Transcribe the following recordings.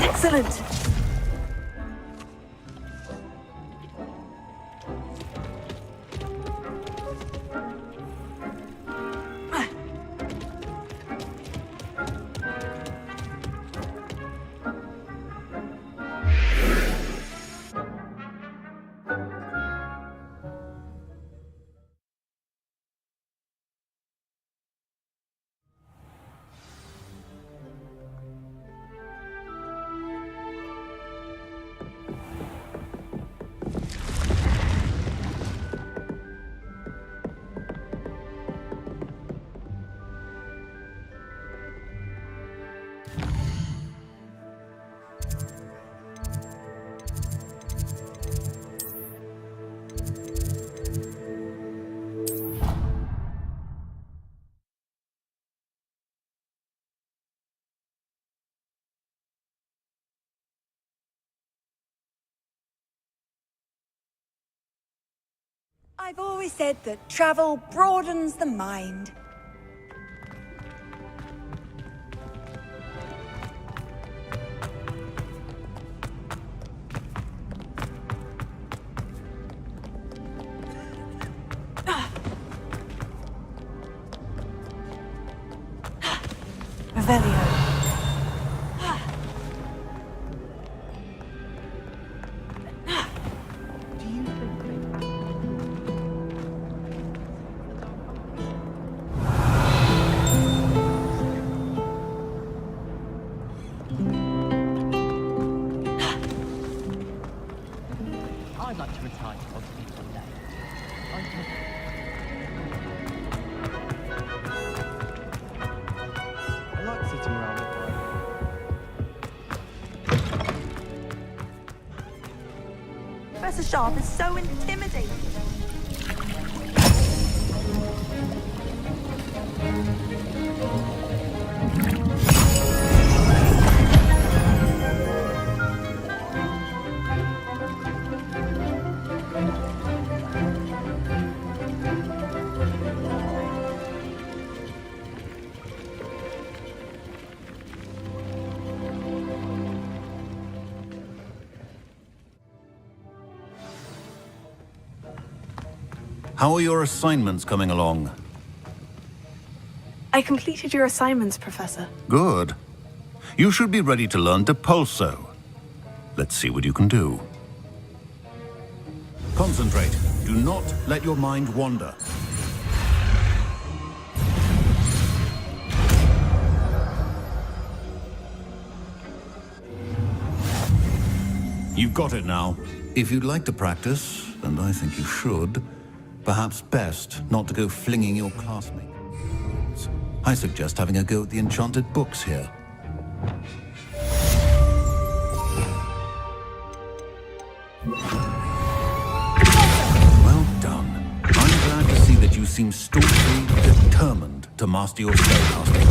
Excellent! I've always said that travel broadens the mind. Revelio. I'd like to retire possibly someday. I like sitting around the fire. Professor Sharp is so intimidating. How are your assignments coming along? I completed your assignments, Professor. Good. You should be ready to learn Depulso. Let's see what you can do. Concentrate. Do not let your mind wander. You've got it now. If you'd like to practice, and I think you should, perhaps best not to go flinging your classmates. I suggest having a go at the enchanted books here. Well done. I'm glad to see that you seem staunchly determined to master your spellcasting.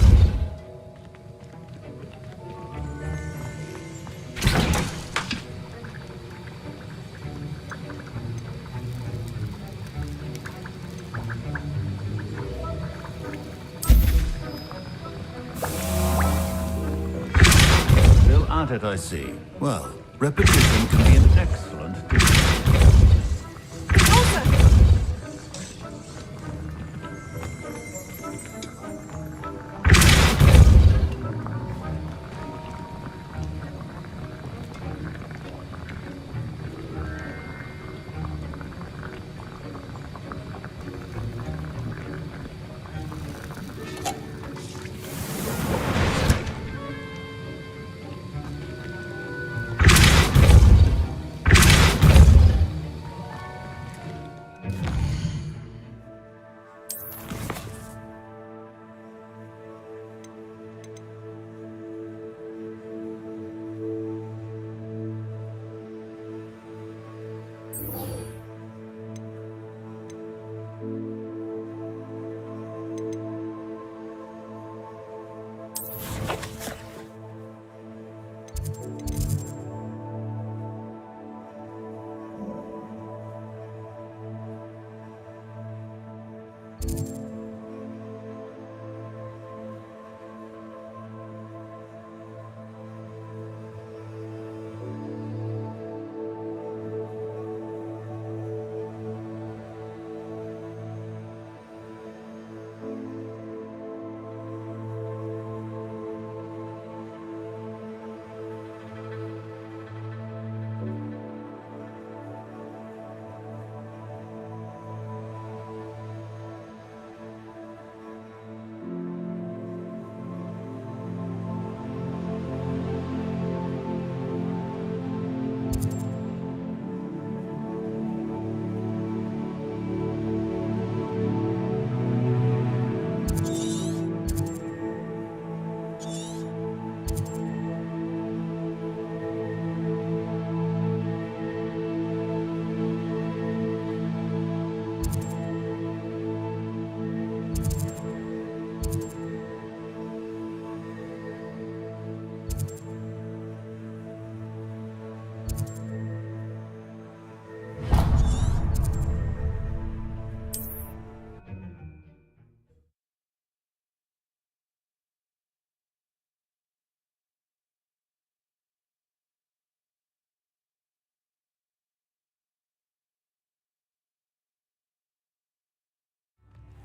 At it, I see. Well, repetition can be an excellent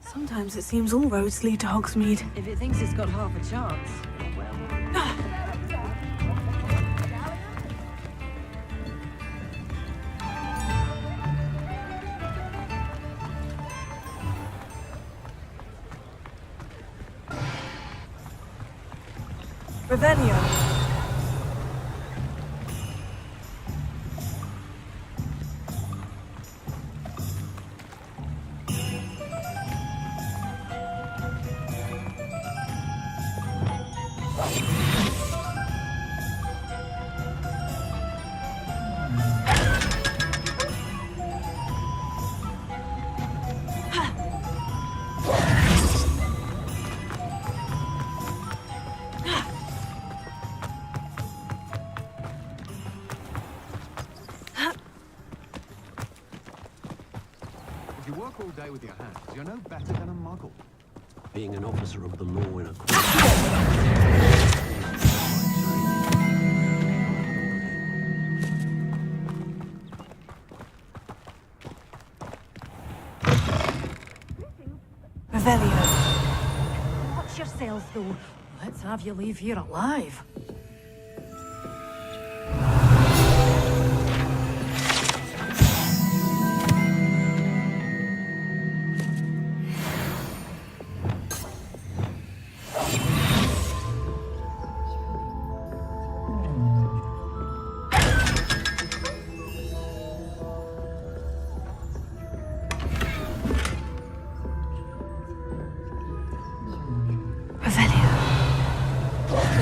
Sometimes it seems all roads lead to Hogsmeade. If it thinks it's got half a chance, well... Revelio. If you work all day with your hands, you're no better than a muggle. Being an officer of the law in a Revelio. Watch yourself, though. Let's have you leave here alive.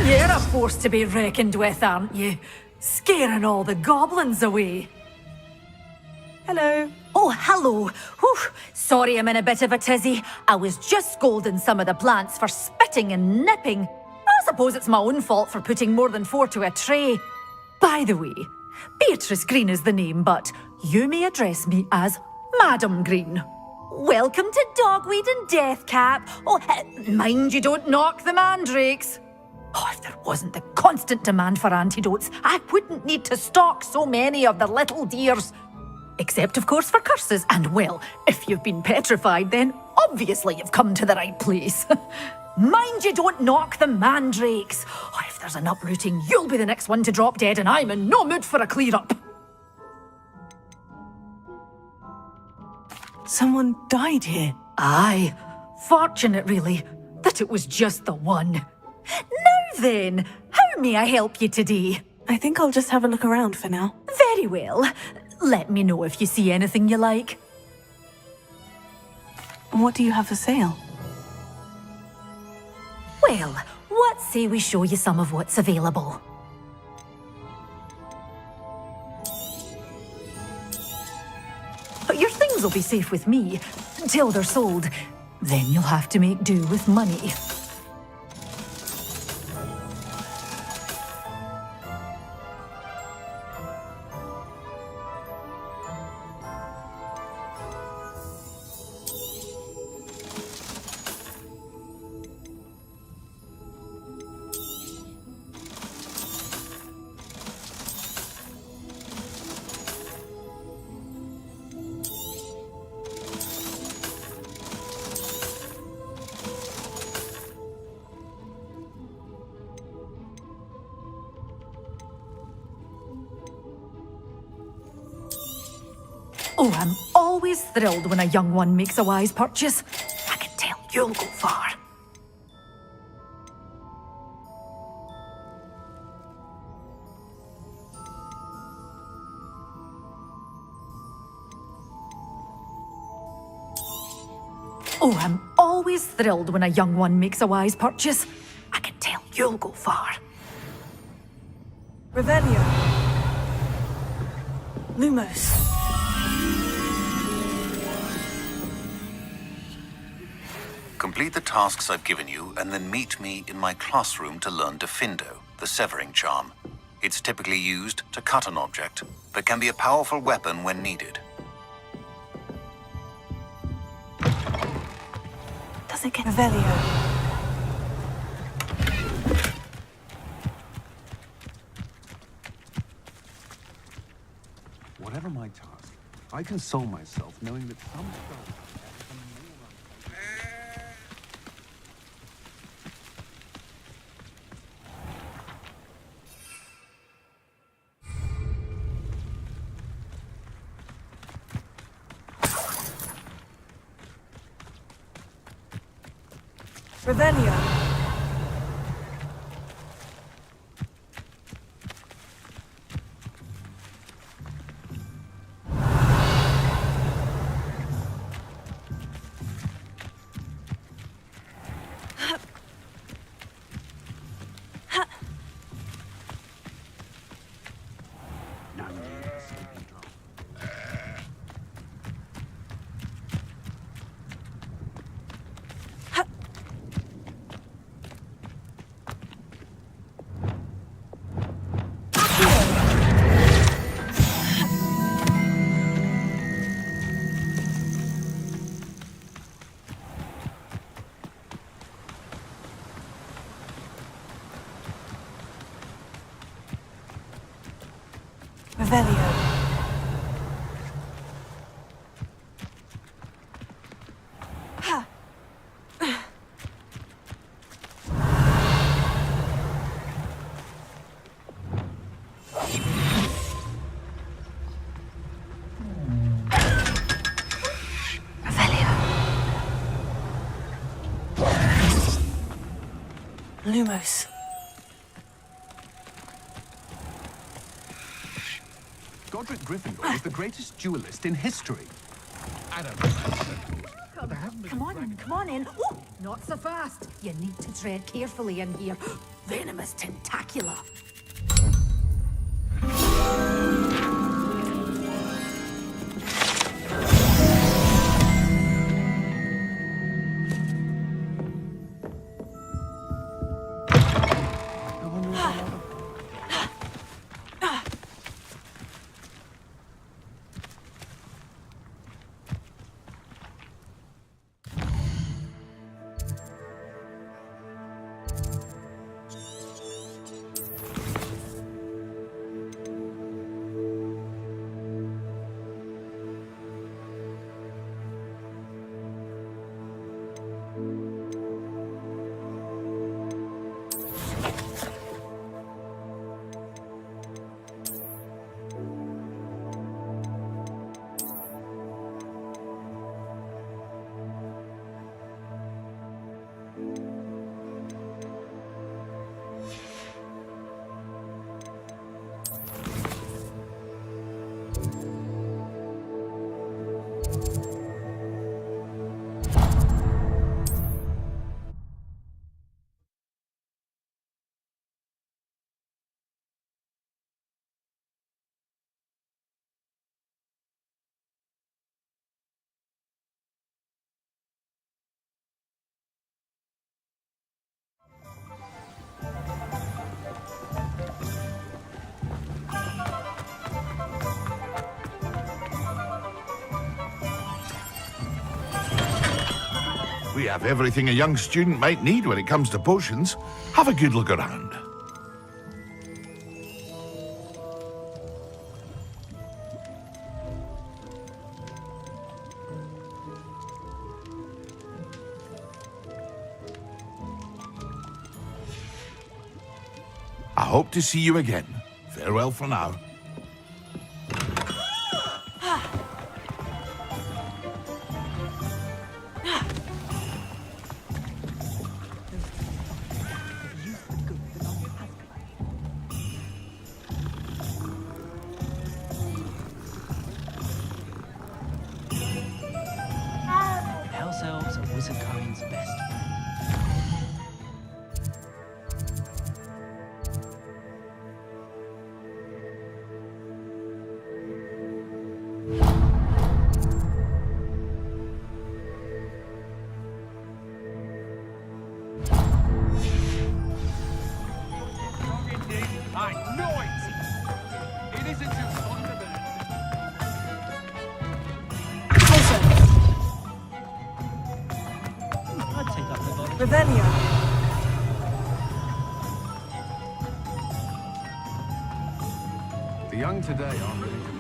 You're a force to be reckoned with, aren't you? Scaring all the goblins away. Hello. Oh, hello. Whew. Sorry I'm in a bit of a tizzy. I was just scolding some of the plants for spitting and nipping. I suppose it's my own fault for putting more than 4 to a tray. By the way, Beatrice Green is the name, but you may address me as Madam Green. Welcome to Dogweed and Deathcap. Oh, mind you don't knock the mandrakes. Oh, if there wasn't the constant demand for antidotes, I wouldn't need to stock so many of the little dears. Except, of course, for curses. And, well, if you've been petrified, then obviously you've come to the right place. Mind you don't knock the mandrakes. Oh, if there's an uprooting, you'll be the next one to drop dead, and I'm in no mood for a clear-up. Someone died here. Aye. Fortunate, really, that it was just the one. Now then, how may I help you today? I think I'll just have a look around for now. Very well. Let me know if you see anything you like. What do you have for sale? Well, what say we show you some of what's available? But your things will be safe with me, till they're sold. Then you'll have to make do with money. Oh, I'm always thrilled when a young one makes a wise purchase. I can tell you'll go far. Oh, I'm always thrilled when a young one makes a wise purchase. I can tell you'll go far. Revelio. Lumos. Complete the tasks I've given you, and then meet me in my classroom to learn Defindo, the severing charm. It's typically used to cut an object, but can be a powerful weapon when needed. Does it get Revelio? Whatever my task, I console myself knowing that some stone Revelio. No need for sleeping drop. Revelio. Lumos. Godric Gryffindor was the greatest duelist in history. I don't Come on in. Ooh, not so fast. You need to tread carefully in here. Venomous tentacula. We have everything a young student might need when it comes to potions. Have a good look around. I hope to see you again. Farewell for now. House elves are wizardkind's best friend. I know it! It isn't just fundamental. I'd take up the body. Revelio. The young today aren't really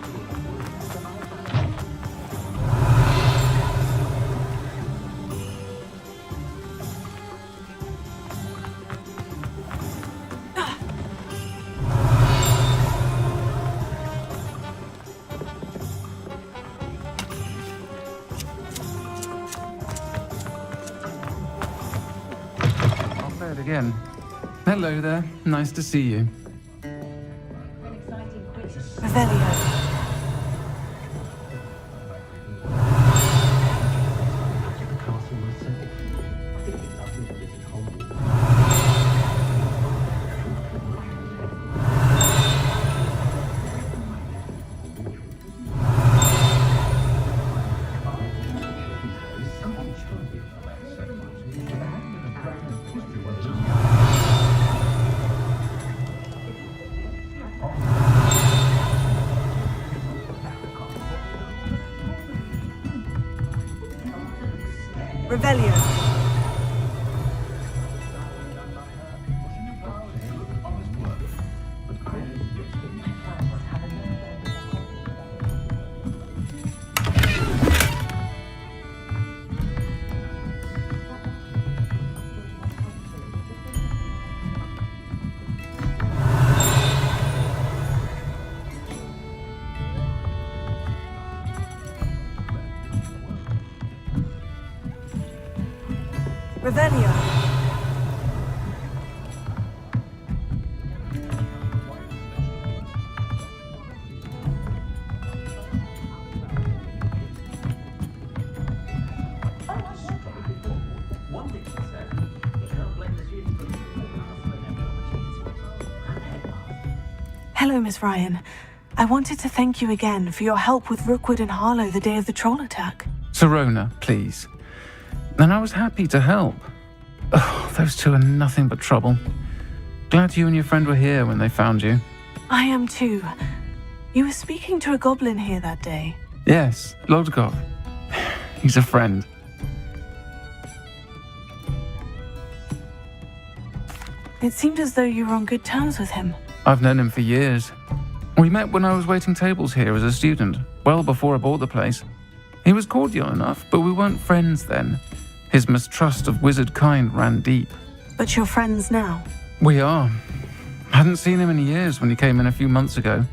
Red again. Hello there. Nice to see you. Revelio. Revelio. Revelio. Hello, Miss Ryan. I wanted to thank you again for your help with Rookwood and Harlow the day of the troll attack. Sirona, please. And I was happy to help. Oh, those two are nothing but trouble. Glad you and your friend were here when they found you. I am too. You were speaking to a goblin here that day. Yes, Lodgok. He's a friend. It seemed as though you were on good terms with him. I've known him for years. We met when I was waiting tables here as a student, well before I bought the place. He was cordial enough, but we weren't friends then. His mistrust of wizard kind ran deep. But you're friends now. We are. Hadn't seen him in years when he came in a few months ago.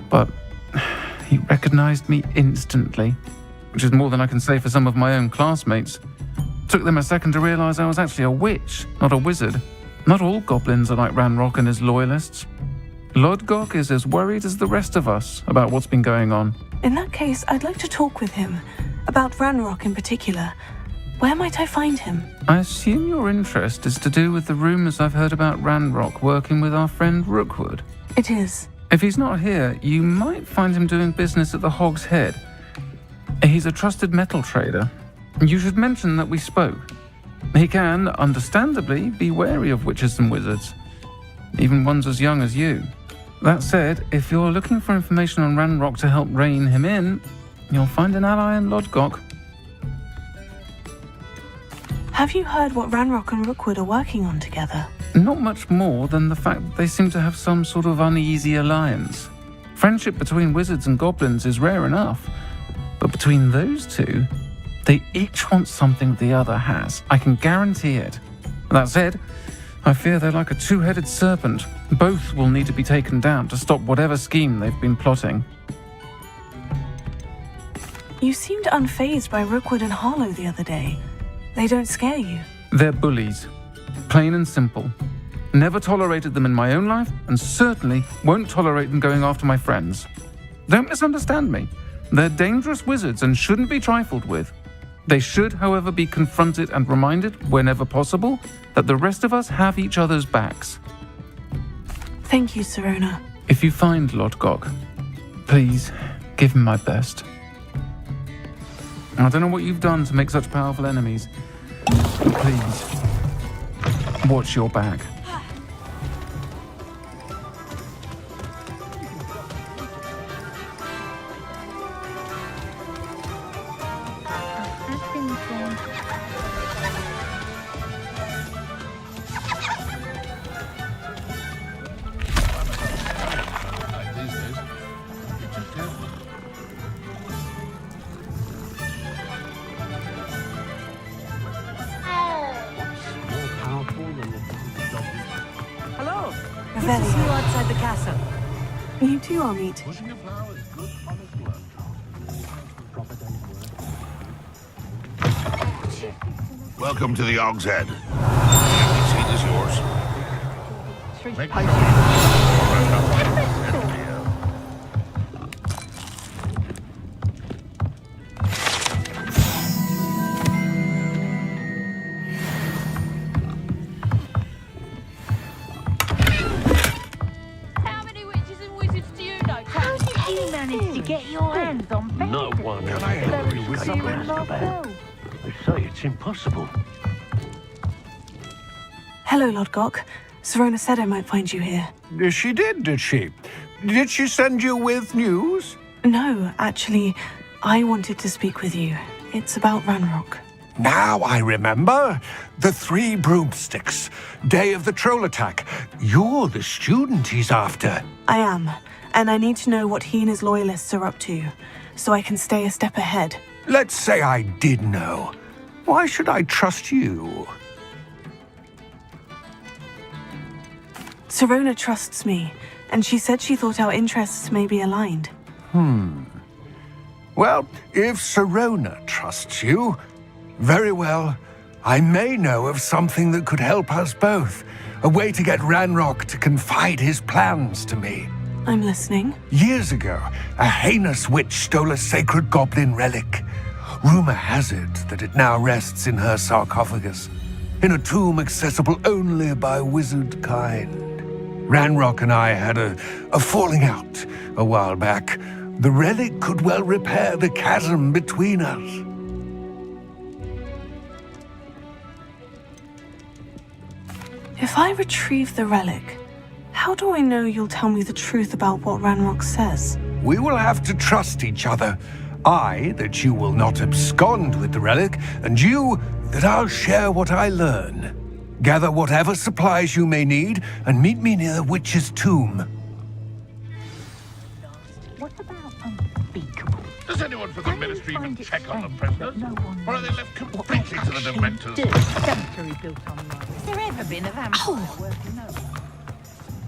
But he recognized me instantly, which is more than I can say for some of my own classmates. Took them a second to realize I was actually a witch, not a wizard. Not all goblins are like Ranrock and his loyalists. Lodgok is as worried as the rest of us about what's been going on. In that case, I'd like to talk with him. About Ranrock in particular. Where might I find him? I assume your interest is to do with the rumors I've heard about Ranrock working with our friend Rookwood. It is. If he's not here, you might find him doing business at the Hog's Head. He's a trusted metal trader. You should mention that we spoke. He can, understandably, be wary of witches and wizards, even ones as young as you. That said, if you're looking for information on Ranrock to help rein him in, you'll find an ally in Lodgok. Have you heard what Ranrock and Rookwood are working on together? Not much more than the fact that they seem to have some sort of uneasy alliance. Friendship between wizards and goblins is rare enough, but between those two, they each want something the other has. I can guarantee it. That said, I fear they're like a two-headed serpent. Both will need to be taken down to stop whatever scheme they've been plotting. You seemed unfazed by Rookwood and Harlow the other day. They don't scare you. They're bullies. Plain and simple. Never tolerated them in my own life, and certainly won't tolerate them going after my friends. Don't misunderstand me. They're dangerous wizards and shouldn't be trifled with. They should, however, be confronted and reminded, whenever possible, that the rest of us have each other's backs. Thank you, Sirona. If you find Lodgok, please give him my best. I don't know what you've done to make such powerful enemies, but please, watch your back. Good to see you outside the castle. You too, I'll meet. Pushing a plough is good honest work. Welcome to the Hog's Head. The only Make How many witches and wizards do you know? How did you manage to get your hands on Benedict? Not one. Can I help you with Escape something? Azkaban. They say it's impossible. Hello, Lodgok. Serona said I might find you here. She did she? Did she send you with news? No, actually, I wanted to speak with you. It's about Ranrock. Now I remember. The 3 broomsticks. Day of the troll attack. You're the student he's after. I am, and I need to know what he and his loyalists are up to, so I can stay a step ahead. Let's say I did know. Why should I trust you? Serona trusts me, and she said she thought our interests may be aligned. Well, if Serona trusts you, very well. I may know of something that could help us both. A way to get Ranrock to confide his plans to me. I'm listening. Years ago, a heinous witch stole a sacred goblin relic. Rumor has it that it now rests in her sarcophagus, in a tomb accessible only by wizard kind. Ranrock and I had a falling out a while back. The relic could well repair the chasm between us. If I retrieve the relic, how do I know you'll tell me the truth about what Ranrock says? We will have to trust each other. I, that you will not abscond with the relic, and you, that I'll share what I learn. Gather whatever supplies you may need, and meet me near the witch's tomb. What about unspeakable? Does anyone from the ministry even Find it check on the strange prisoners? that no one Or are they knows left what completely to the actually Dementors? do? Sanctuary built on Rome. Has there ever been a vampire worth knowing?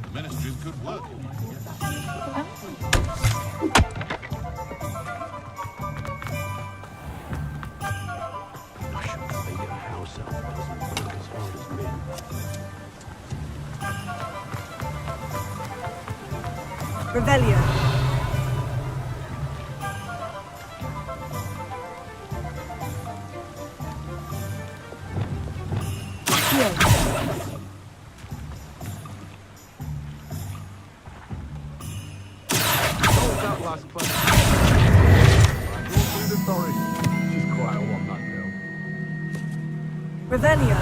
The ministry's good work. I shouldn't think a house elf doesn't work as hard as men. Revelio. That last place. I go through the forest. She's quite a one, that girl. Revelio.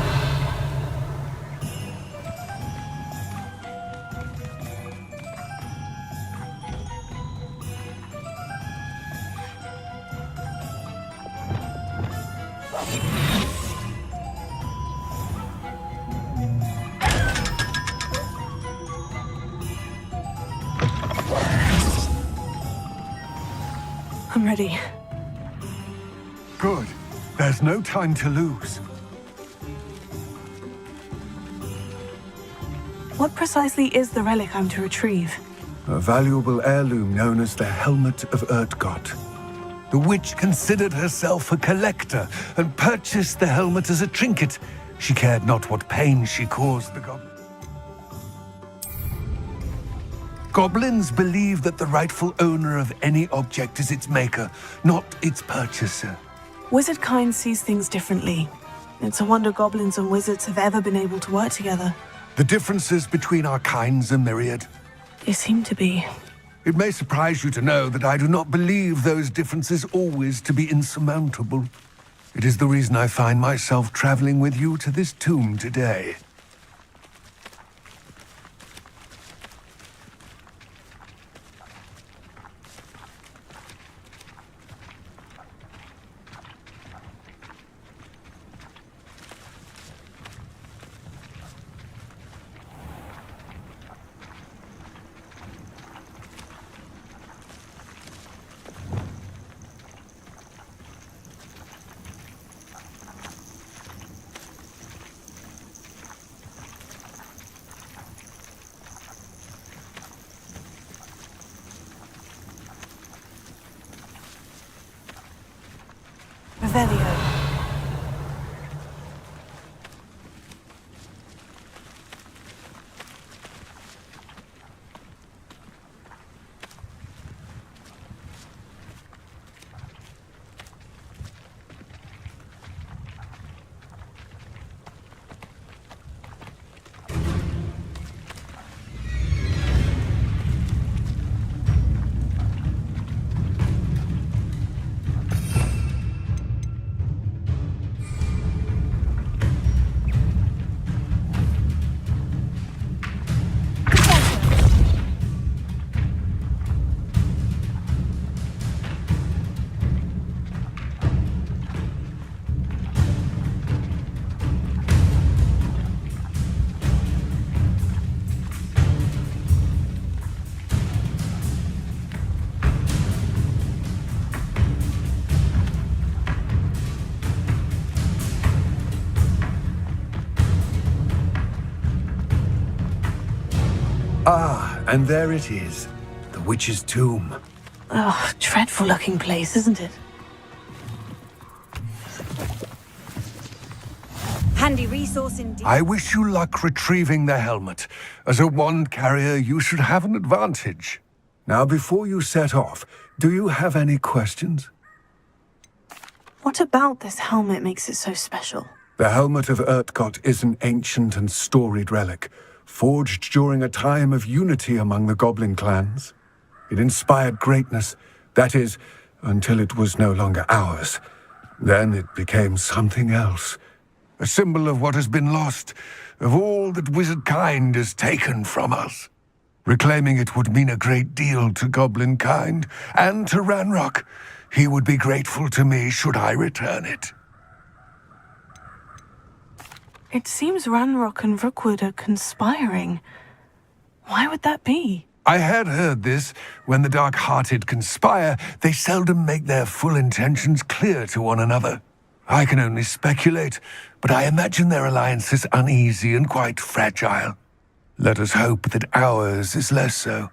I'm ready. Good. There's no time to lose. What precisely is the relic I'm to retrieve? A valuable heirloom known as the Helmet of Urtkot. The witch considered herself a collector and purchased the helmet as a trinket. She cared not what pain she caused the goblin. Goblins believe that the rightful owner of any object is its maker, not its purchaser. Wizard kind sees things differently. It's a wonder goblins and wizards have ever been able to work together. The differences between our kinds are myriad. They seem to be. It may surprise you to know that I do not believe those differences always to be insurmountable. It is the reason I find myself traveling with you to this tomb today. Revelio. Ah, and there it is. The witch's tomb. Oh, dreadful looking place, isn't it? Handy resource indeed. I wish you luck retrieving the helmet. As a wand carrier, you should have an advantage. Now, before you set off, do you have any questions? What about this helmet makes it so special? The helmet of Urtkot is an ancient and storied relic, forged during a time of unity among the goblin clans. It inspired greatness, that is, until it was no longer ours. Then it became something else. A symbol of what has been lost, of all that wizard kind has taken from us. Reclaiming it would mean a great deal to goblin kind, and to Ranrock. He would be grateful to me should I return it. It seems Ranrock and Rookwood are conspiring. Why would that be? I had heard this. When the dark-hearted conspire, they seldom make their full intentions clear to one another. I can only speculate, but I imagine their alliance is uneasy and quite fragile. Let us hope that ours is less so.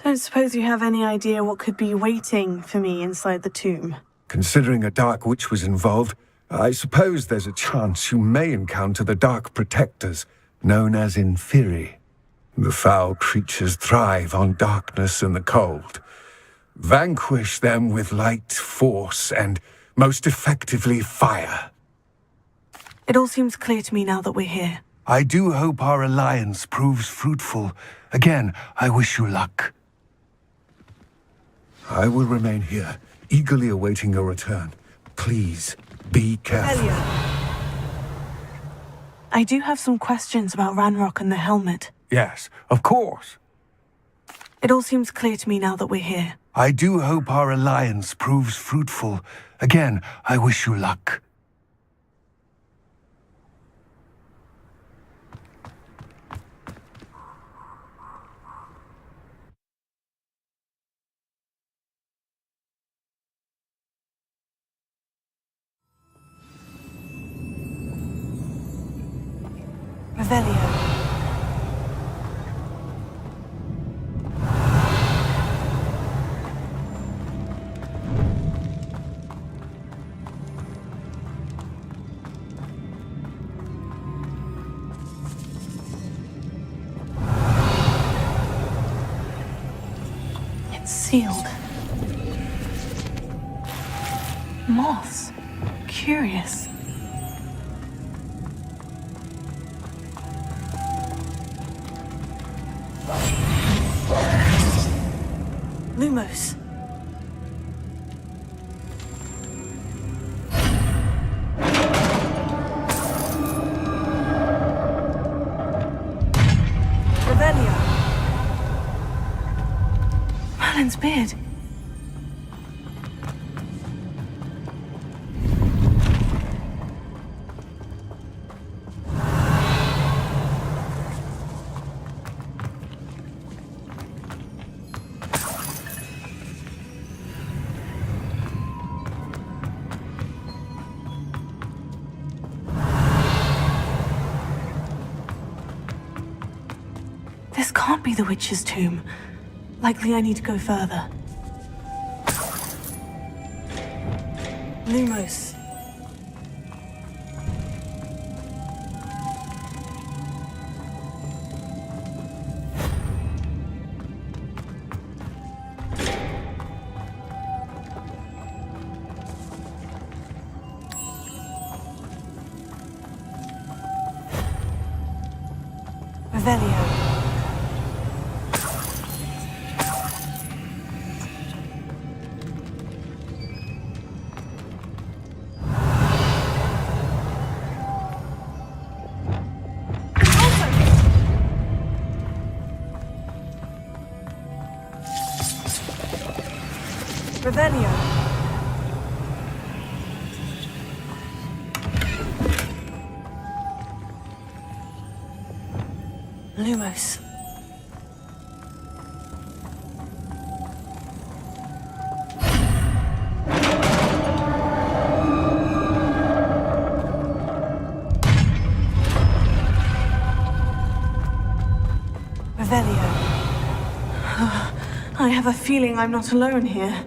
Don't suppose you have any idea what could be waiting for me inside the tomb? Considering a dark witch was involved, I suppose there's a chance you may encounter the Dark Protectors, known as Inferi. The foul creatures thrive on darkness and the cold. Vanquish them with light, force, and most effectively fire. It all seems clear to me now that we're here. I do hope our alliance proves fruitful. Again, I wish you luck. I will remain here, eagerly awaiting your return. Please, be careful. I do have some questions about Ranrock and the helmet. Yes, of course. It all seems clear to me now that we're here. I do hope our alliance proves fruitful. Again, I wish you luck. Revelio. It's sealed. Moths. Curious. Lumos. Revelio. Merlin's beard. This can't be the witch's tomb. Likely I need to go further. Lumos. Revelio. Revelio. Lumos. have a feeling I'm not alone here.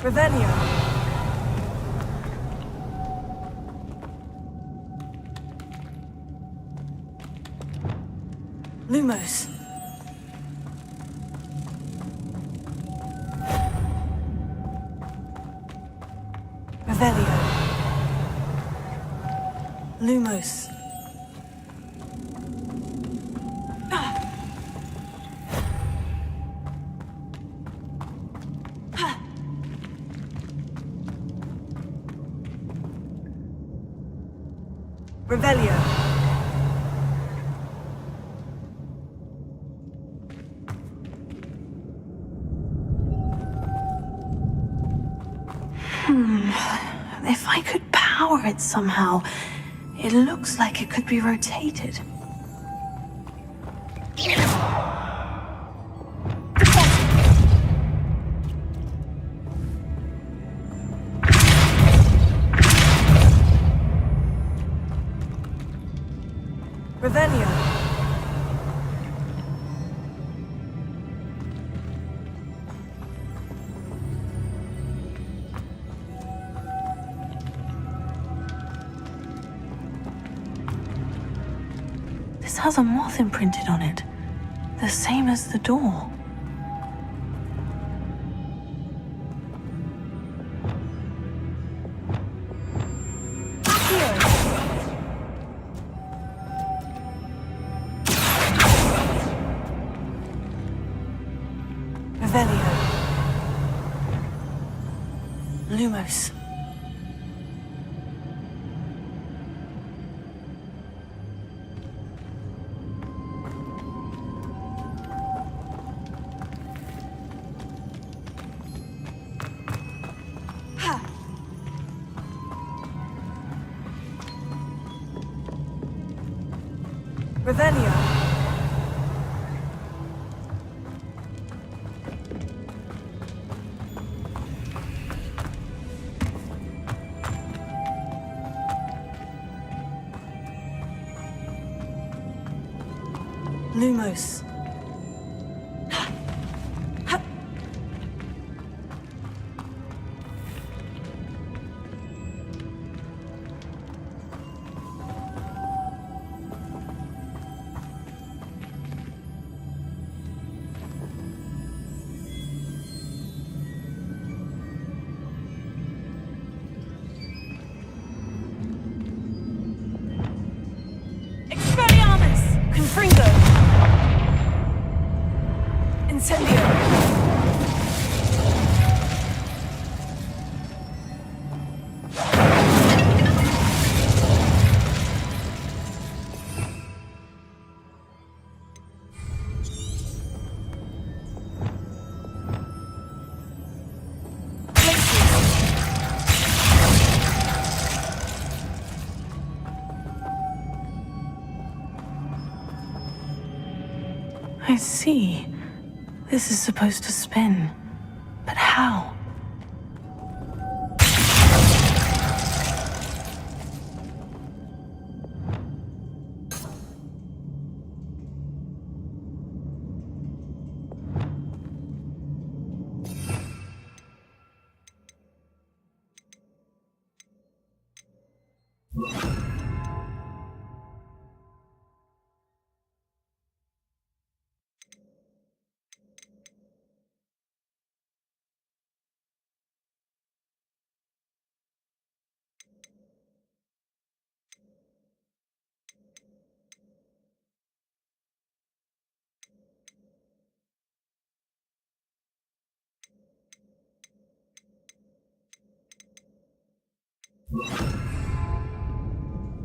Revelio. Lumos. Revelio. Lumos. Revelio. If I could power it somehow, it looks like it could be rotated. Revelio. This has a moth imprinted on it, the same as the door. Revelio. Lumos. Revelio. Lumos. I see. This is supposed to spin. But how?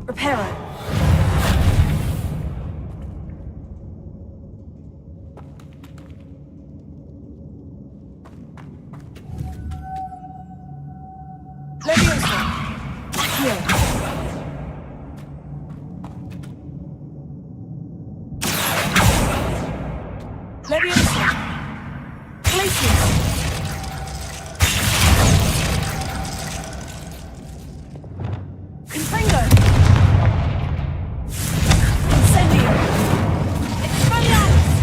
Reparo. Leviosa. Here. Leviosa. Glacius. Confringo. Incendio. Expelliarmus.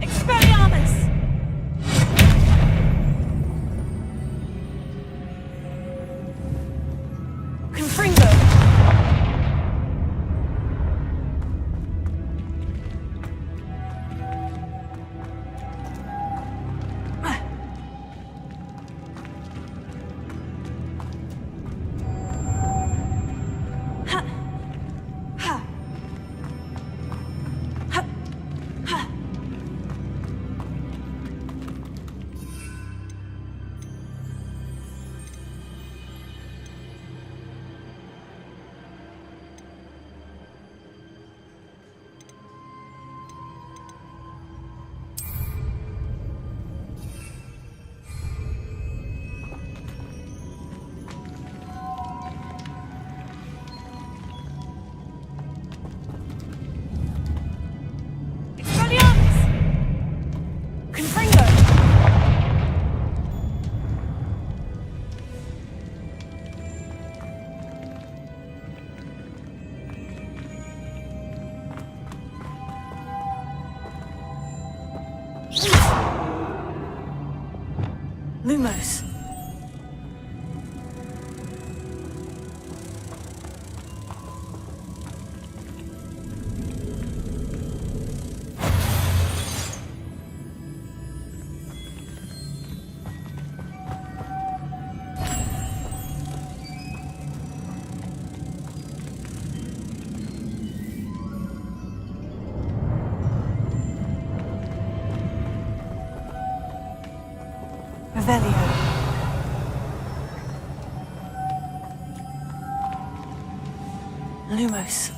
Expelliarmus. Confringo. Expelliarmus. Confringo. Lumos. Revelio. Lumos.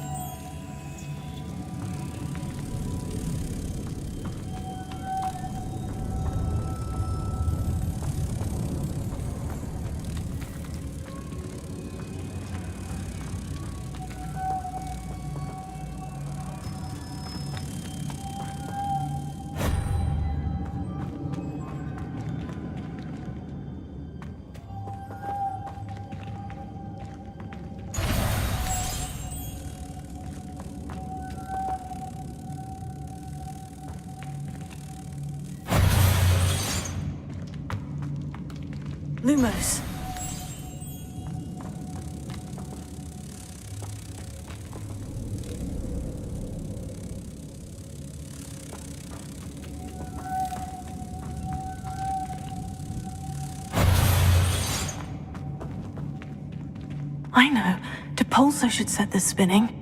Lumos. I know. Depulso should set this spinning.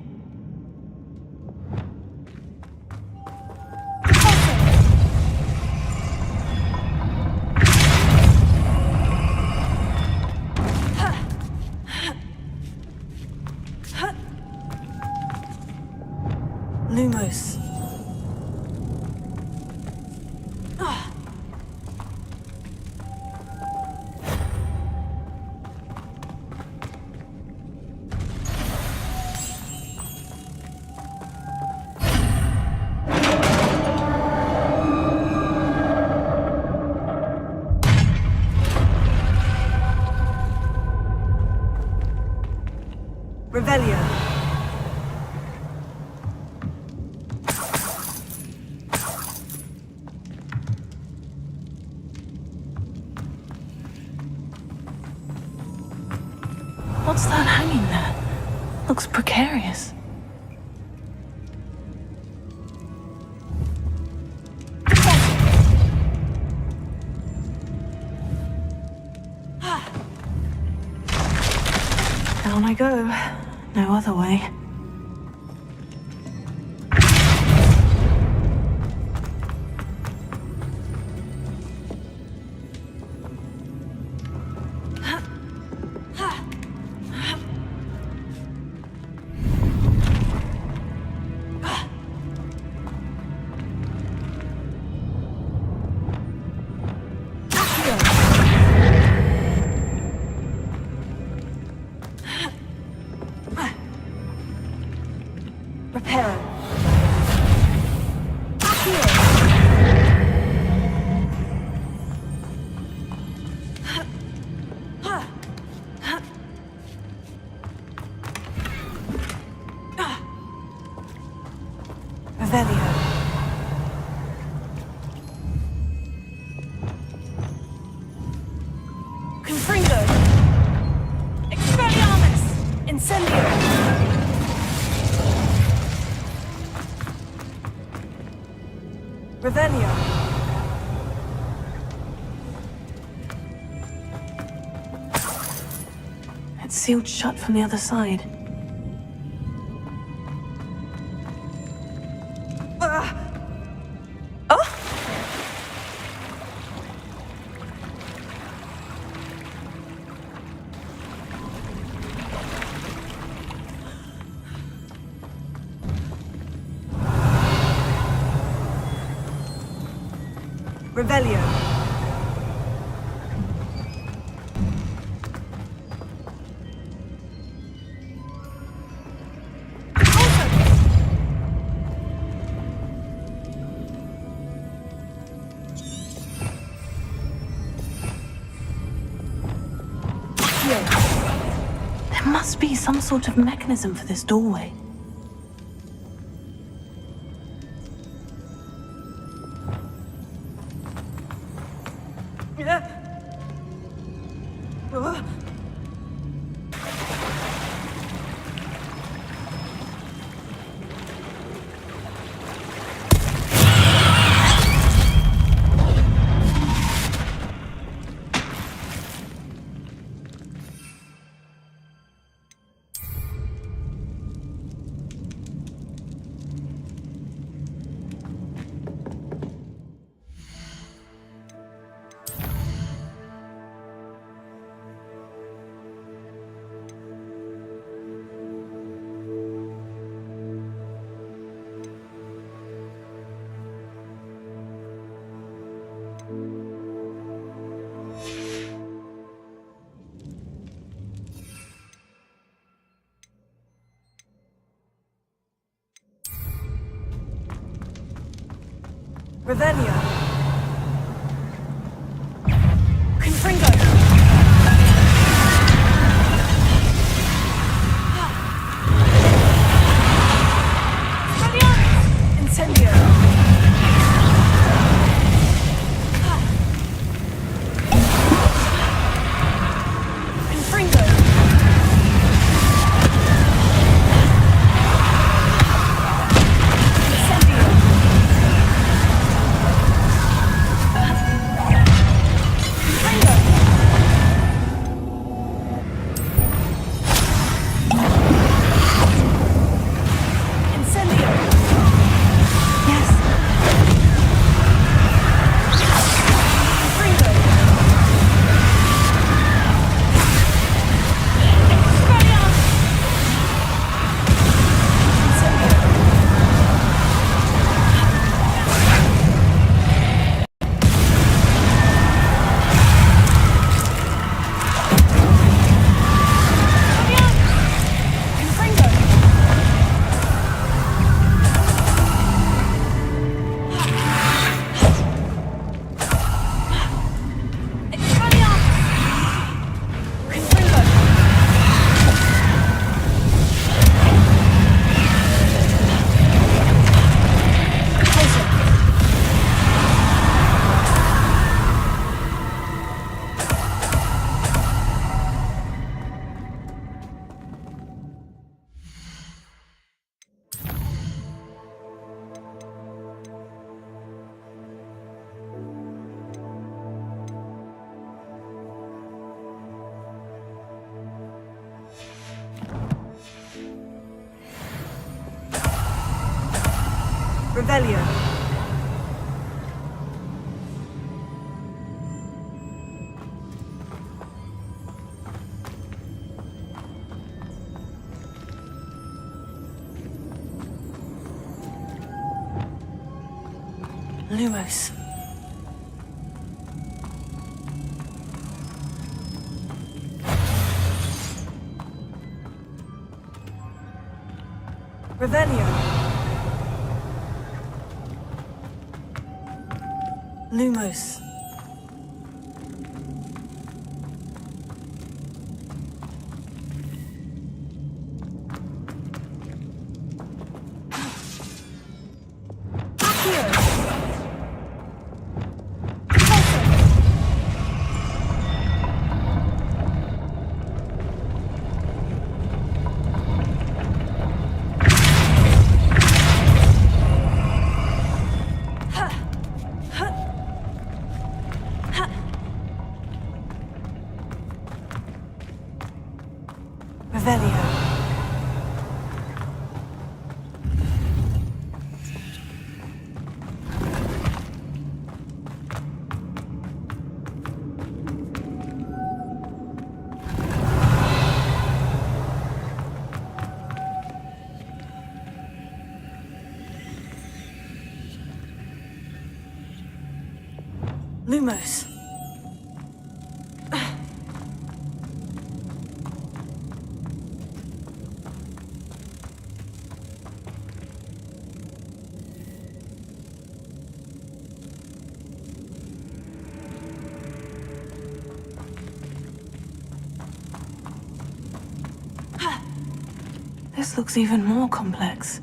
Lumos. Revelio. What's that hanging there? Looks precarious. Down I go. No other way. Revelio. It's sealed shut from the other side. Revelio. There must be some sort of mechanism for this doorway. Revelio. Confringo. Incendio. Revelio. Lumos. Revelio. Lumos. Revelio. Lumos. This looks even more complex.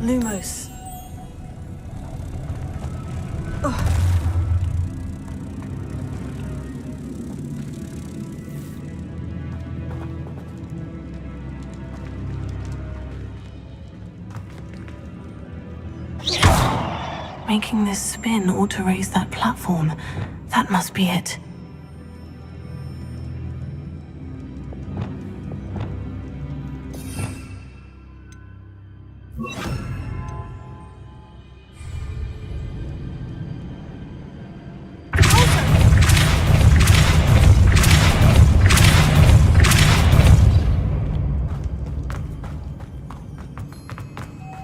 Lumos. Making this spin ought to raise that platform. That must be it.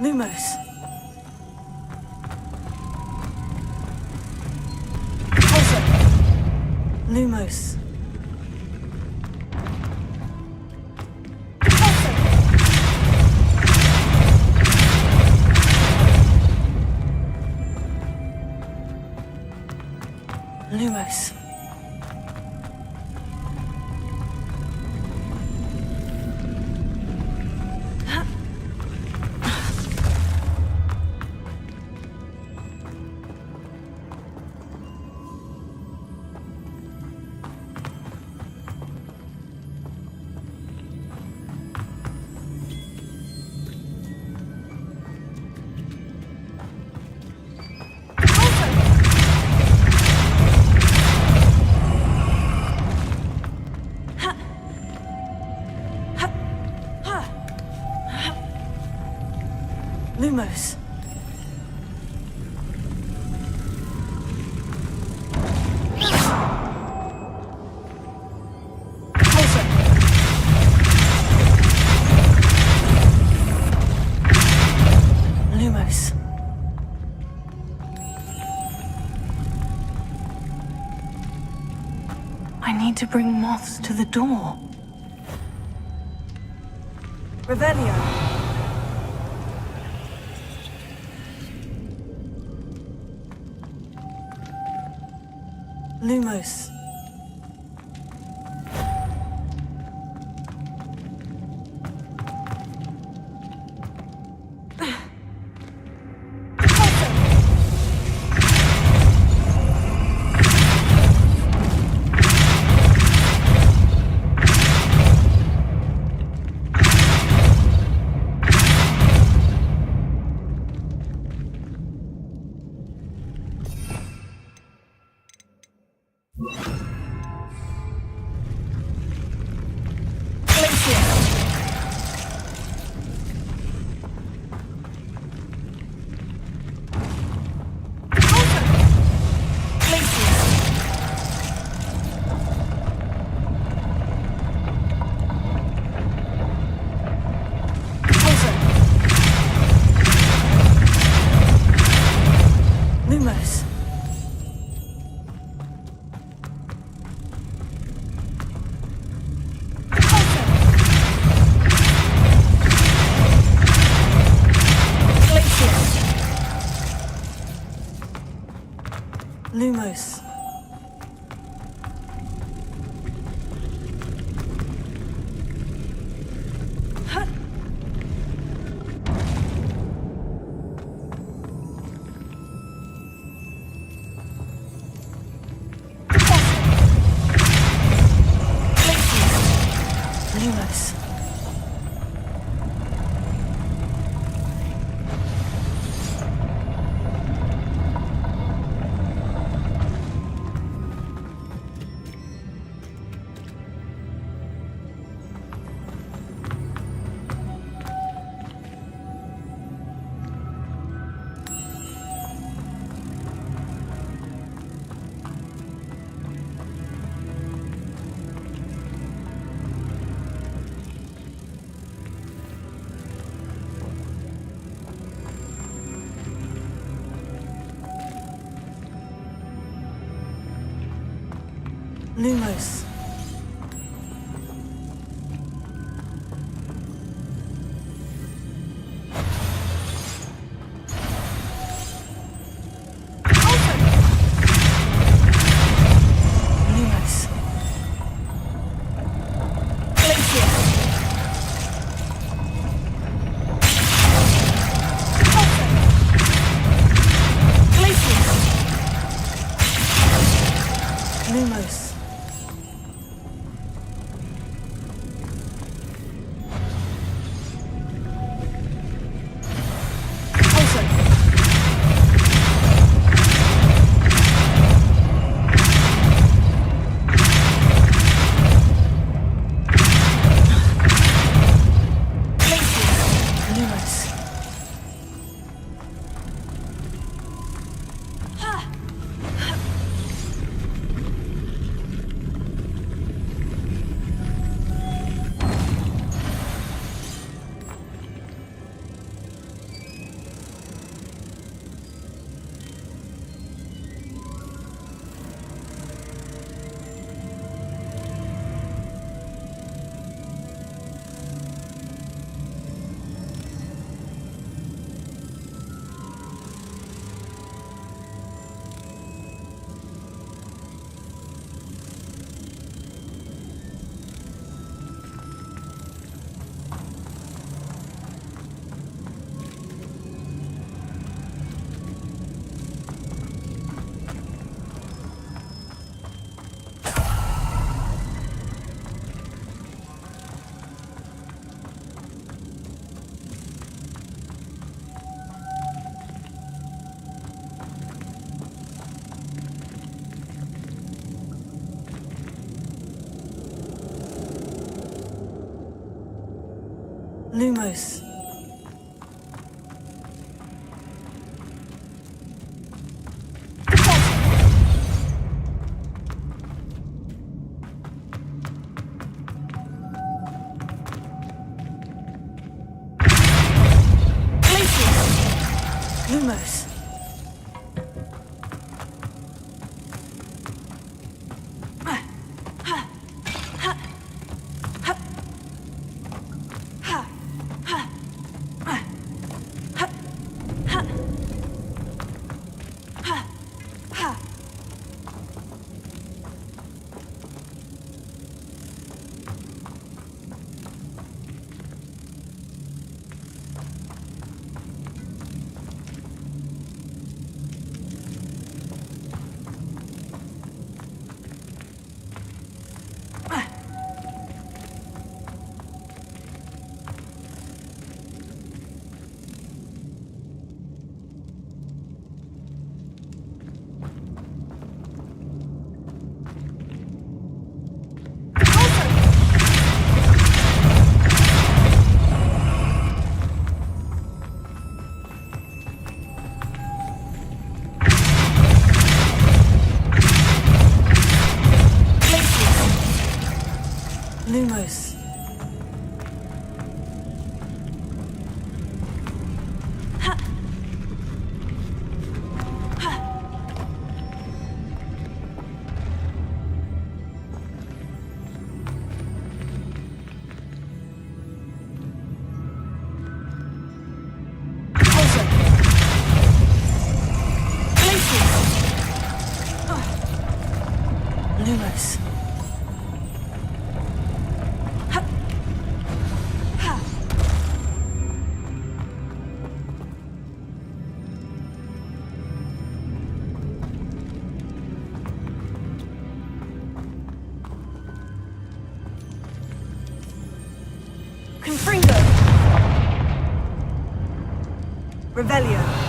Lumos. Lumos. Lumos. Lumos. Lumos. I need to bring moths to the door. Revelio. Lumos. Lumos. Lumos. Lumos. Lumos. Lumos. Lumos. Lumos. Lumos. Confringo. Revelio.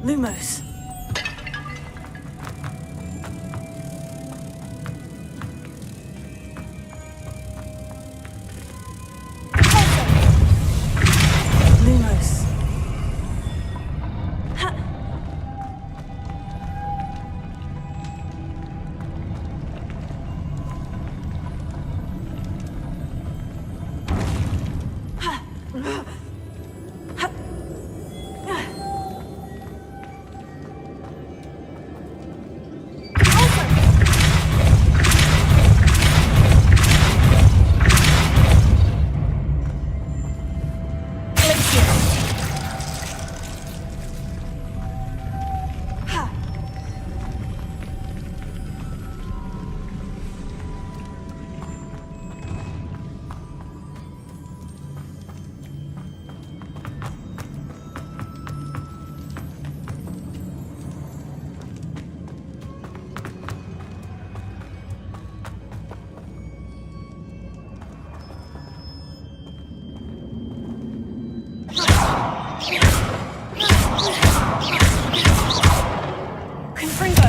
Lumos. Lumos. Confringo.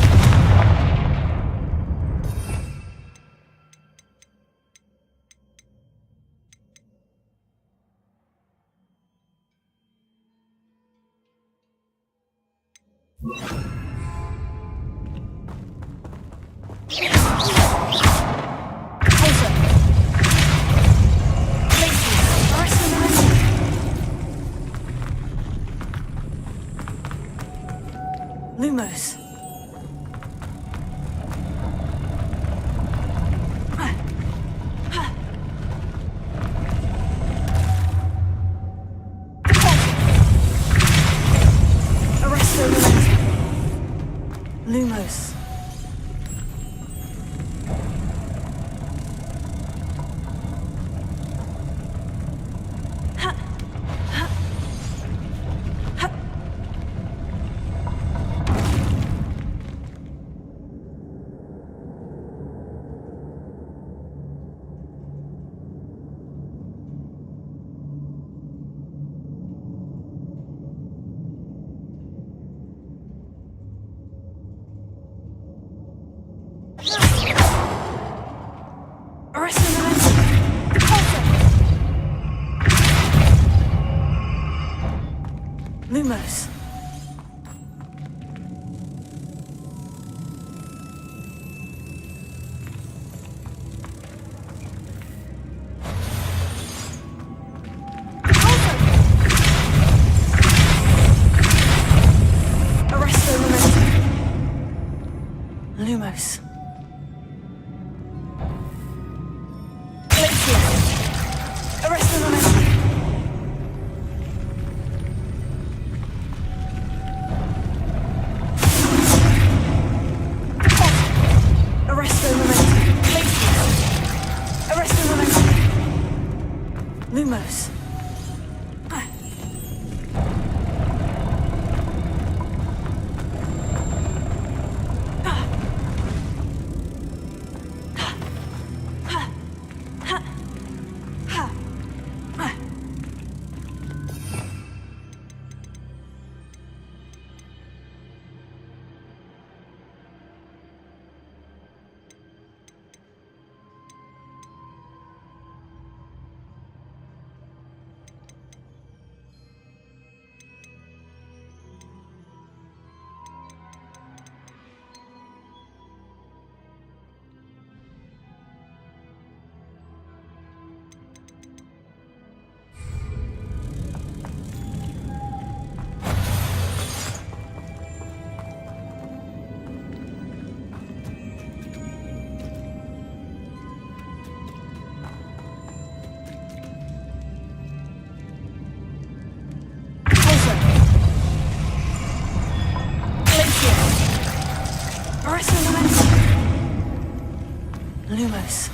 Lumos. Arresto momentum. Lumos. Arresto momentum. Lumos. Arresto momentum. Lumos. Arresto momentum. Arresto momentum. Arresto momentum. Lumos. Lumos.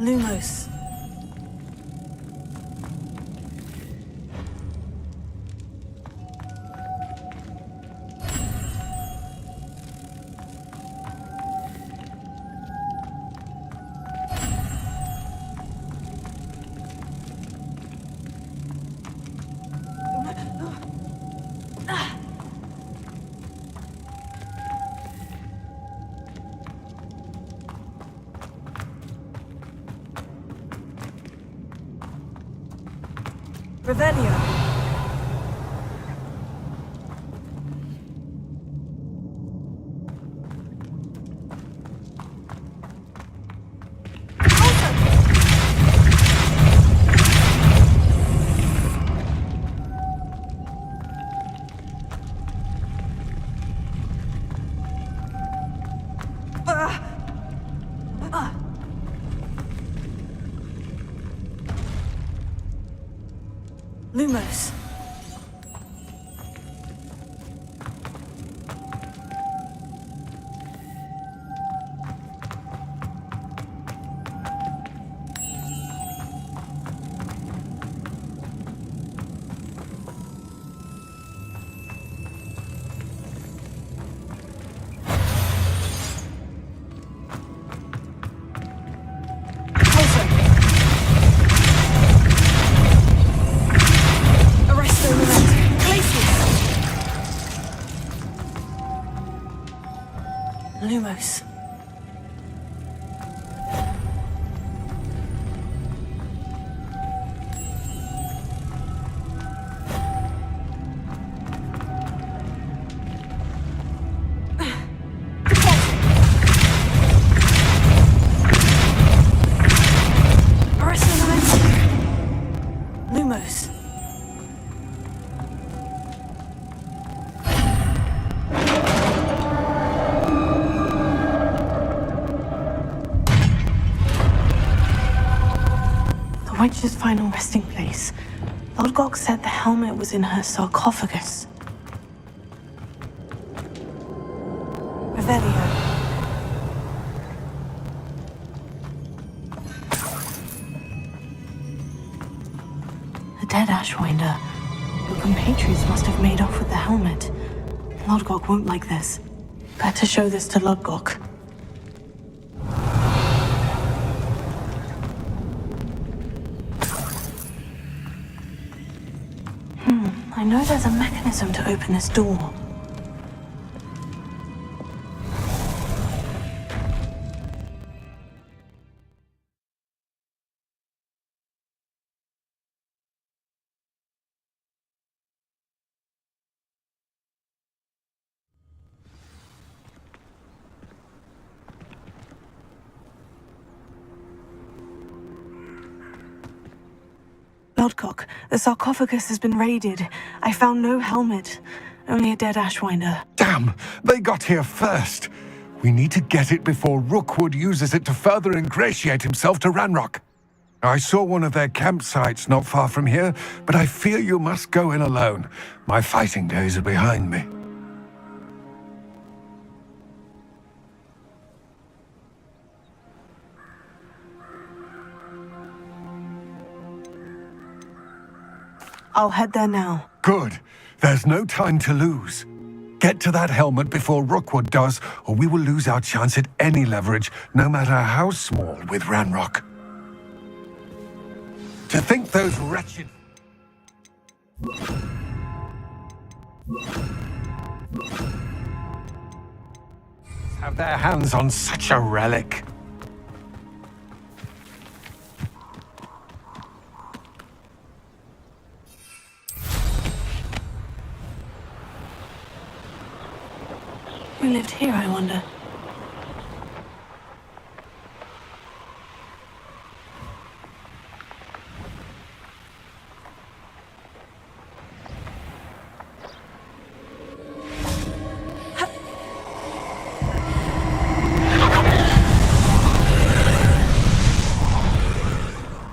Lumos. Revelio. Lumos. Lumos. Lumos. The witch's final resting place. Lodgok said the helmet was in her sarcophagus. Revelio. The dead Ashwinder. Your compatriots must have made off with the helmet. Lodgok won't like this. Better show this to Lodgok. I know there's a mechanism to open this door. Lodgok, the sarcophagus has been raided. I found no helmet, only a dead Ashwinder. Damn! They got here first! We need to get it before Rookwood uses it to further ingratiate himself to Ranrock. I saw one of their campsites not far from here, but I fear you must go in alone. My fighting days are behind me. I'll head there now. Good. There's no time to lose. Get to that helmet before Rookwood does, or we will lose our chance at any leverage, no matter how small, with Ranrock. To think those wretched... have their hands on such a relic. Who lived here, I wonder?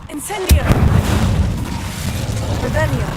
Incendio! Revelio!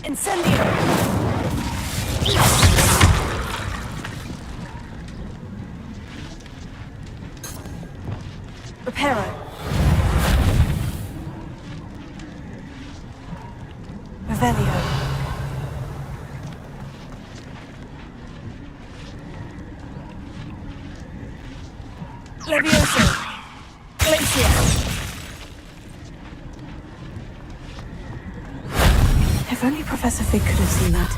Incendio! Reparo. Revelio. Levioso. Glacia. If only Professor Fig could have seen that.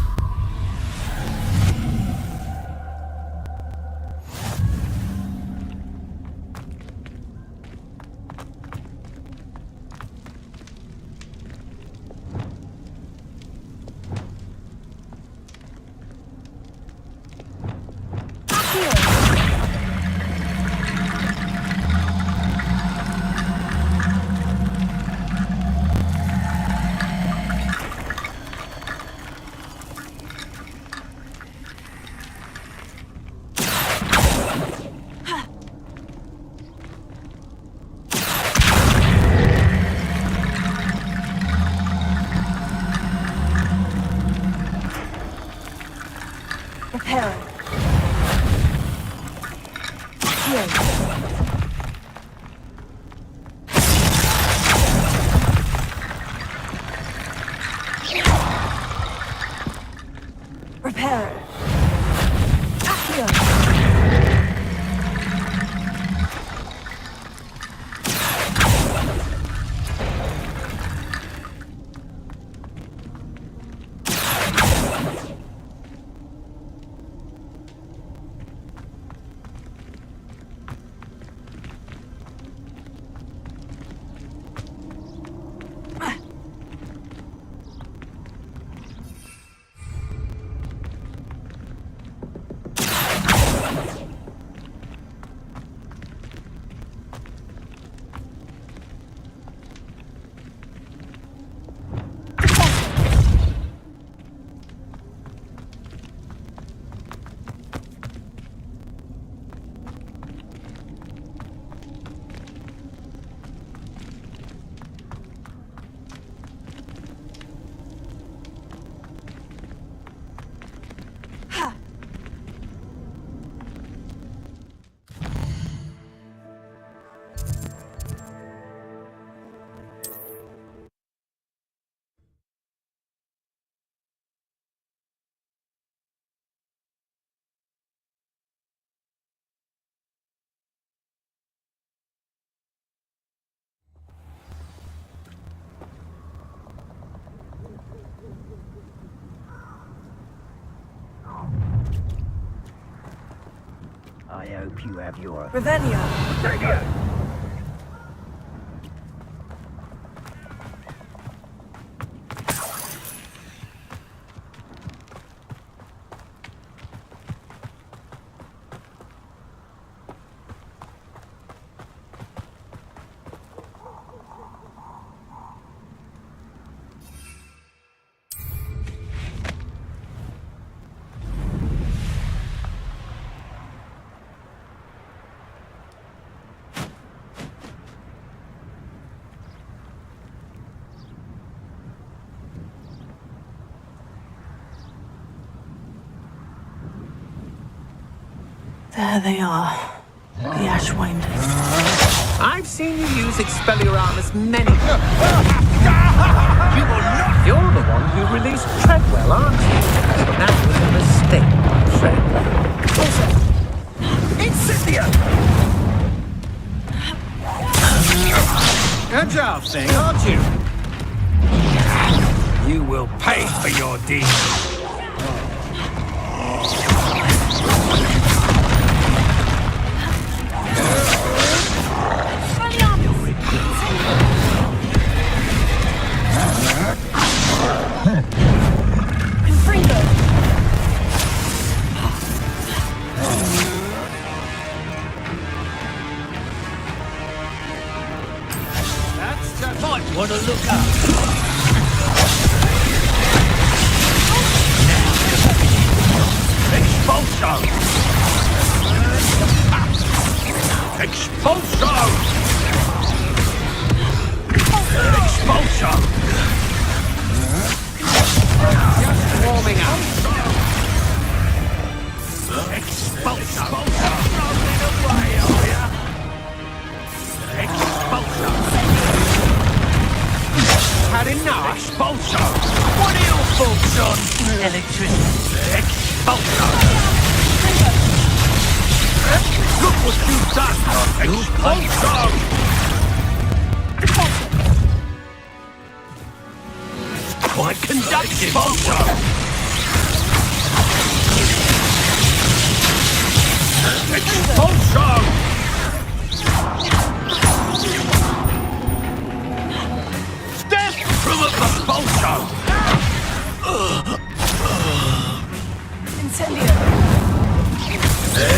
I hope you have your... Revelio. There they are. The Ashwinders. I've seen you use Expelliarmus many times. You will not! You're the one who released Treadwell, aren't you? That was a mistake, Treadwell. Also, Incendio! Good job, thing, aren't you? You will pay for your deeds. Want to look up? Expulso! Expulso! Expulso! had enough. Expulso! What are your thoughts on electricity? Expulso! Look what you've done! Expulso! Quite conductive. Expulso! Expulso! Step from a expulso! Incendio.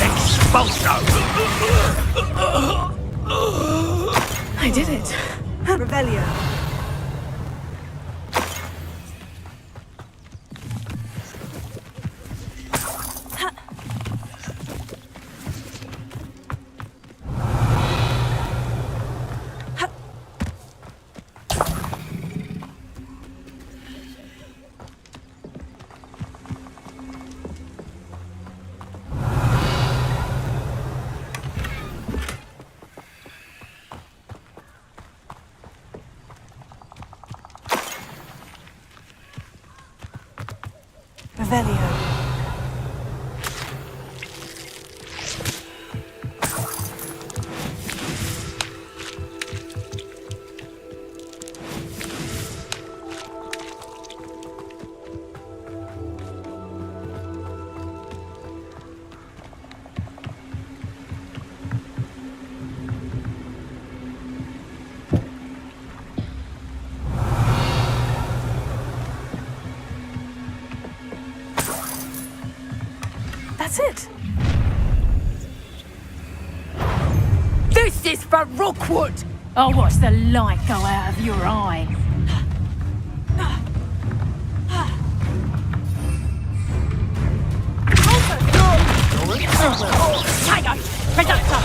Expulso! I did it. Revelio. Revelio. That's it. This is for Rookwood! I'll watch the light go out of your eye. Tiger! Reductor!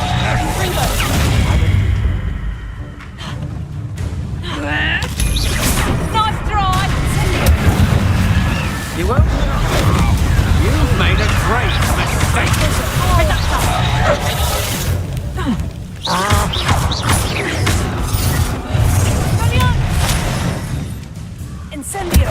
Nice try! You won't? You've made a great mistake. Incendio.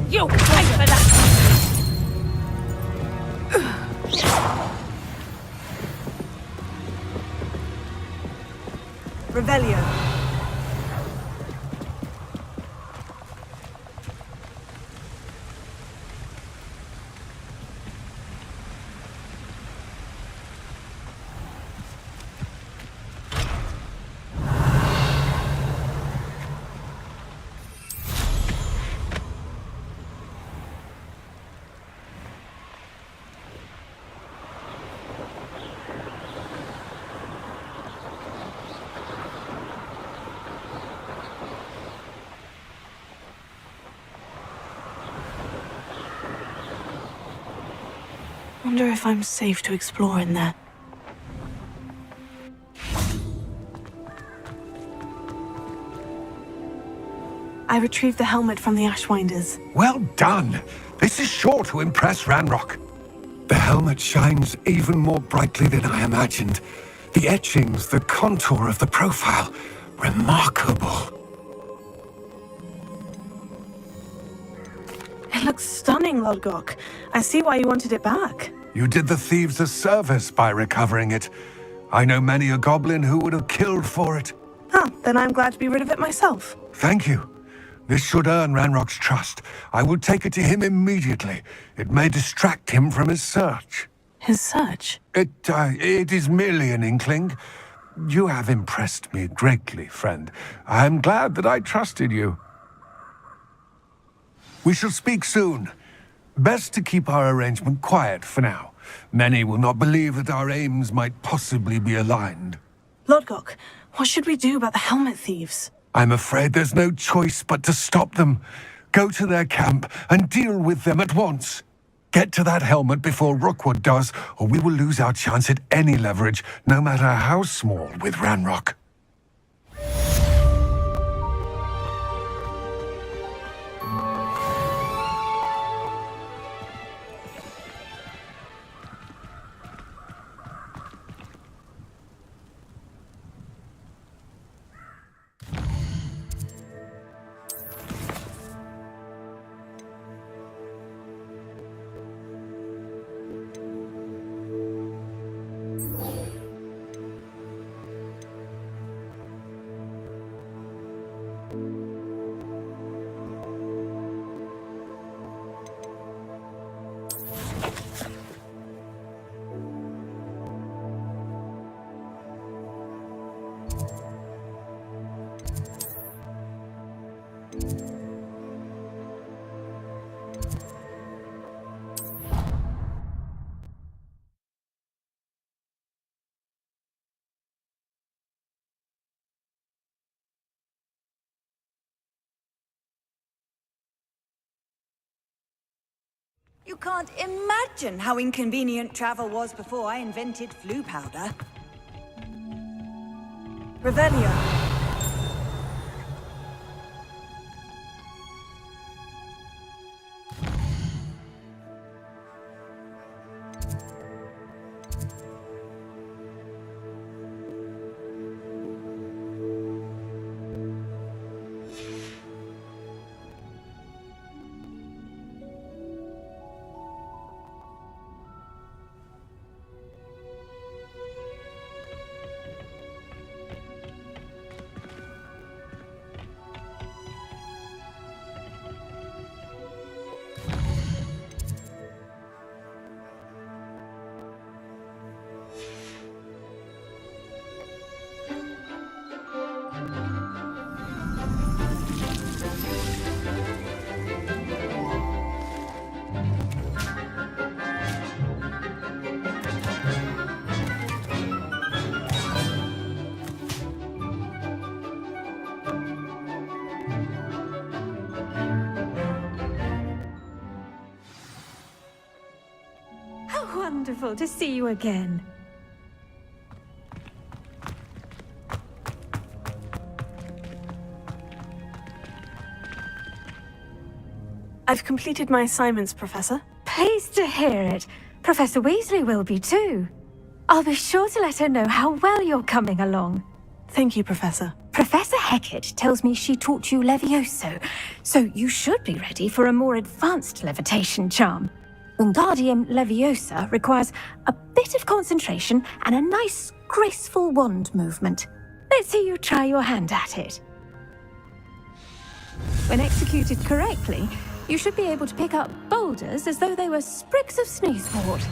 You'll pay for that! Revelio. Wonder if I'm safe to explore in there. I retrieved the helmet from the Ashwinders. Well done. This is sure to impress Ranrock. The helmet shines even more brightly than I imagined. The etchings, the contour of the profile. Remarkable. It looks stunning, Lodgok. I see why you wanted it back. You did the thieves a service by recovering it. I know many a goblin who would have killed for it. Ah, then I'm glad to be rid of it myself. Thank you. This should earn Ranrock's trust. I will take it to him immediately. It may distract him from his search. His search? It is merely an inkling. You have impressed me greatly, friend. I am glad that I trusted you. We shall speak soon. Best to keep our arrangement quiet for now. many will not believe that our aims might possibly be aligned. Lodgok, what should we do about the helmet thieves? I'm afraid there's no choice but to stop them. Go to their camp and deal with them at once. Get to that helmet before Rookwood does, or we will lose our chance at any leverage, no matter how small, with Ranrock. You can't imagine how inconvenient travel was before I invented flu powder. Revelio. Wonderful to see you again. I've completed my assignments, Professor. Pleased to hear it. Professor Weasley will be too. I'll be sure to let her know how well you're coming along. Thank you, Professor. Professor Hecat tells me she taught you Levioso, so you should be ready for a more advanced levitation charm. Wingardium Leviosa requires a bit of concentration and a nice, graceful wand movement. Let's see you try your hand at it. When executed correctly, you should be able to pick up boulders as though they were sprigs of sneezewort.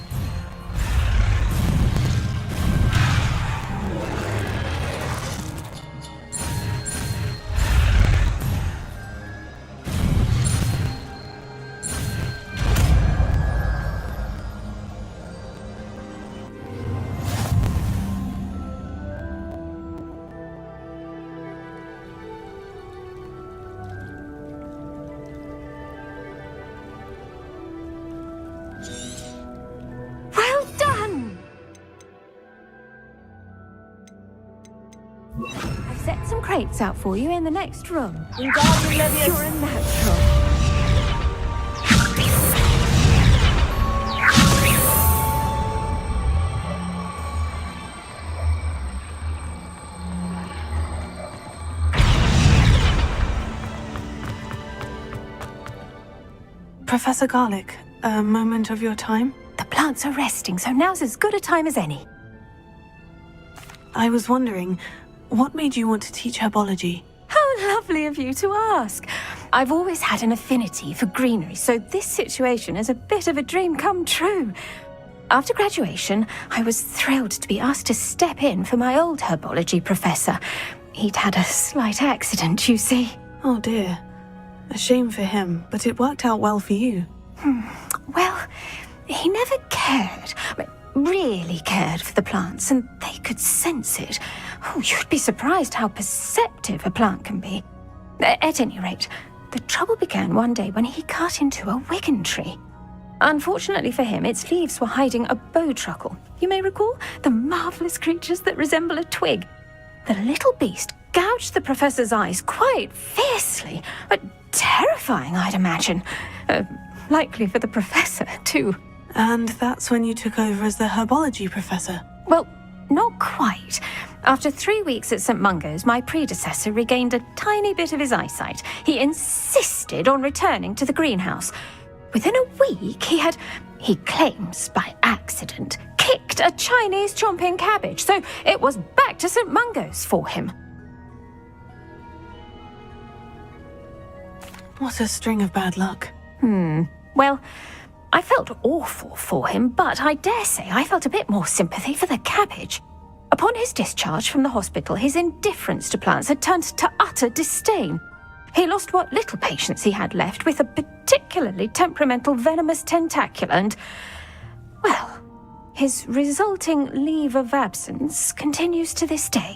Crates out for you in the next room. You're a natural. Professor Garlick, a moment of your time? The plants are resting, so now's as good a time as any. I was wondering, what made you want to teach herbology? How lovely of you to ask. I've always had an affinity for greenery, so this situation is a bit of a dream come true. After graduation, I was thrilled to be asked to step in for my old herbology professor. He'd had a slight accident, you see. Oh dear. A shame for him, but it worked out well for you. Well, he never cared, really cared for the plants, and they could sense it. Oh, you'd be surprised how perceptive a plant can be. At any rate, the trouble began one day when he cut into a wigan tree. Unfortunately for him, its leaves were hiding a bowtruckle. You may recall the marvelous creatures that resemble a twig. The little beast gouged the professor's eyes quite fiercely, but terrifying, I'd imagine. Likely for the professor, too. And that's when you took over as the herbology professor? Well, not quite. After 3 weeks at St. Mungo's, my predecessor regained a tiny bit of his eyesight. He insisted on returning to the greenhouse. Within a week, he claims by accident, kicked a Chinese chomping cabbage, so it was back to St. Mungo's for him. What a string of bad luck. Well, I felt awful for him, but I dare say I felt a bit more sympathy for the cabbage. Upon his discharge from the hospital, his indifference to plants had turned to utter disdain. He lost what little patience he had left with a particularly temperamental venomous tentacula and, well, his resulting leave of absence continues to this day.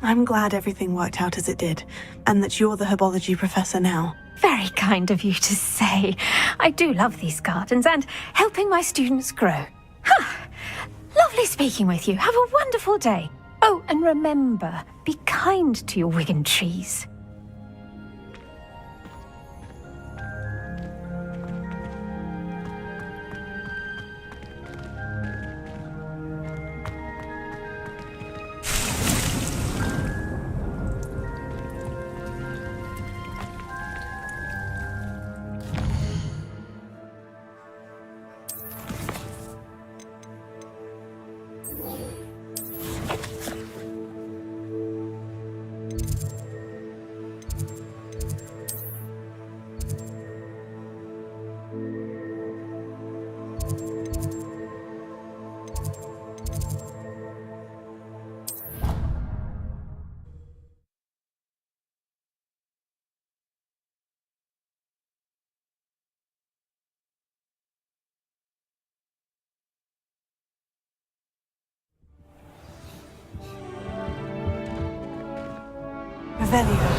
I'm glad everything worked out as it did, and that you're the herbology professor now. Very kind of you to say. I do love these gardens and helping my students grow. Lovely speaking with you. Have a wonderful day. Oh, and remember, be kind to your wigan trees. Revelio.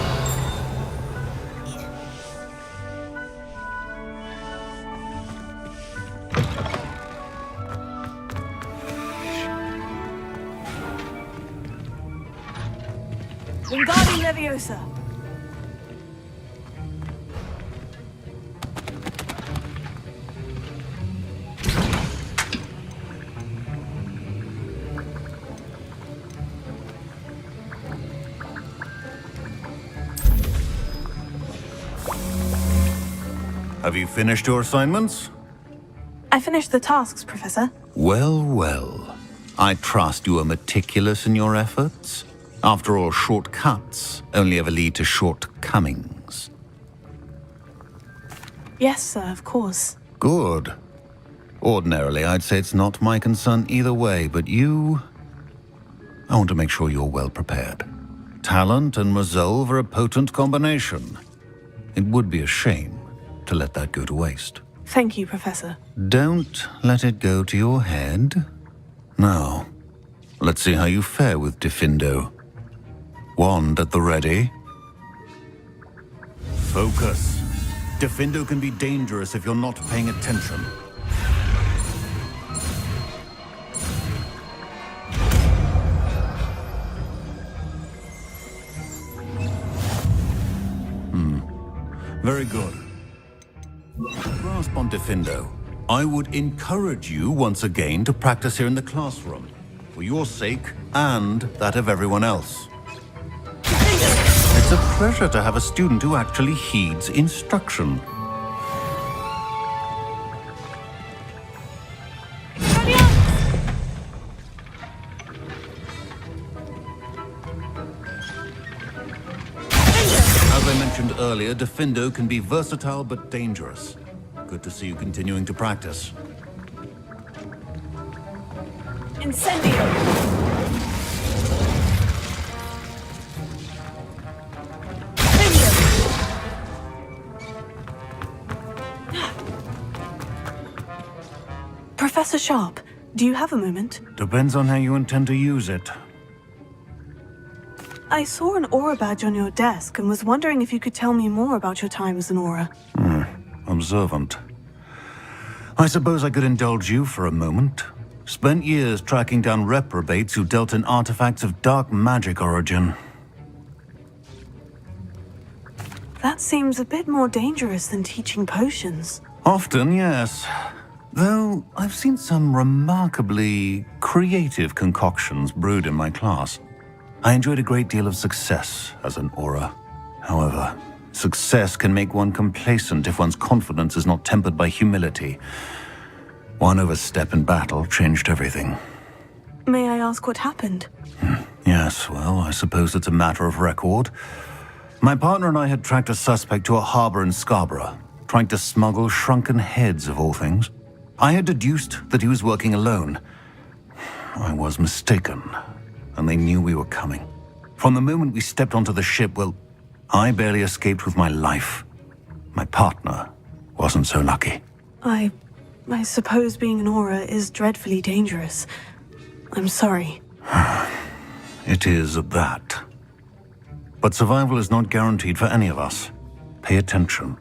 Wingardium Leviosa. Have you finished your assignments? I finished the tasks, Professor. Well, well. I trust you are meticulous in your efforts. After all, shortcuts only ever lead to shortcomings. Yes, sir, of course. Good. Ordinarily, I'd say it's not my concern either way, but you... I want to make sure you're well prepared. Talent and resolve are a potent combination. It would be a shame to let that go to waste. Thank you, Professor. Don't let it go to your head. Now, let's see how you fare with Diffindo. Wand at the ready. Focus. Diffindo can be dangerous if you're not paying attention. Very good. Grasp on Diffindo. I would encourage you once again to practice here in the classroom, for your sake and that of everyone else. It's a pleasure to have a student who actually heeds instruction. As I mentioned earlier, Diffindo can be versatile but dangerous. Good to see you continuing to practice. Incendio. Professor Sharp, do you have a moment? Depends on how you intend to use it. I saw an aura badge on your desk and was wondering if you could tell me more about your time as an aura. Observant. I suppose I could indulge you for a moment. Spent years tracking down reprobates who dealt in artifacts of dark magic origin. That seems a bit more dangerous than teaching potions. Often, yes. Though I've seen some remarkably creative concoctions brewed in my class. I enjoyed a great deal of success as an aura. However, success can make one complacent if one's confidence is not tempered by humility. One overstep in battle changed everything. May I ask what happened? Yes, well, I suppose it's a matter of record. My partner and I had tracked a suspect to a harbor in Scarborough, trying to smuggle shrunken heads of all things. I had deduced that he was working alone. I was mistaken, and they knew we were coming. From the moment we stepped onto the ship, well, I barely escaped with my life. My partner wasn't so lucky. I suppose being an aura is dreadfully dangerous. I'm sorry. It is at that. But survival is not guaranteed for any of us. Pay attention.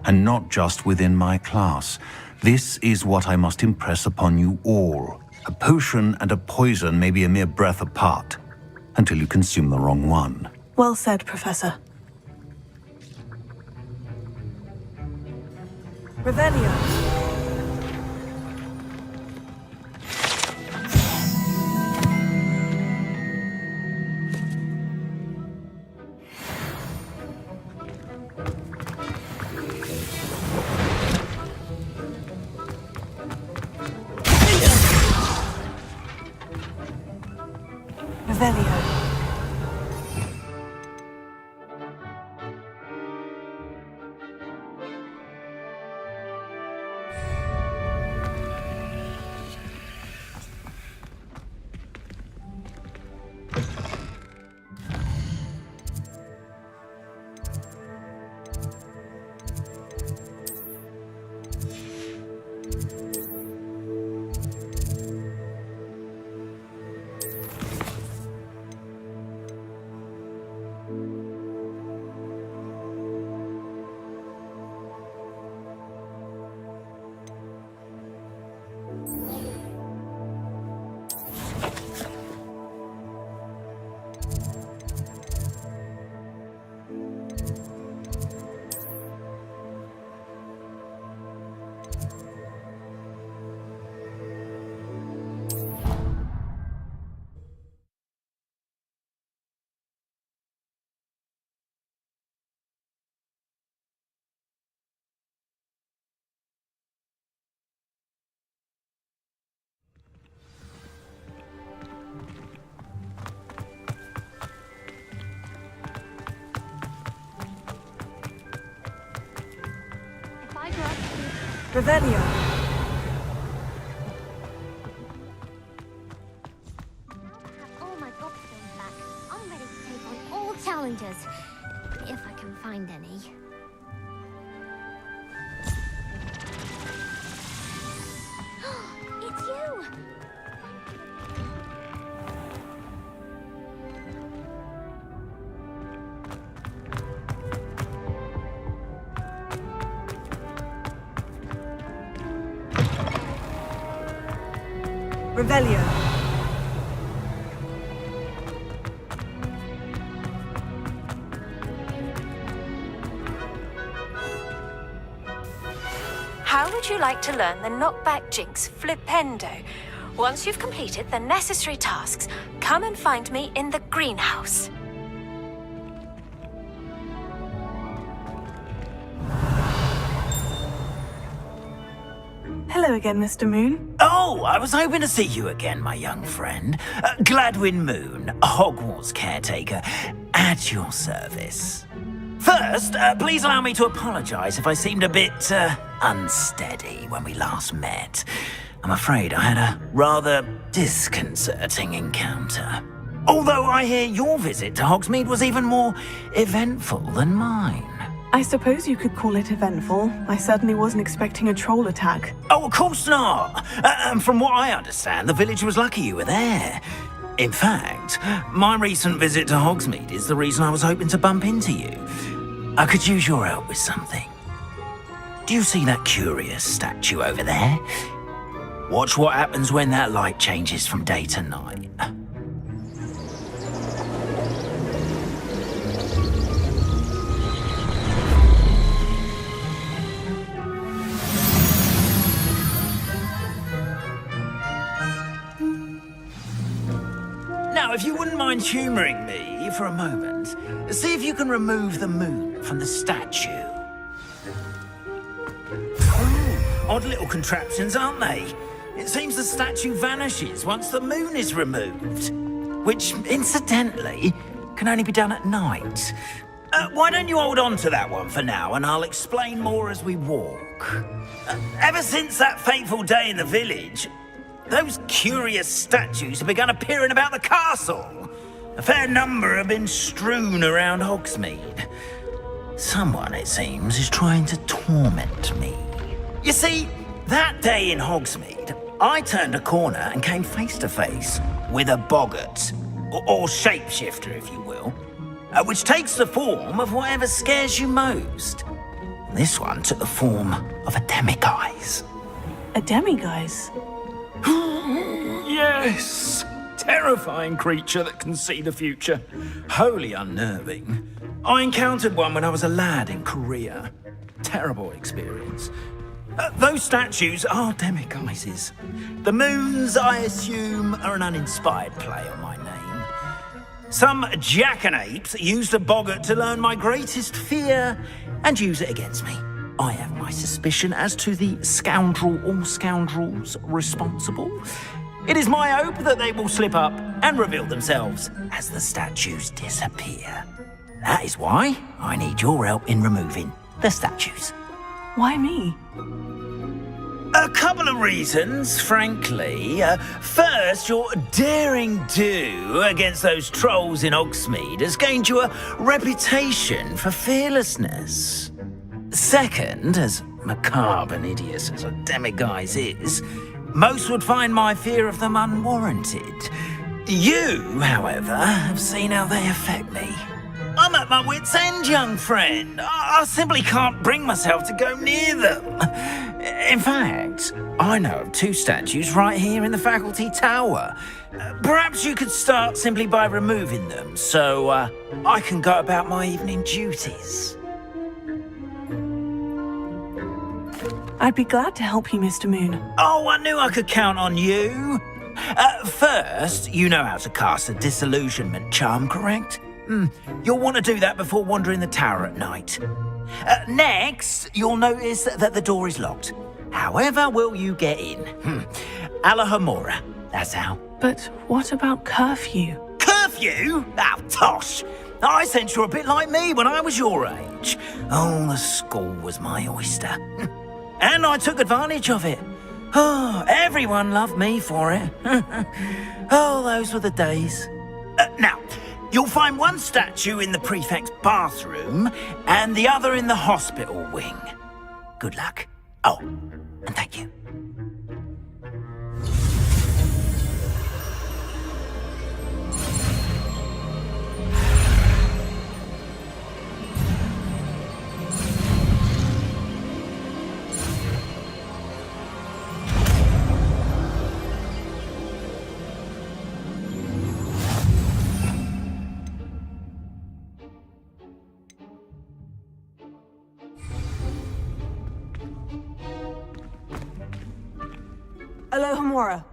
And not just within my class. This is what I must impress upon you all. A potion and a poison may be a mere breath apart, until you consume the wrong one. Well said, Professor. Revelio. Revelio. All my gobstones back. I'm ready to take on all challenges, if I can find any. It's you! Revelio. How would you like to learn the knockback jinx flipendo? Once you've completed the necessary tasks, come and find me in the greenhouse. Hello again, Mr. Moon. Oh, I was hoping to see you again, my young friend. Gladwin Moon, Hogwarts caretaker, at your service. First, please allow me to apologize if I seemed a bit, unsteady when we last met. I'm afraid I had a rather disconcerting encounter. Although I hear your visit to Hogsmeade was even more eventful than mine. I suppose you could call it eventful. I certainly wasn't expecting a troll attack. Oh, of course not. And from what I understand, the village was lucky you were there. In fact, my recent visit to Hogsmeade is the reason I was hoping to bump into you. I could use your help with something. Do you see that curious statue over there? Watch what happens when that light changes from day to night. Now, if you wouldn't mind humouring me for a moment, see if you can remove the moon from the statue. Odd little contraptions, aren't they? It seems the statue vanishes once the moon is removed, which, incidentally, can only be done at night. Why don't you hold on to that one for now, and I'll explain more as we walk. Ever since that fateful day in the village, those curious statues have begun appearing about the castle. A fair number have been strewn around Hogsmeade. Someone, it seems, is trying to torment me. You see, that day in Hogsmeade, I turned a corner and came face to face with a boggart, or shapeshifter, if you will, which takes the form of whatever scares you most. This one took the form of a demiguise. A demiguise? Yes! Terrifying creature that can see the future. Wholly unnerving. I encountered one when I was a lad in Korea. Terrible experience. Those statues are demiguises. The moons, I assume, are an uninspired play on my name. Some jackanapes used a boggart to learn my greatest fear and use it against me. I have my suspicion as to the scoundrel or scoundrels responsible. It is my hope that they will slip up and reveal themselves as the statues disappear. That is why I need your help in removing the statues. Why me? A couple of reasons, frankly. First, your daring do against those trolls in Hogsmeade has gained you a reputation for fearlessness. Second, as macabre and hideous as a demiguise is, most would find my fear of them unwarranted. You, however, have seen how they affect me. I'm at my wit's end, young friend. I simply can't bring myself to go near them. In fact, I know of two statues right here in the faculty tower. Perhaps you could start simply by removing them, so I can go about my evening duties. I'd be glad to help you, Mr. Moon. Oh, I knew I could count on you. First, you know how to cast a disillusionment charm, correct? You'll want to do that before wandering the tower at night. Next, you'll notice that the door is locked. However will you get in? Alahomora, that's how. But what about curfew? Curfew? Oh, tosh! I sense you're a bit like me when I was your age. Oh, the school was my oyster. And I took advantage of it. Oh, everyone loved me for it. Oh, those were the days. Now, you'll find one statue in the prefect's bathroom and the other in the hospital wing. Good luck. Oh, and thank you. Alohomora.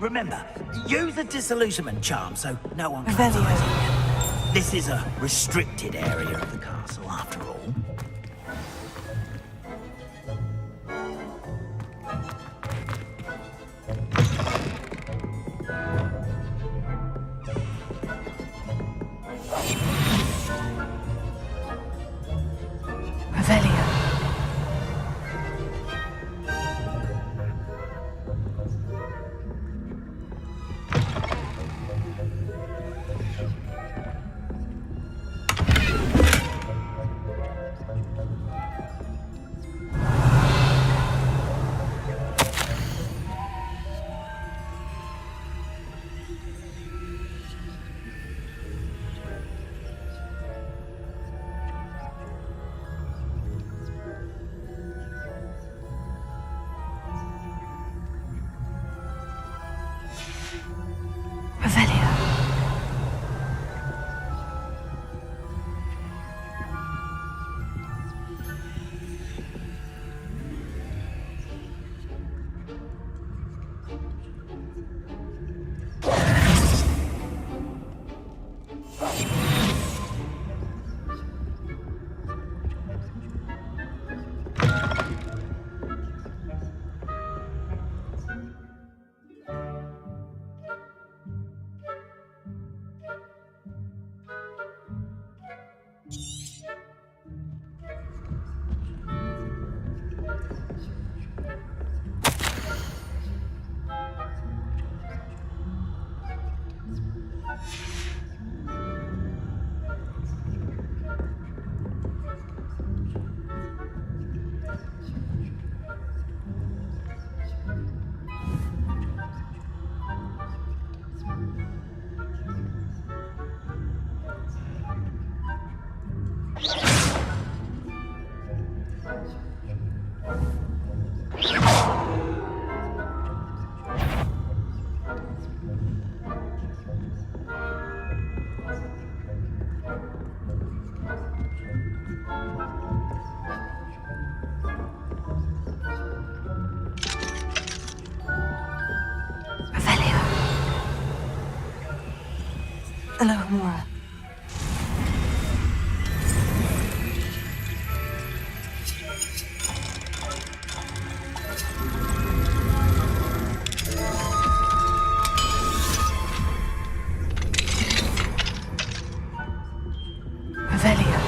Remember, use the disillusionment charm so no one can Revelio. find you. This is a restricted area of the castle, after all. Revelio. Revelio. Alohomora. Revelio.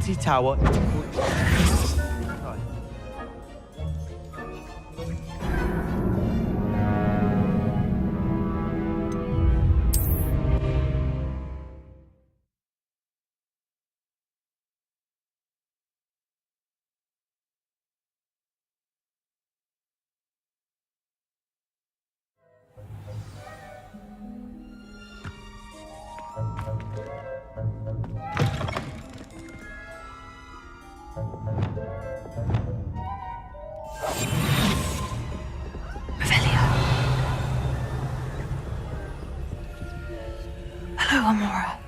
Infinity Tower. Hello, Amora.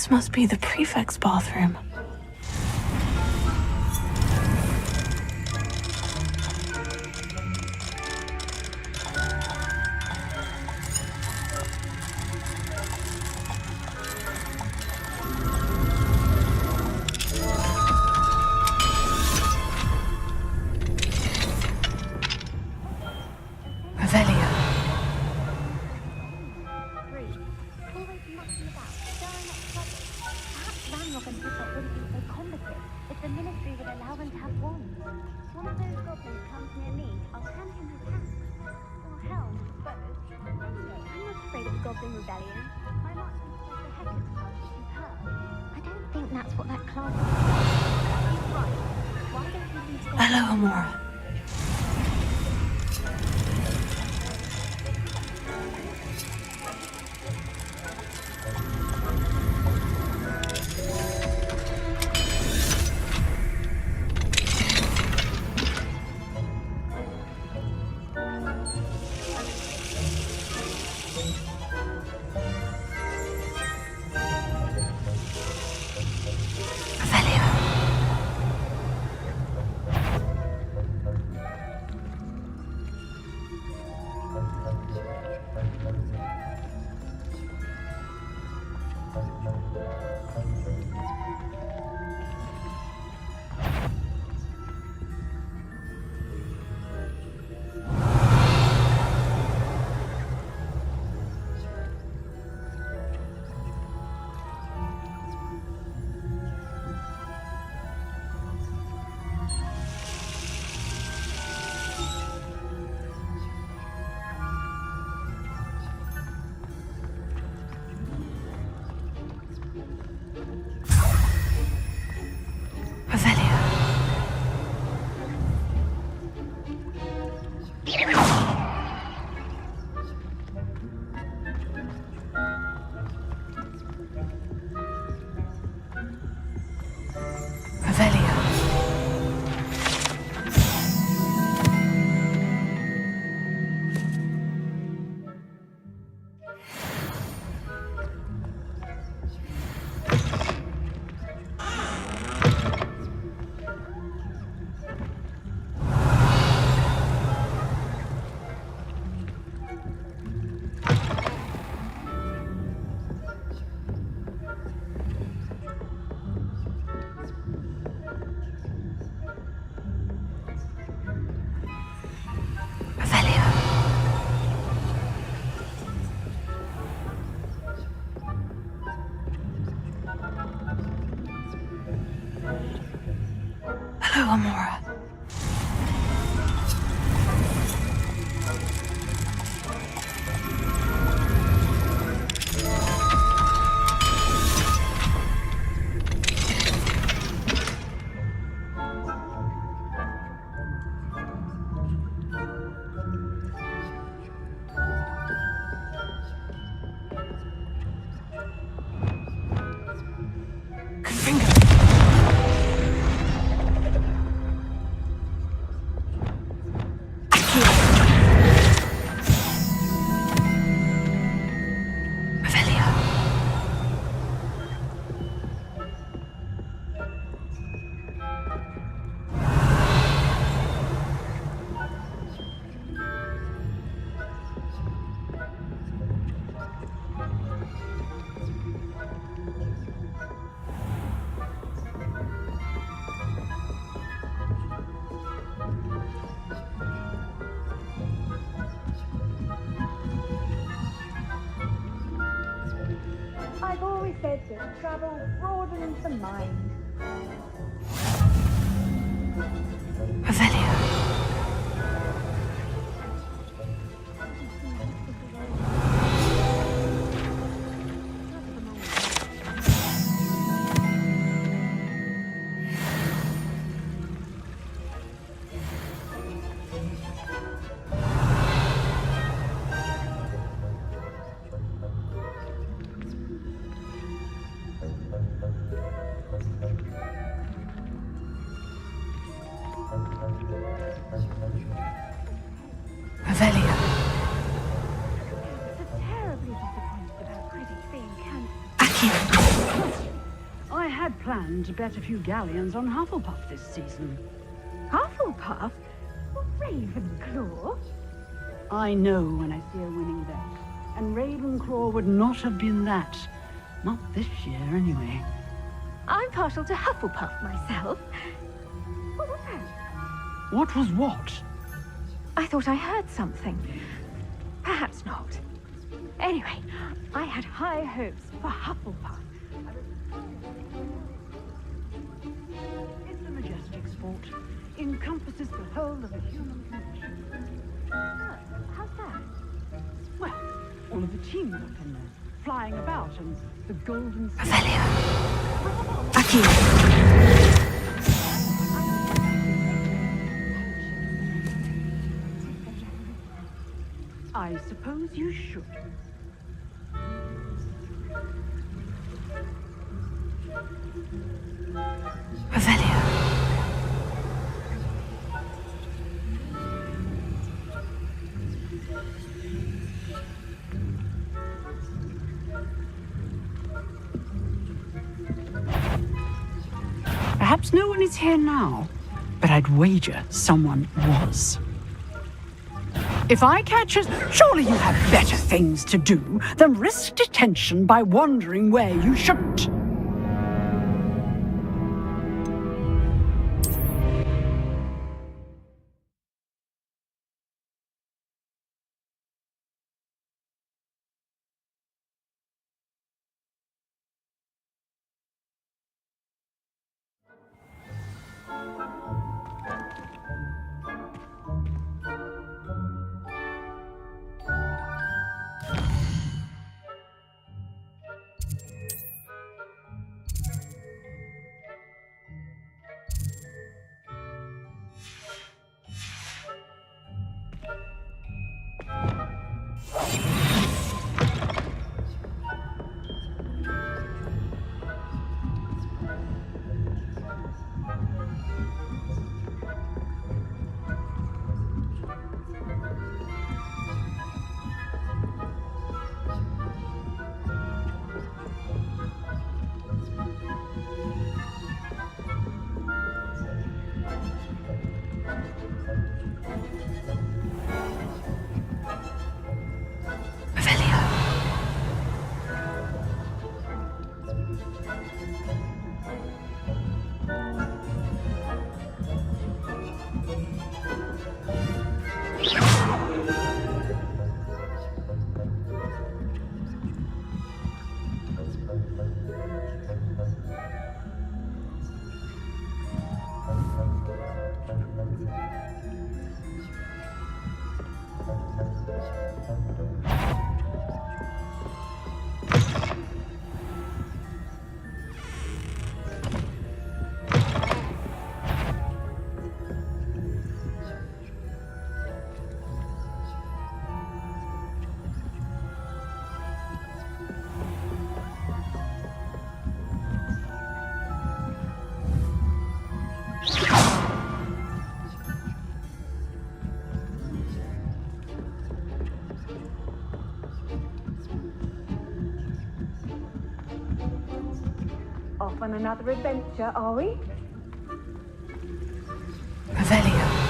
This must be the prefect's bathroom. Hello, Amora. Hello, Amora. I've always said that travel broadens the mind. Revelio. Revelio. So terribly disappointed about critics being cancelled. Accio. plan to bet a few galleons on Hufflepuff this season. Hufflepuff? Ravenclaw? I know when I see a winning bet, and Ravenclaw would not have been that. Not this year, anyway. I'm partial to Hufflepuff myself. What was that? What was what? I thought I heard something. Perhaps not. Anyway, I had high hopes for Hufflepuff. It's a majestic sport. Encompasses the whole of the human condition. How's that? Well, all of the teams up in there, flying about, and the golden... Aquí. I suppose you should. Revelio. Perhaps no one is here now, but I'd wager someone was. If I catch us, surely you have better things to do than risk detention by wandering where you shouldn't. Off on another adventure, are we? Revelio.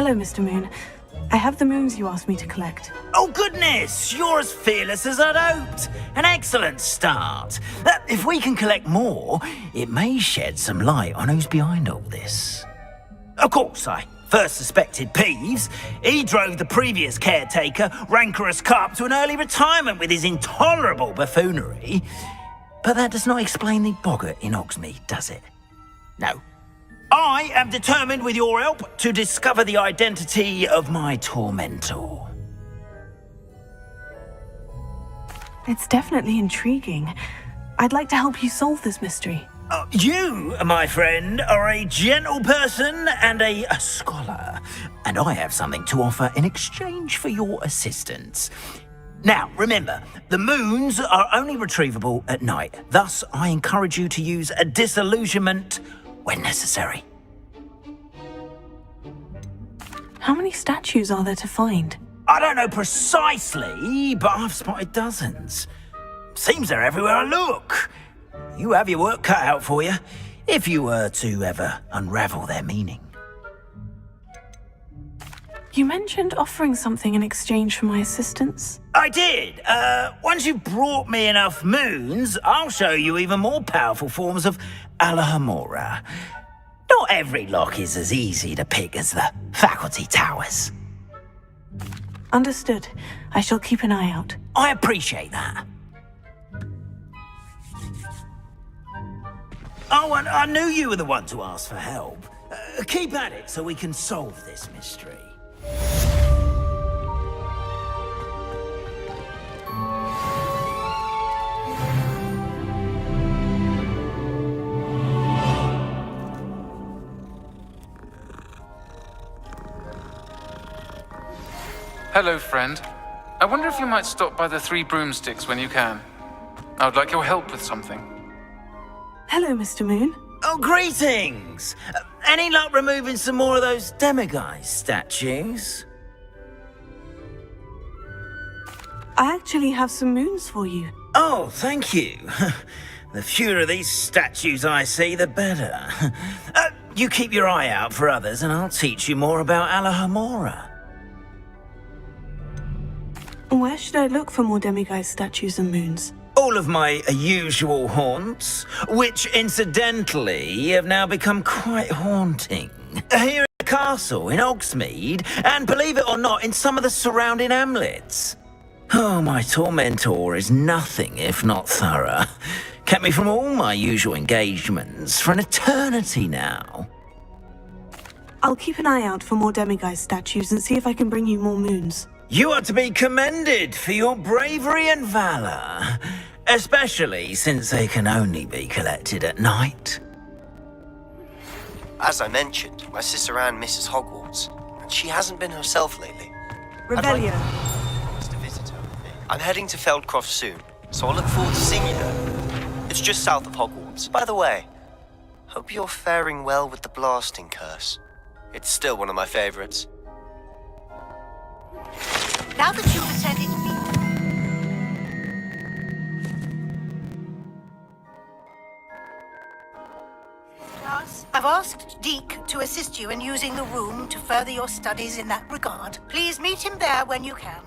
Hello, Mr. Moon. I have the moons you asked me to collect. Oh, goodness! You're as fearless as I'd hoped. An excellent start. If we can collect more, it may shed some light on who's behind all this. Of course, I first suspected Peeves. He drove the previous caretaker, Rancorous Carp, to an early retirement with his intolerable buffoonery. But that does not explain the boggart in Hogsmeade, does it? No. I am determined, with your help, to discover the identity of my tormentor. It's definitely intriguing. I'd like to help you solve this mystery. You, my friend, are a gentle person and a scholar, and I have something to offer in exchange for your assistance. Now, remember, the moons are only retrievable at night. Thus, I encourage you to use a disillusionment when necessary. How many statues are there to find? I don't know precisely, but I've spotted dozens. Seems they're everywhere I look. You have your work cut out for you, if you were to ever unravel their meaning. You mentioned offering something in exchange for my assistance? I did. Once you've brought me enough moons, I'll show you even more powerful forms of Alohomora. Not every lock is as easy to pick as the faculty towers. Understood. I shall keep an eye out. I appreciate that. Oh, and I knew you were the one to ask for help. Keep at it so we can solve this mystery. Hello, friend. I wonder if you might stop by the Three Broomsticks when you can. I would like your help with something. Hello, Mr. Moon. Oh, greetings! Any luck removing some more of those demiguise statues? I actually have some moons for you. Oh, thank you. The fewer of these statues I see, the better. You keep your eye out for others and I'll teach you more about Alohomora. Where should I look for more demiguise statues and moons? All of my usual haunts, which incidentally have now become quite haunting. Here at the castle in Hogsmeade, and believe it or not, in some of the surrounding hamlets. Oh, my tormentor is nothing if not thorough. Kept me from all my usual engagements for an eternity now. I'll keep an eye out for more demiguise statues and see if I can bring you more moons. You are to be commended for your bravery and valor, especially since they can only be collected at night. As I mentioned, my sister Anne misses Hogwarts, and she hasn't been herself lately. Rebellion. To visit her with me. I'm heading to Feldcroft soon, so I'll look forward to seeing you there. It's just south of Hogwarts. By the way, hope you're faring well with the blasting curse. It's still one of my favorites. Now that you've attended me... Class, I've asked Deke to assist you in using the room to further your studies in that regard. Please meet him there when you can.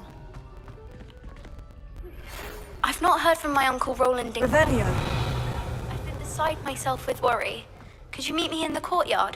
I've not heard from my Uncle Roland in... Revelio. I've been beside myself with worry. Could you meet me in the courtyard?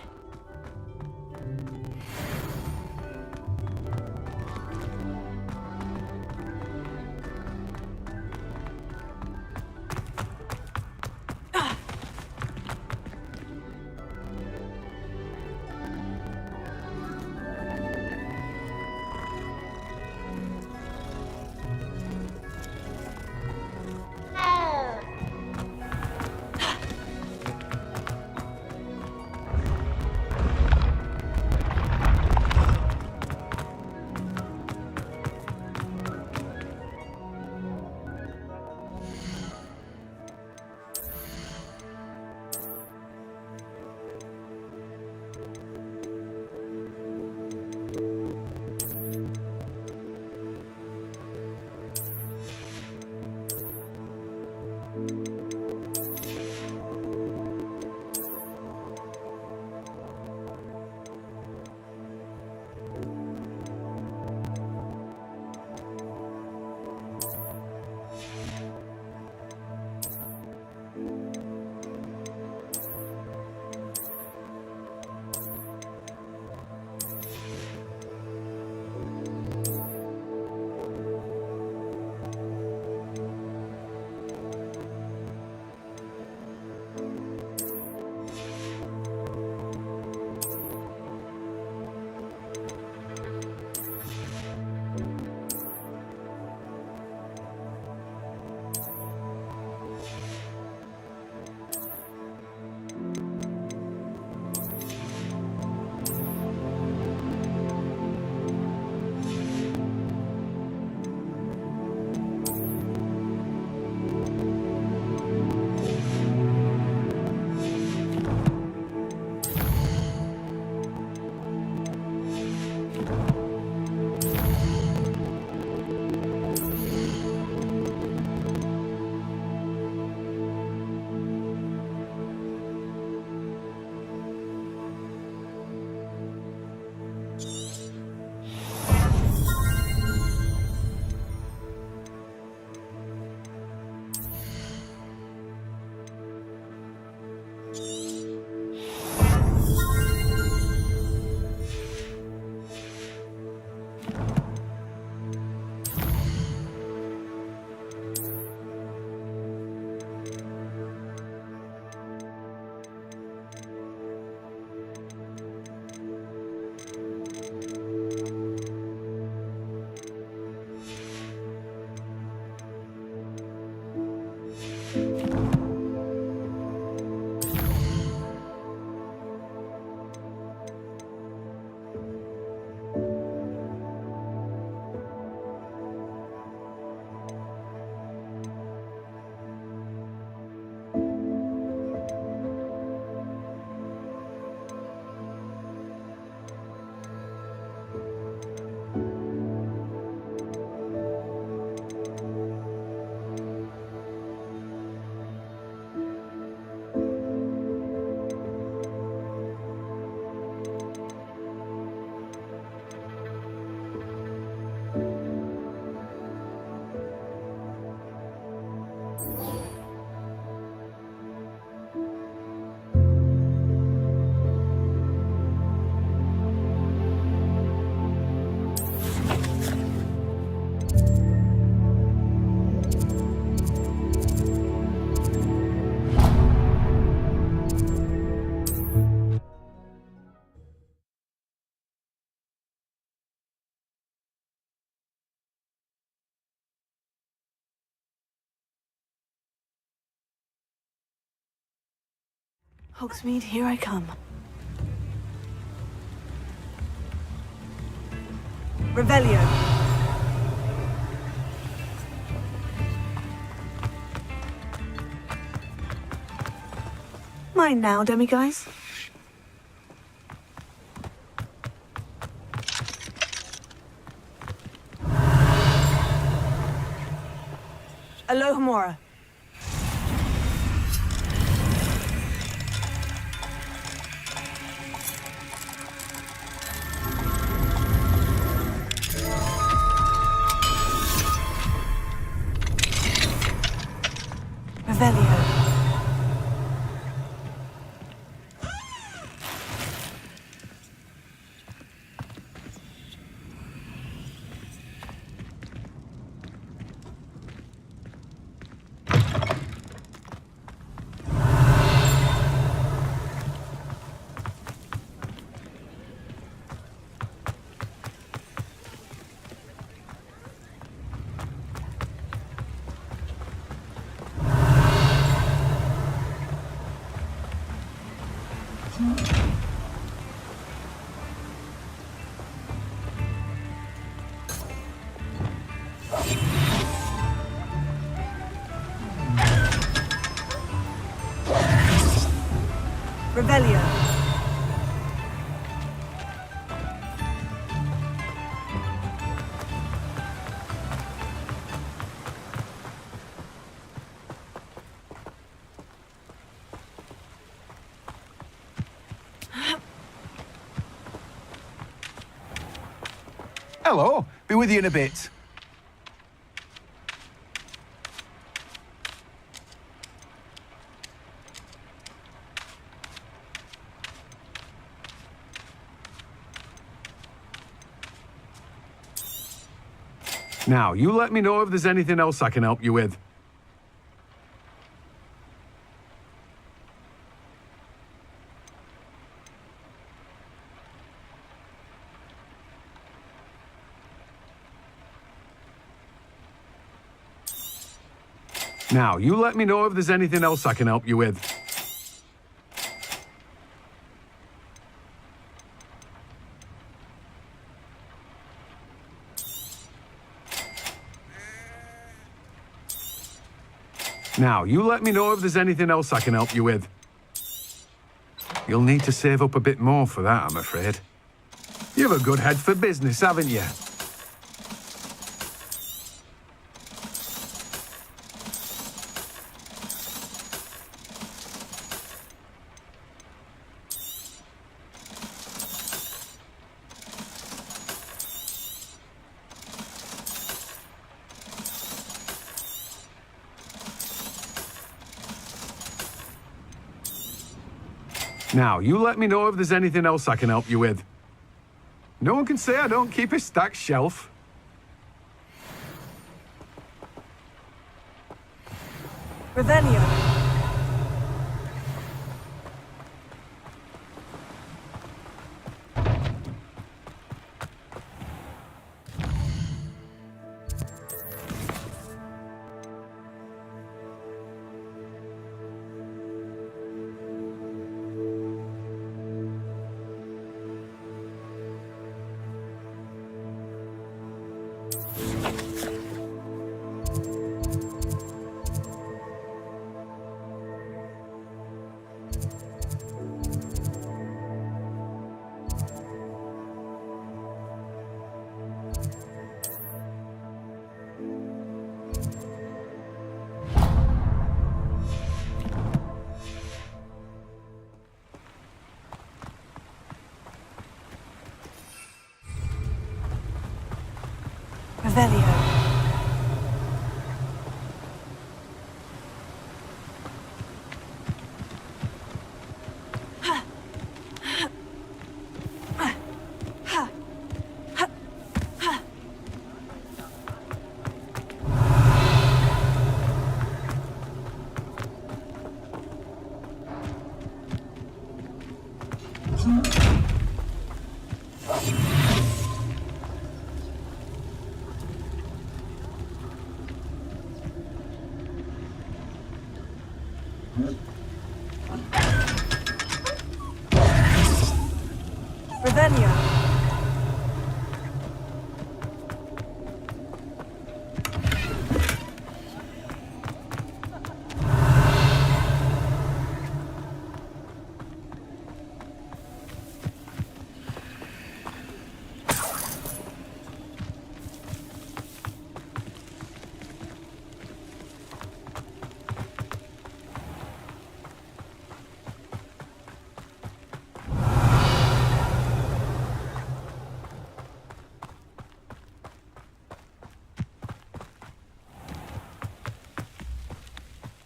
Hogsmeade, here I come. Revelio. Mine now, demiguise. Alohomora. Revelio. Revelio. Hello. Be with you in a bit. Now, you let me know if there's anything else I can help you with. Now, you let me know if there's anything else I can help you with. Now, you let me know if there's anything else I can help you with. You'll need to save up a bit more for that, I'm afraid. You've a good head for business, haven't you? Now, you let me know if there's anything else I can help you with. No one can say I don't keep a stacked shelf. Revelio. Revelio. Lavinia.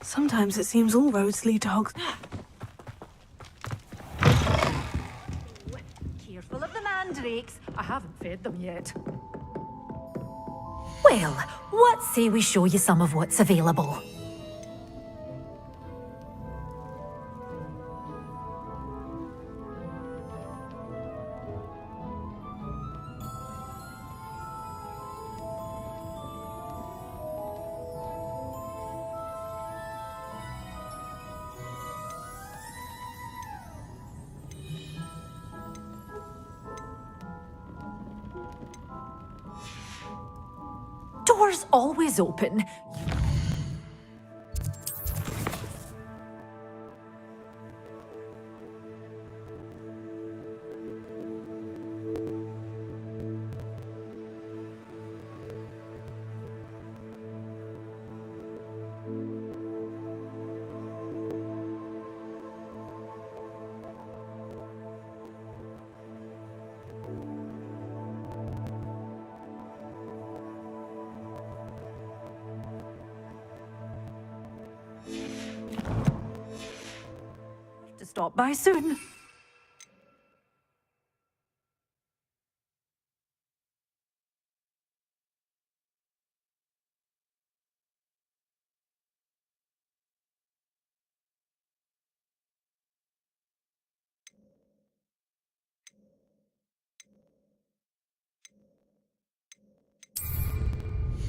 Sometimes it seems all roads lead to Hogwarts. Careful of the mandrakes. I haven't fed them yet. Well, what say we show you some of what's available? Doors always open. To stop by soon.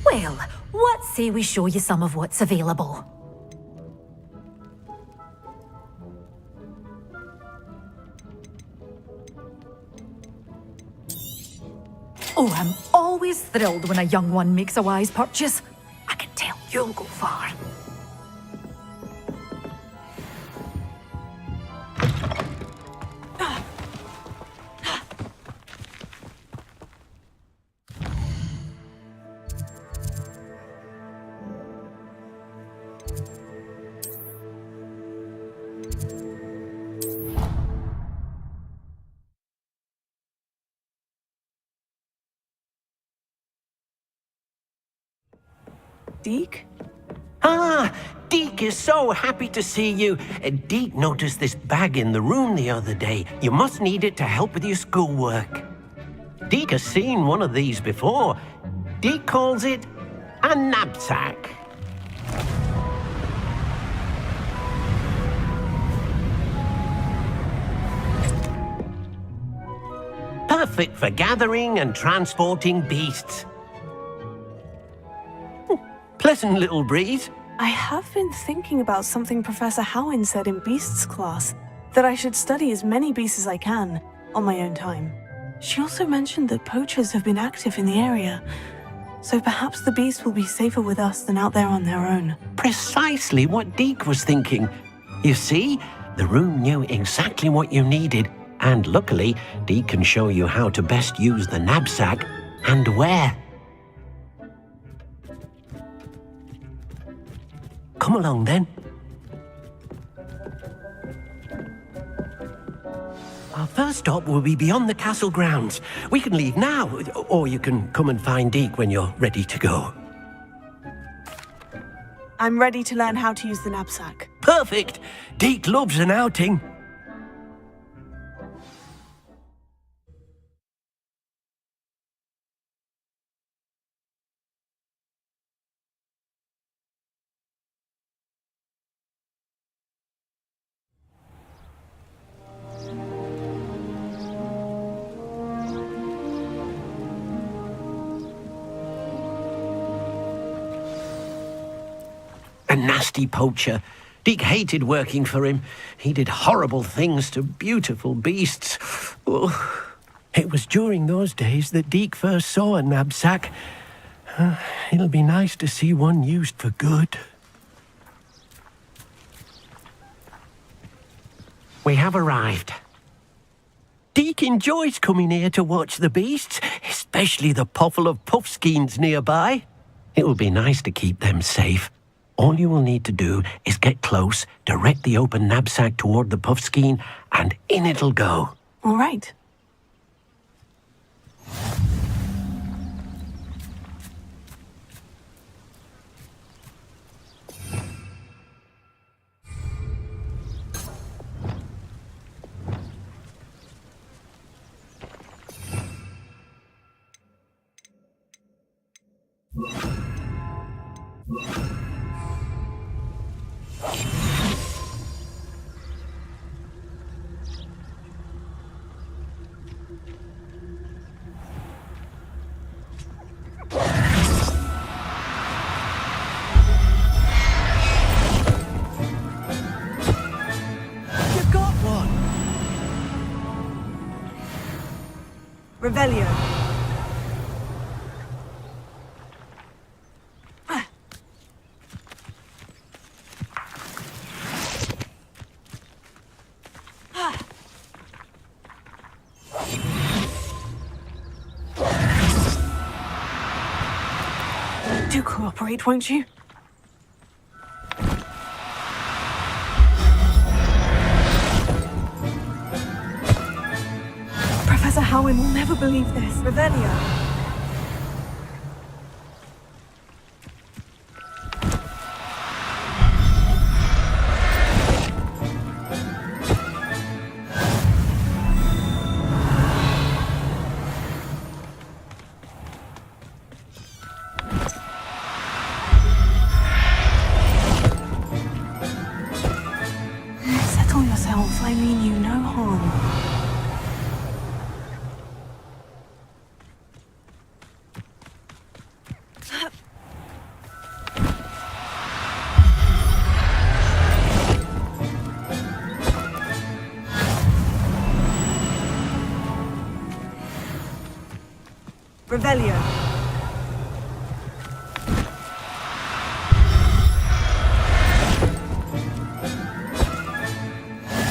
Well, what say we show you some of what's available? Oh, I'm always thrilled when a young one makes a wise purchase. I can tell you'll go far. Deke? Ah, Deke is so happy to see you. Deke noticed this bag in the room the other day. You must need it to help with your schoolwork. Deke has seen one of these before. Deke calls it a knapsack. Perfect for gathering and transporting beasts. Pleasant little breeze. I have been thinking about something Professor Howin said in Beasts class, that I should study as many beasts as I can, on my own time. She also mentioned that poachers have been active in the area, so perhaps the beasts will be safer with us than out there on their own. Precisely what Deke was thinking. You see, the room knew exactly what you needed, and luckily, Deke can show you how to best use the knapsack and where. Come along, then. Our first stop will be beyond the castle grounds. We can leave now, or you can come and find Deke when you're ready to go. I'm ready to learn how to use the knapsack. Perfect! Deke loves an outing. A nasty poacher. Deke hated working for him. He did horrible things to beautiful beasts. Oh. It was during those days that Deke first saw a knapsack. It'll be nice to see one used for good. We have arrived. Deke enjoys coming here to watch the beasts, especially the puffle of puffskeins nearby. It will be nice to keep them safe. All you will need to do is get close, direct the open knapsack toward the puffskein, and in it'll go. All right. Revelio. Do cooperate, won't you? Professor Howin will never believe this. Revelio. Settle yourself, I mean you no harm. Revelio.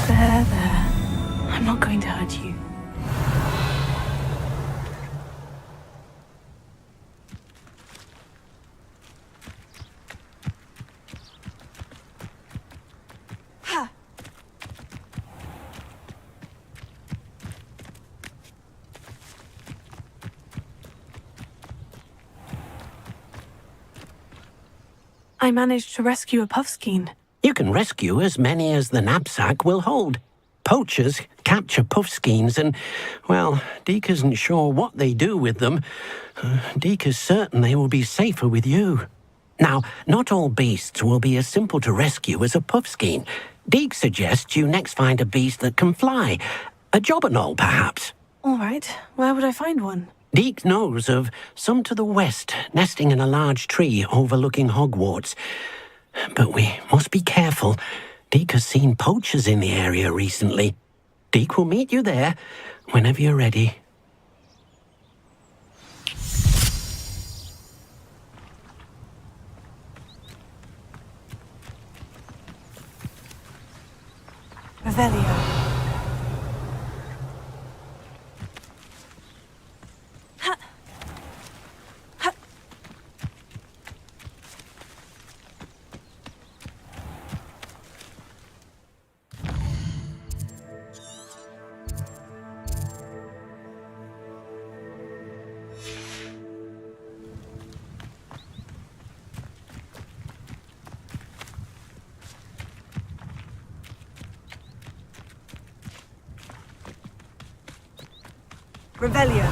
There. I'm not going to hurt you. Ha! I managed to rescue a puffskein. You can rescue as many as the knapsack will hold. Poachers capture puffskeins and, well, Deke isn't sure what they do with them. Deke is certain they will be safer with you. Now, not all beasts will be as simple to rescue as a puffskein. Deke suggests you next find a beast that can fly. A jobberknoll, perhaps. All right, where would I find one? Deke knows of some to the west, nesting in a large tree overlooking Hogwarts. But we must be careful. Deke has seen poachers in the area recently. Deke will meet you there whenever you're ready. Revelio. Revelio.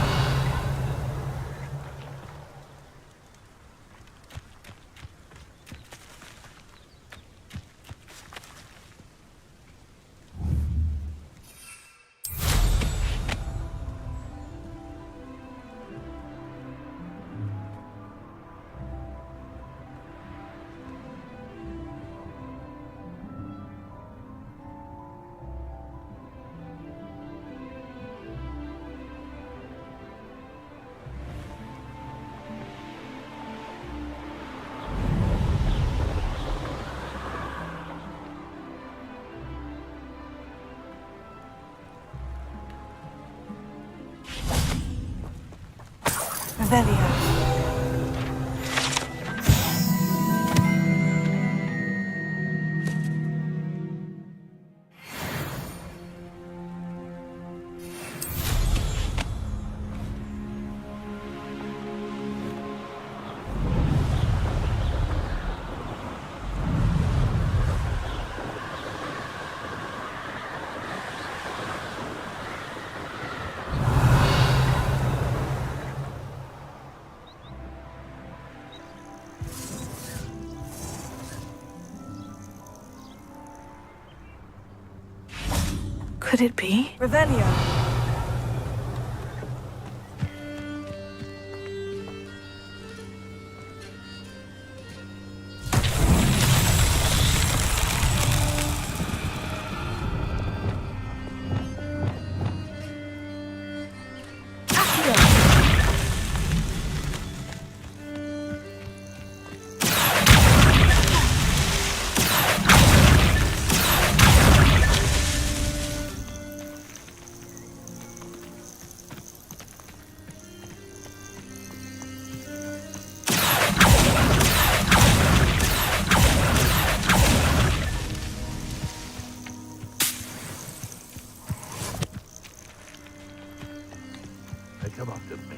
Revelio. Could it be? Revelio. Come up to me.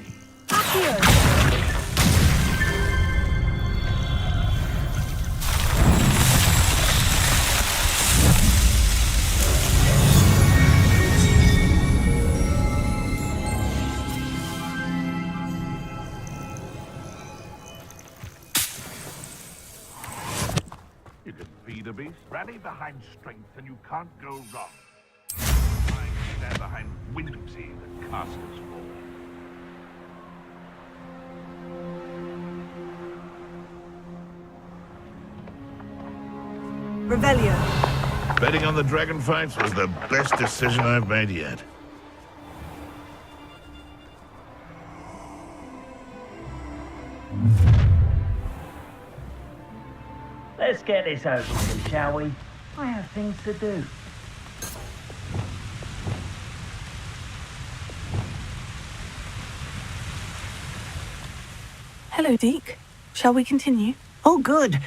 You can feed a beast, rally behind strength, and you can't go wrong. I stand behind Whimsy, the caster's fall. Revelio. Betting on the dragon fights was the best decision I've made yet. Let's get this over with, shall we? I have things to do. Hello, Deke. Shall we continue? Oh, good.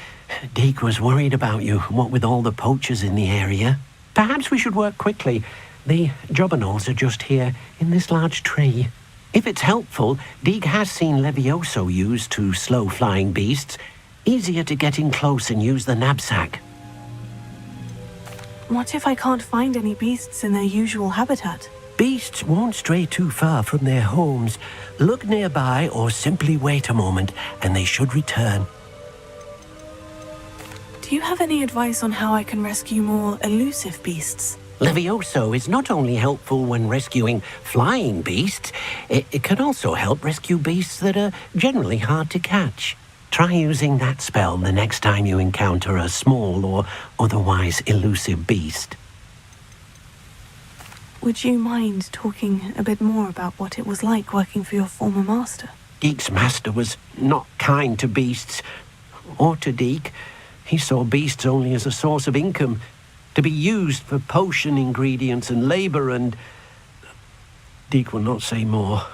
Deke was worried about you, what with all the poachers in the area. Perhaps we should work quickly. The jobberknolls are just here, in this large tree. If it's helpful, Deke has seen Levioso used to slow flying beasts. Easier to get in close and use the knapsack. What if I can't find any beasts in their usual habitat? Beasts won't stray too far from their homes. Look nearby or simply wait a moment, and they should return. Do you have any advice on how I can rescue more elusive beasts? Levioso is not only helpful when rescuing flying beasts, it can also help rescue beasts that are generally hard to catch. Try using that spell the next time you encounter a small or otherwise elusive beast. Would you mind talking a bit more about what it was like working for your former master? Deke's master was not kind to beasts, or to Deke. He saw beasts only as a source of income, to be used for potion ingredients and labor, and Deke will not say more.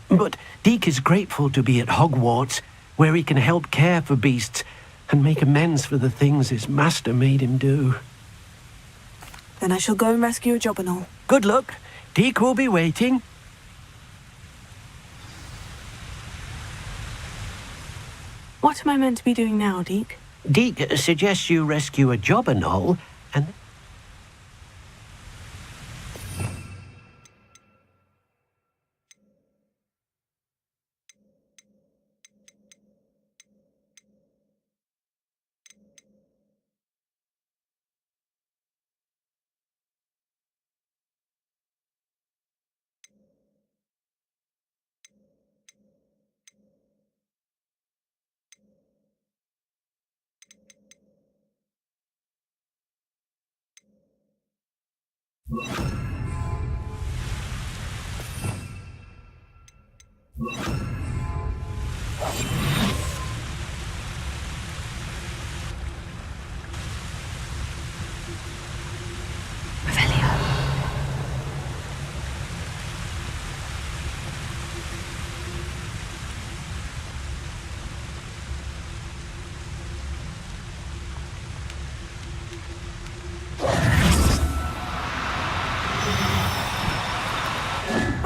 But Deke is grateful to be at Hogwarts, where he can help care for beasts and make amends for the things his master made him do. Then I shall go and rescue a jobberknoll. Good luck. Deke will be waiting. What am I meant to be doing now, Deke? Deke suggests you rescue a jobberknoll and...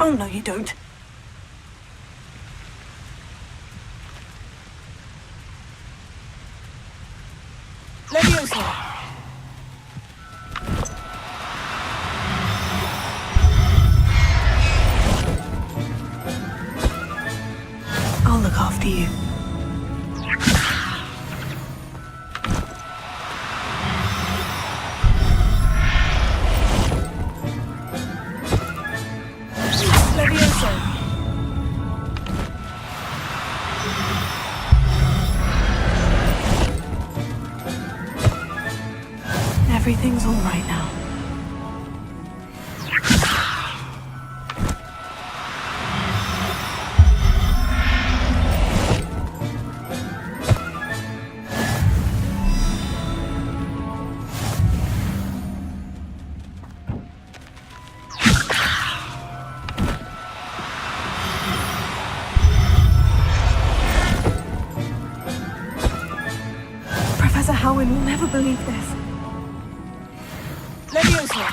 Oh, no, you don't. Leviosa! I'll look after you. Leviosa! Everything's all right now. Professor Howin will never believe this. Leviosa!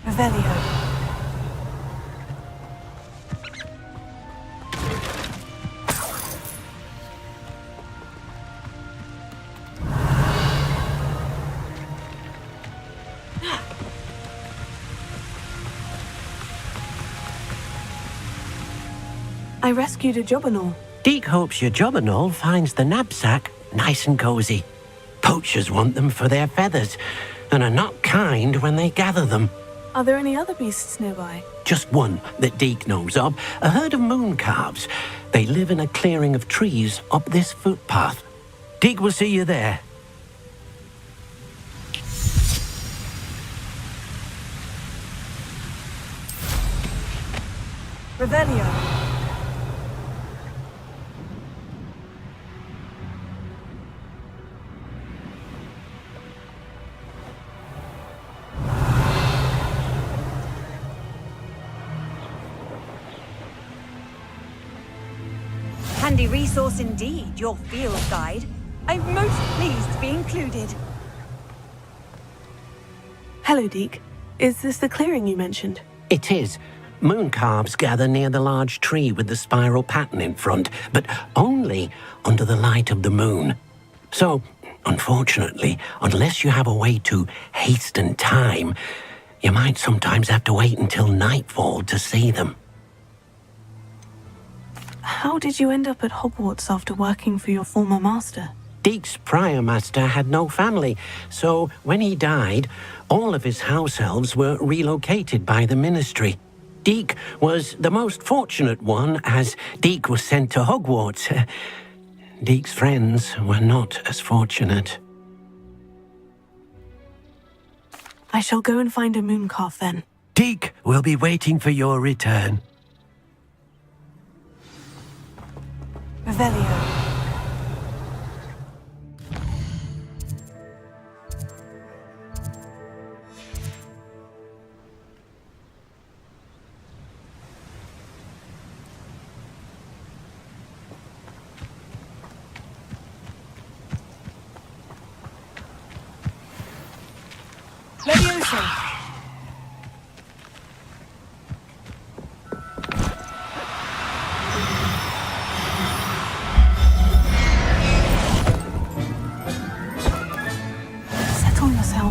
Revelio. I rescued a Jobberknoll. Deke hopes your Jobberknoll finds the knapsack nice and cozy. Poachers want them for their feathers, and are not kind when they gather them. Are there any other beasts nearby? Just one that Deke knows of, a herd of moon calves. They live in a clearing of trees up this footpath. Deke will see you there. Revelio. Handy resource indeed, your field guide. I'm most pleased to be included. Hello, Deke. Is this the clearing you mentioned? It is. Moon calves gather near the large tree with the spiral pattern in front, but only under the light of the moon. So, unfortunately, unless you have a way to hasten time, you might sometimes have to wait until nightfall to see them. How did you end up at Hogwarts after working for your former master? Deke's prior master had no family, so when he died, all of his house elves were relocated by the ministry. Deke was the most fortunate one, as Deke was sent to Hogwarts. Deke's friends were not as fortunate. I shall go and find a mooncalf then. Deke will be waiting for your return. Revelio. Leviosa.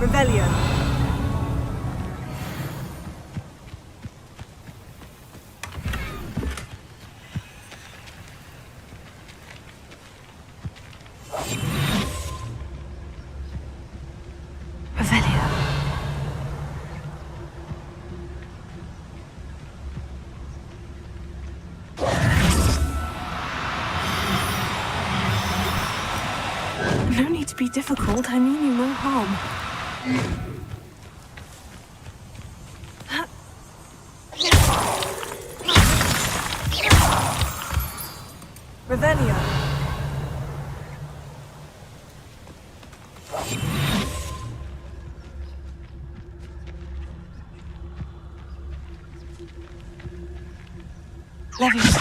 Revelio. Revelio. No need to be difficult. I mean you no harm. Revelio. Leviosa.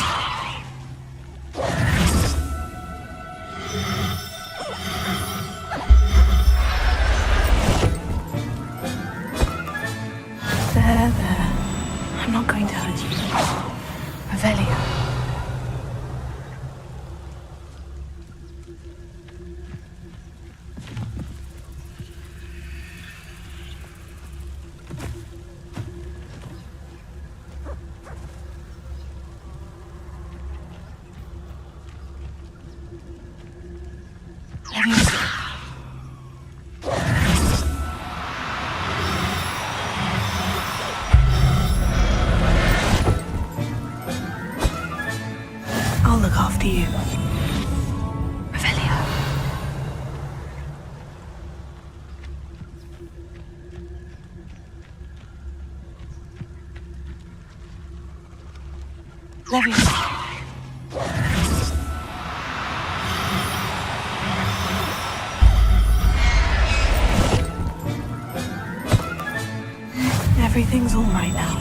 to hurt you. Revelio. I'll look after you. Revelio. Leviosa. Everything's all right now.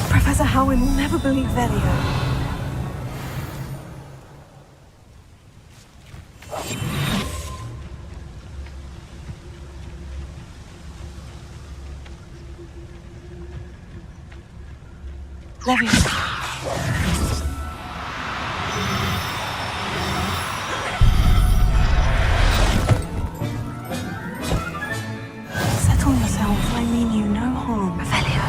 Professor Howin will never believe Velio. Leviosa. Settle yourself. I mean you no harm. Revelio.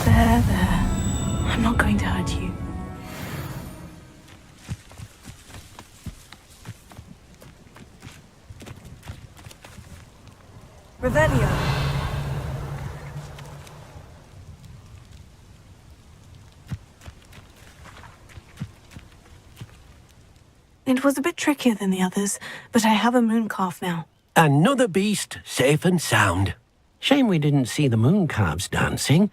There. I'm not going to hurt you. Revelio. It was a bit trickier than the others, but I have a moon calf now. Another beast, safe and sound. Shame we didn't see the moon calves dancing.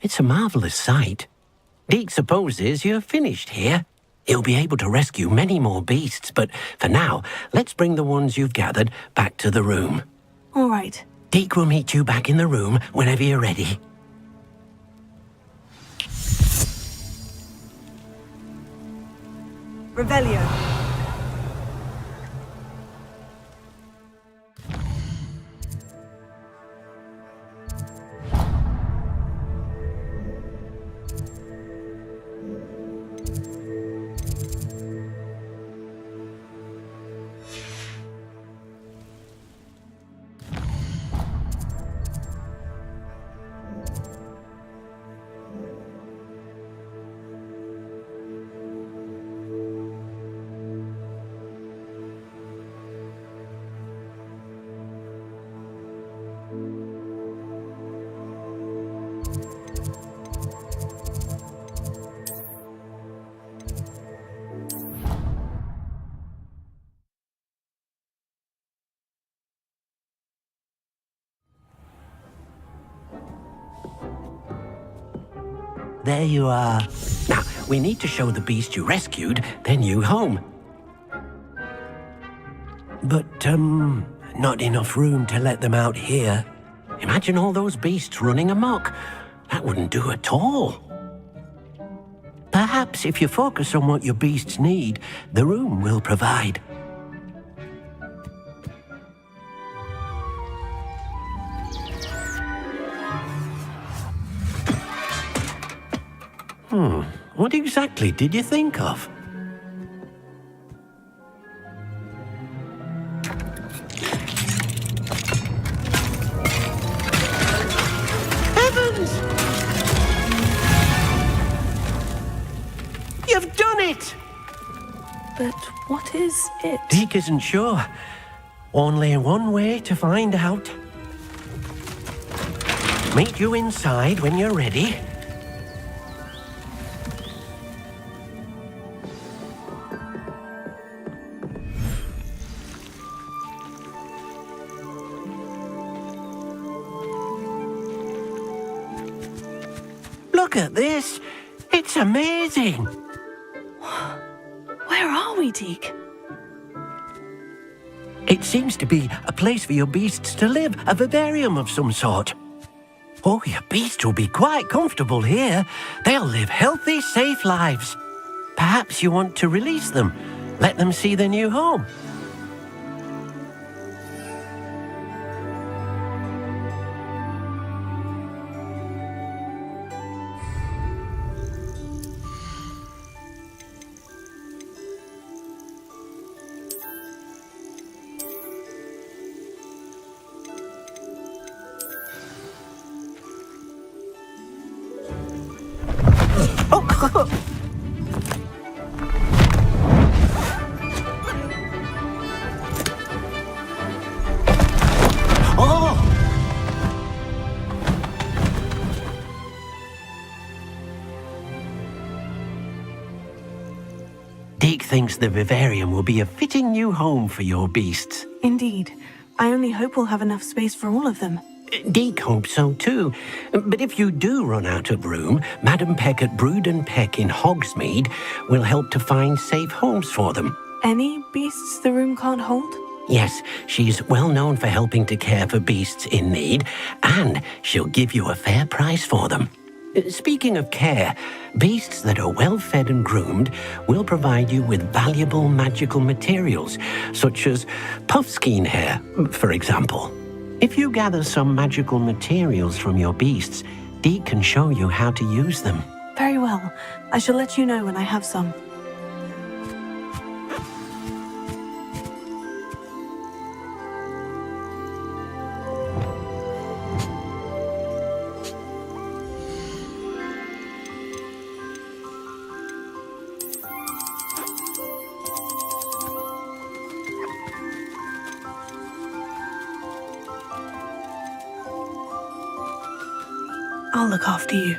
It's a marvelous sight. Deke supposes you're finished here. He'll be able to rescue many more beasts, but for now, let's bring the ones you've gathered back to the room. All right. Deke will meet you back in the room whenever you're ready. Revelio. There you are. Now, we need to show the beast you rescued their new home. But, not enough room to let them out here. Imagine all those beasts running amok. That wouldn't do at all. Perhaps if you focus on what your beasts need, the room will provide. What exactly did you think of? Heavens! You've done it! But what What is it? Deke isn't sure. Only one way to find out. Meet you inside when you're ready. Look at this. It's amazing. Where are we, Deke? It seems to be a place for your beasts to live, a vivarium of some sort. Oh, your beasts will be quite comfortable here. They'll live healthy, safe lives. Perhaps you want to release them, let them see their new home. Deke thinks the vivarium will be a fitting new home for your beasts. Indeed. I only hope we'll have enough space for all of them. Deke hopes so too. But if you do run out of room, Madam Peck at Brood and Peck in Hogsmeade will help to find safe homes for them. Any beasts the room can't hold? Yes, she's well known for helping to care for beasts in need, and she'll give you a fair price for them. Speaking of care, beasts that are well fed and groomed will provide you with valuable magical materials, such as puffskein hair, for example. If you gather some magical materials from your beasts, Deke can show you how to use them. Very well. I shall let you know when I have some. I'll look after you.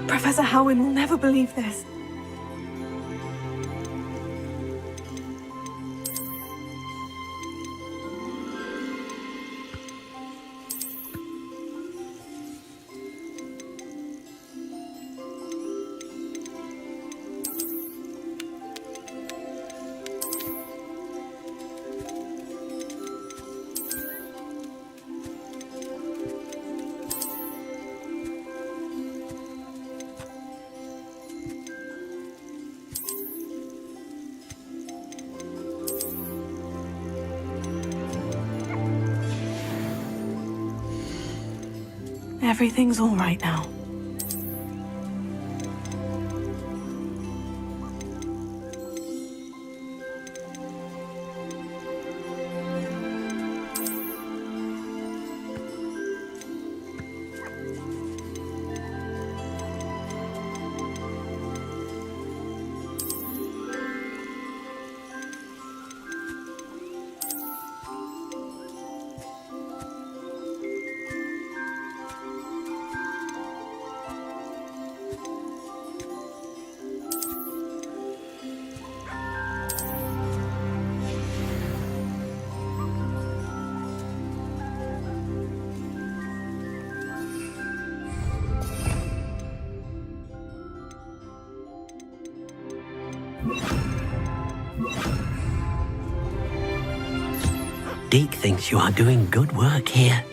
Professor Howin will never believe this. Everything's all right now. Deke thinks you are doing good work here.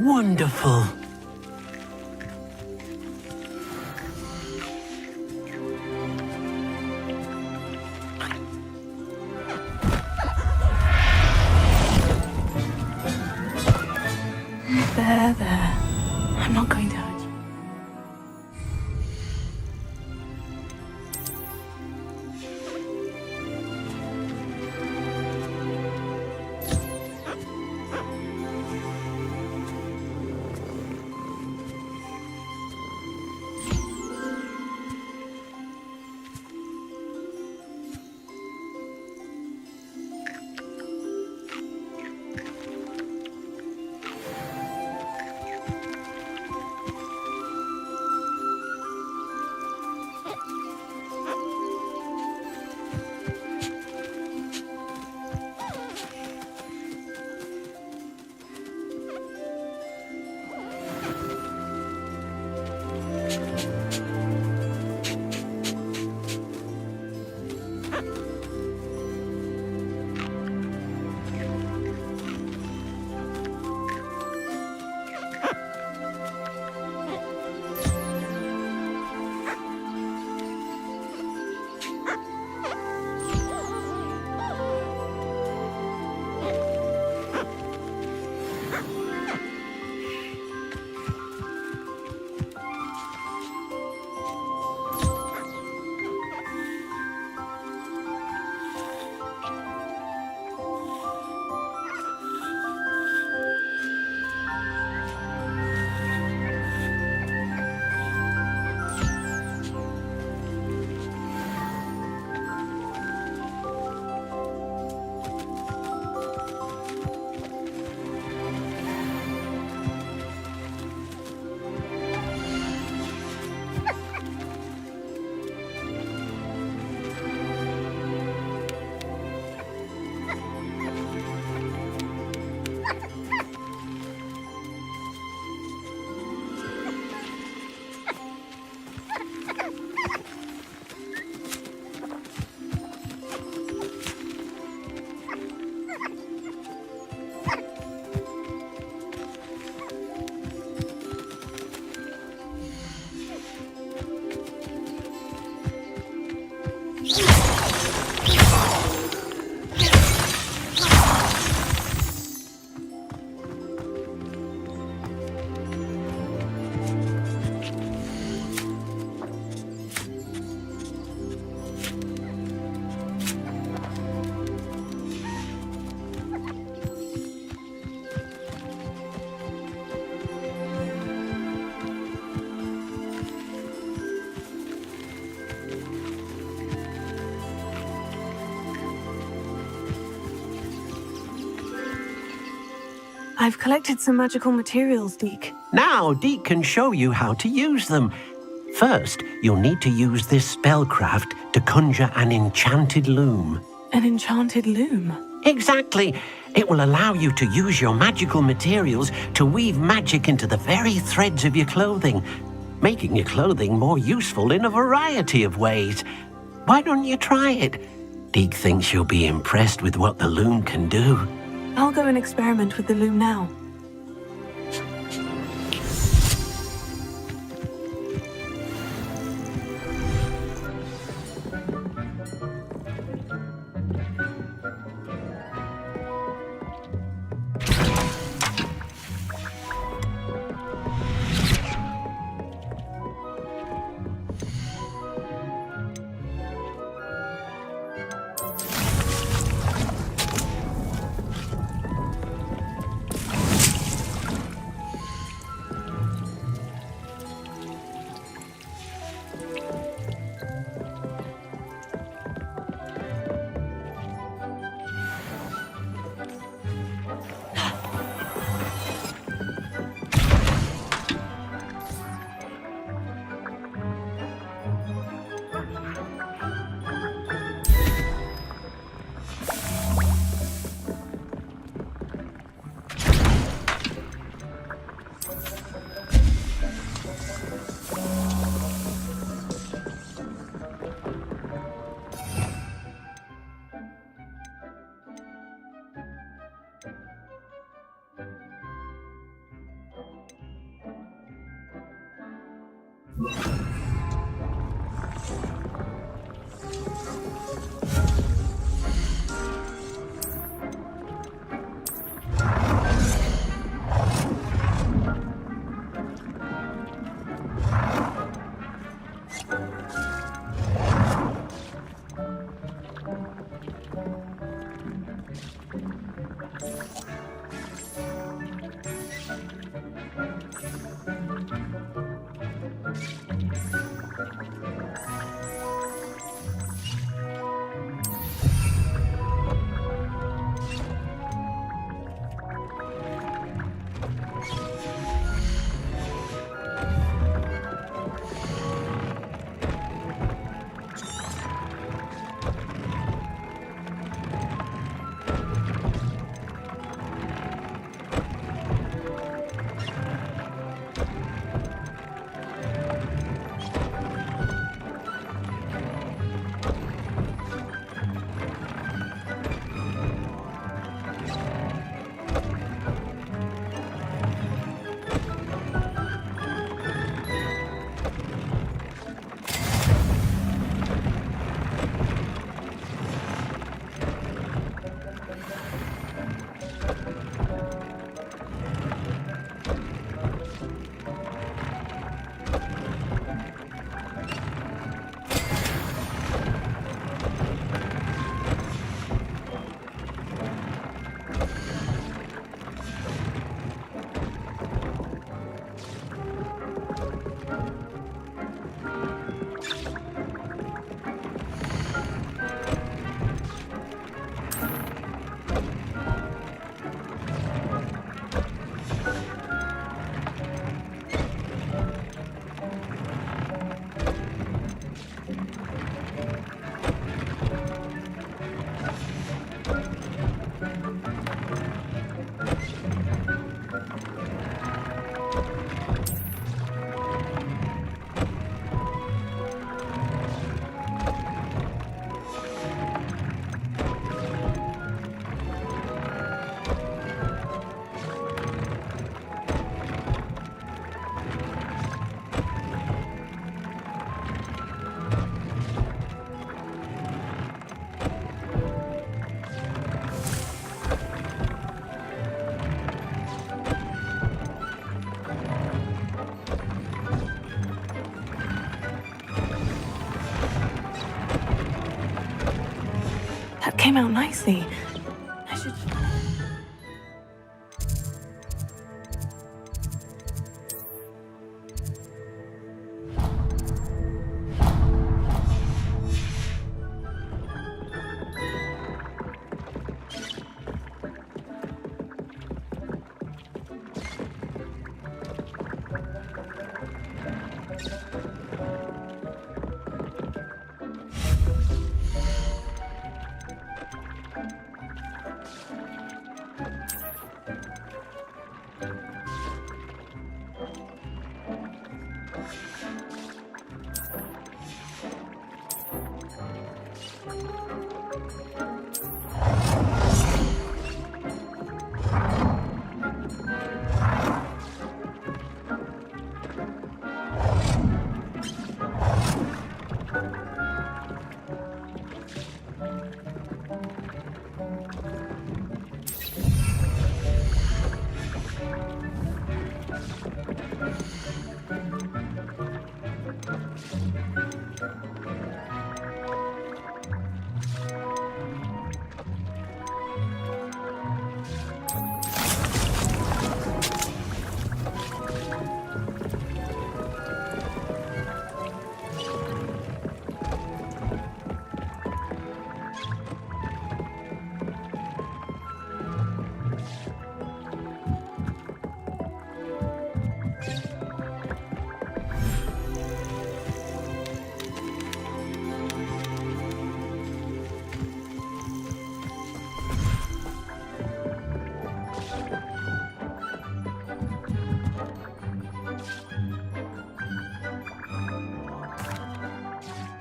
Wonderful. There. I'm not going to hurt you. I've collected some magical materials, Deke. Now, Deke can show you how to use them. First, you'll need to use this spellcraft to conjure an enchanted loom. An enchanted loom? Exactly. It will allow you to use your magical materials to weave magic into the very threads of your clothing, making your clothing more useful in a variety of ways. Why don't you try it? Deke thinks you'll be impressed with what the loom can do. I'll go and experiment with the loom now. That came out nicely. I should...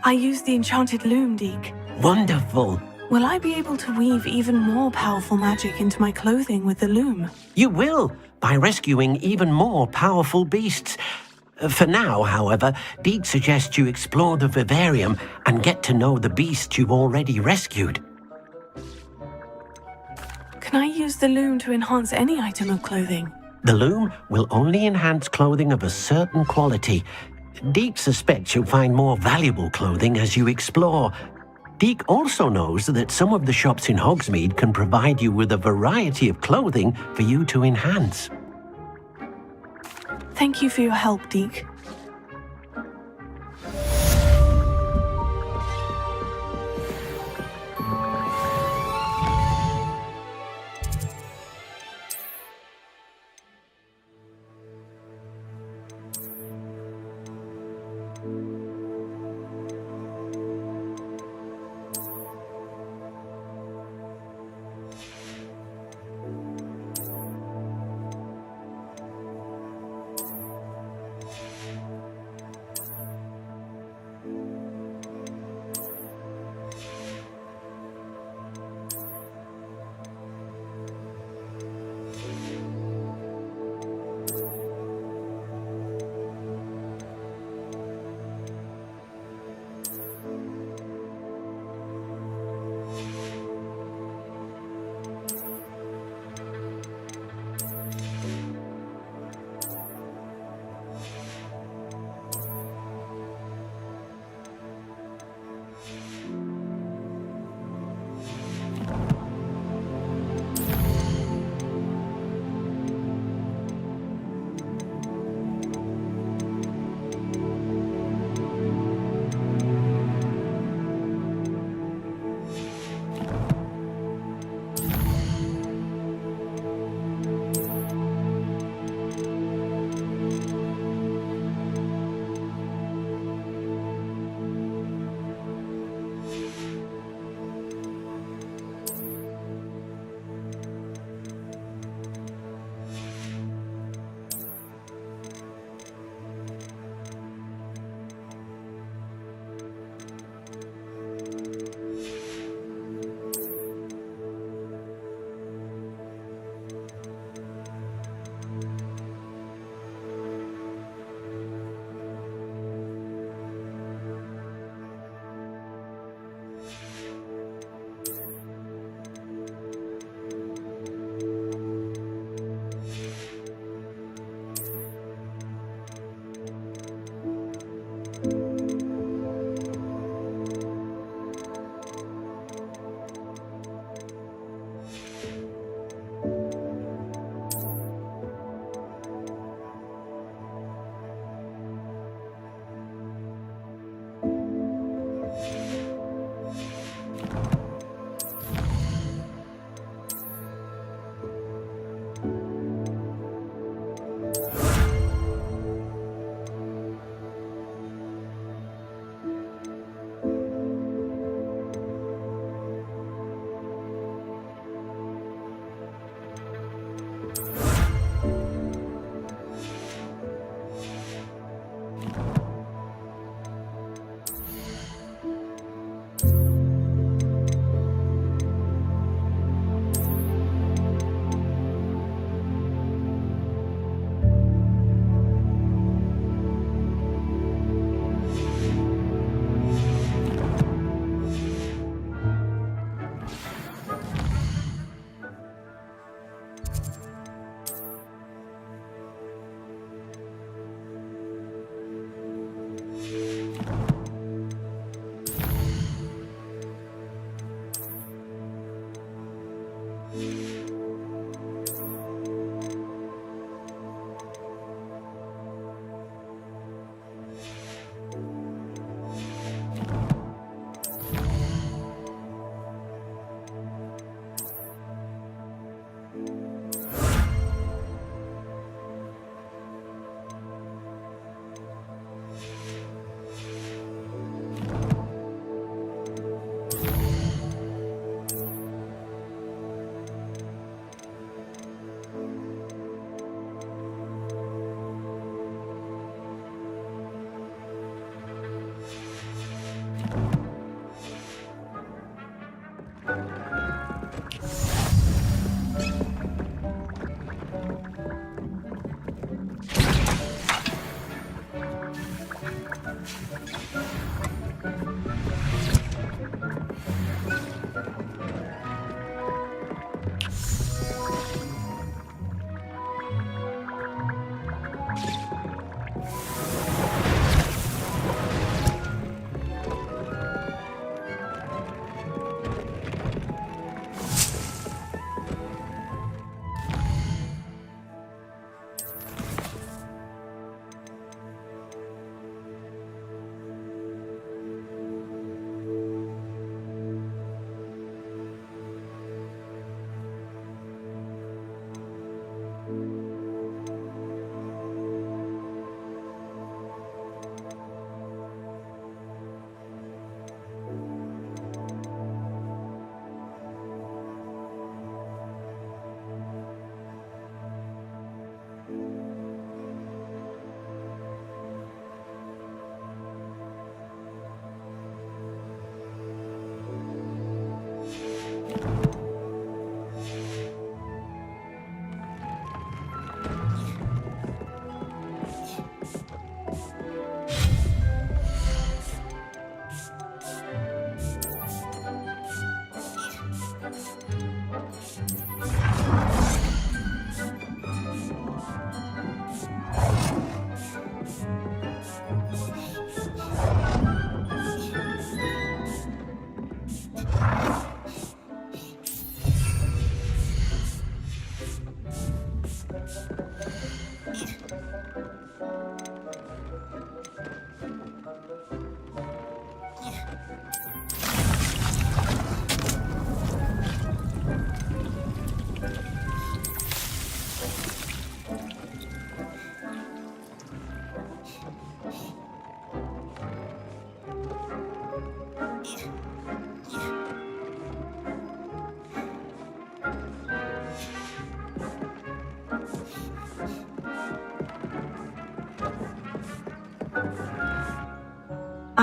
I used the enchanted loom, Deke. Wonderful. Will I be able to weave even more powerful magic into my clothing with the loom? You will, by rescuing even more powerful beasts. For now, however, Deke suggests you explore the vivarium and get to know the beasts you've already rescued. Can I use the loom to enhance any item of clothing? The loom will only enhance clothing of a certain quality. Deke suspects you'll find more valuable clothing as you explore. Deke also knows that some of the shops in Hogsmeade can provide you with a variety of clothing for you to enhance. Thank you for your help, Deke.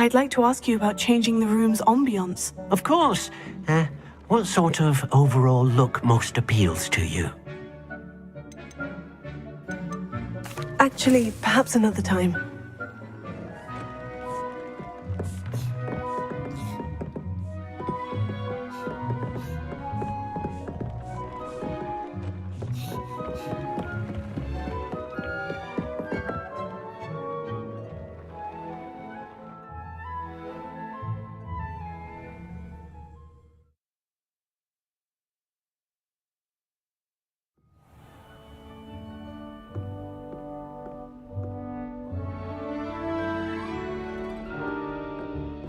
I'd like to ask you about changing the room's ambiance. Of course. What sort of overall look most appeals to you? Actually, perhaps another time.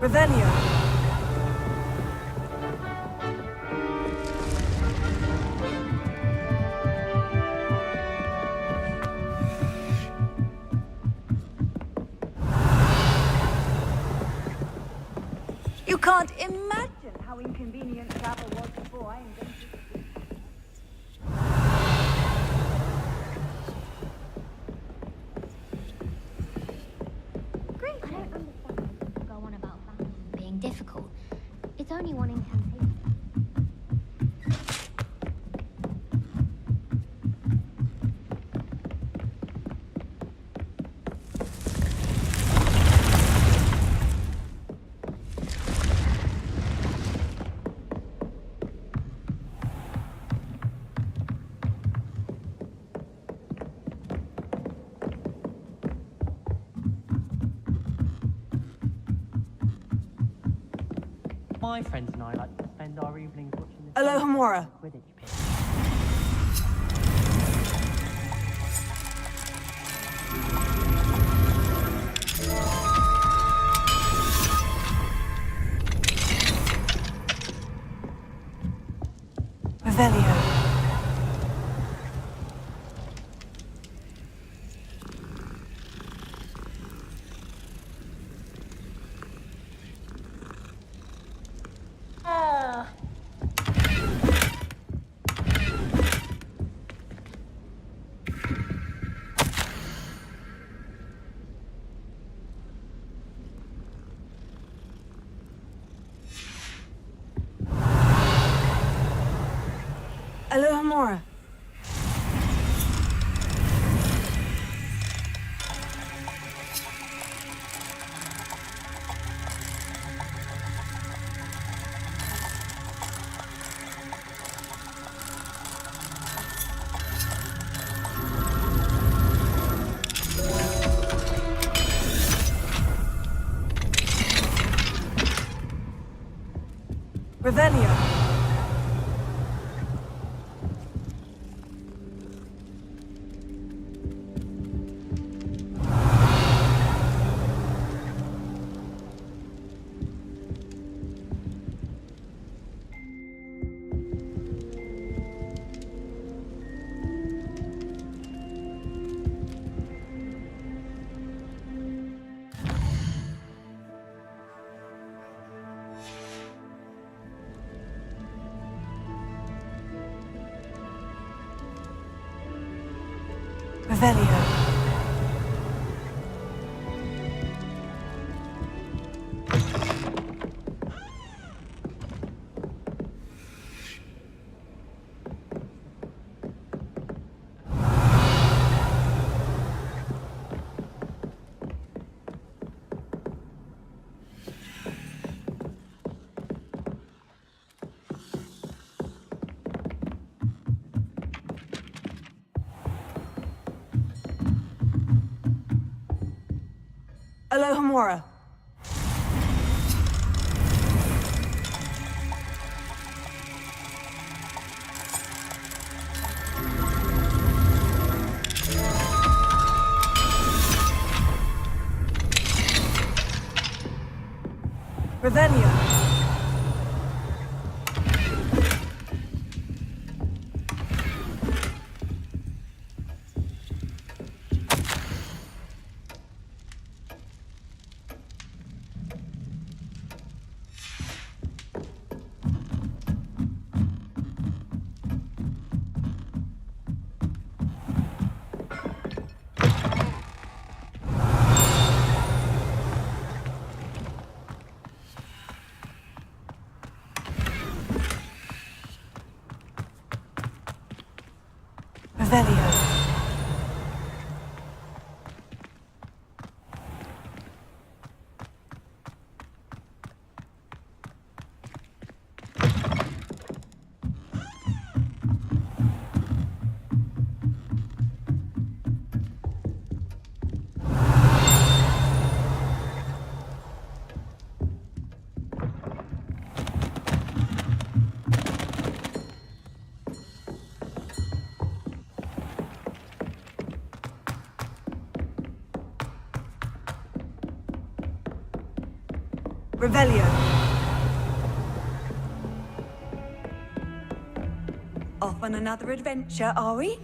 Revelio. You can't imagine how inconvenient travel was before I invented Great. I don't understand why people go on about family being difficult. It's only one incantation. My friends and I like to spend our evenings watching the Alohomora. Quidditch pitch. Revelio. Alohomora. Revelio. Revelio. Alohomora. Revelio. Revelio. Off on another adventure, are we?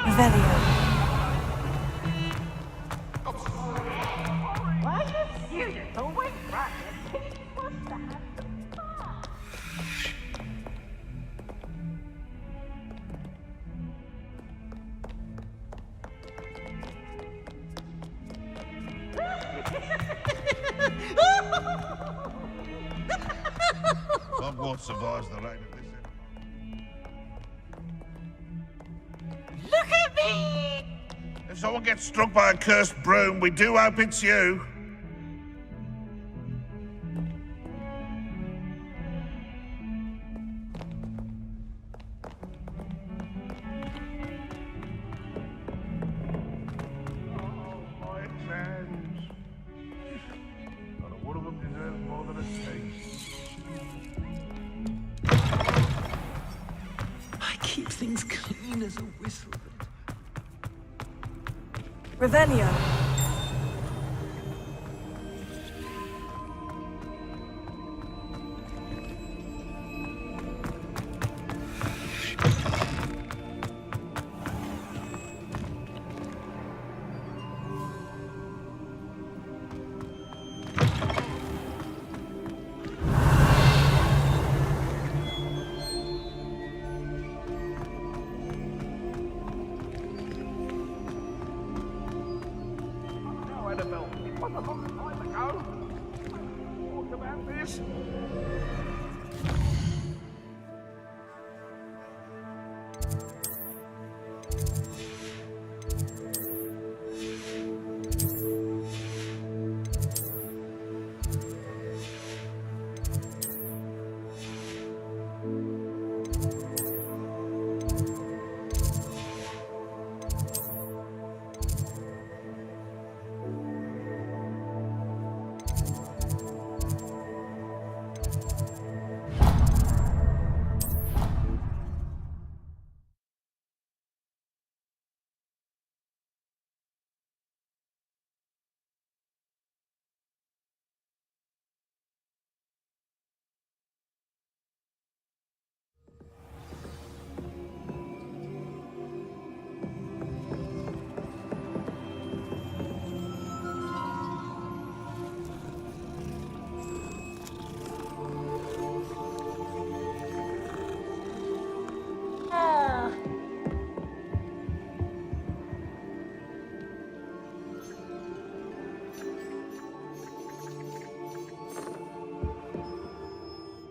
Revelio. Why are you students always running? What's that? Hogwarts survives the rain of this. Look at me! If someone gets struck by a cursed broom, we do hope it's you. Oh, my exams. Not one of them deserves more than a taste. I keep things clean as a whistle. Revelio.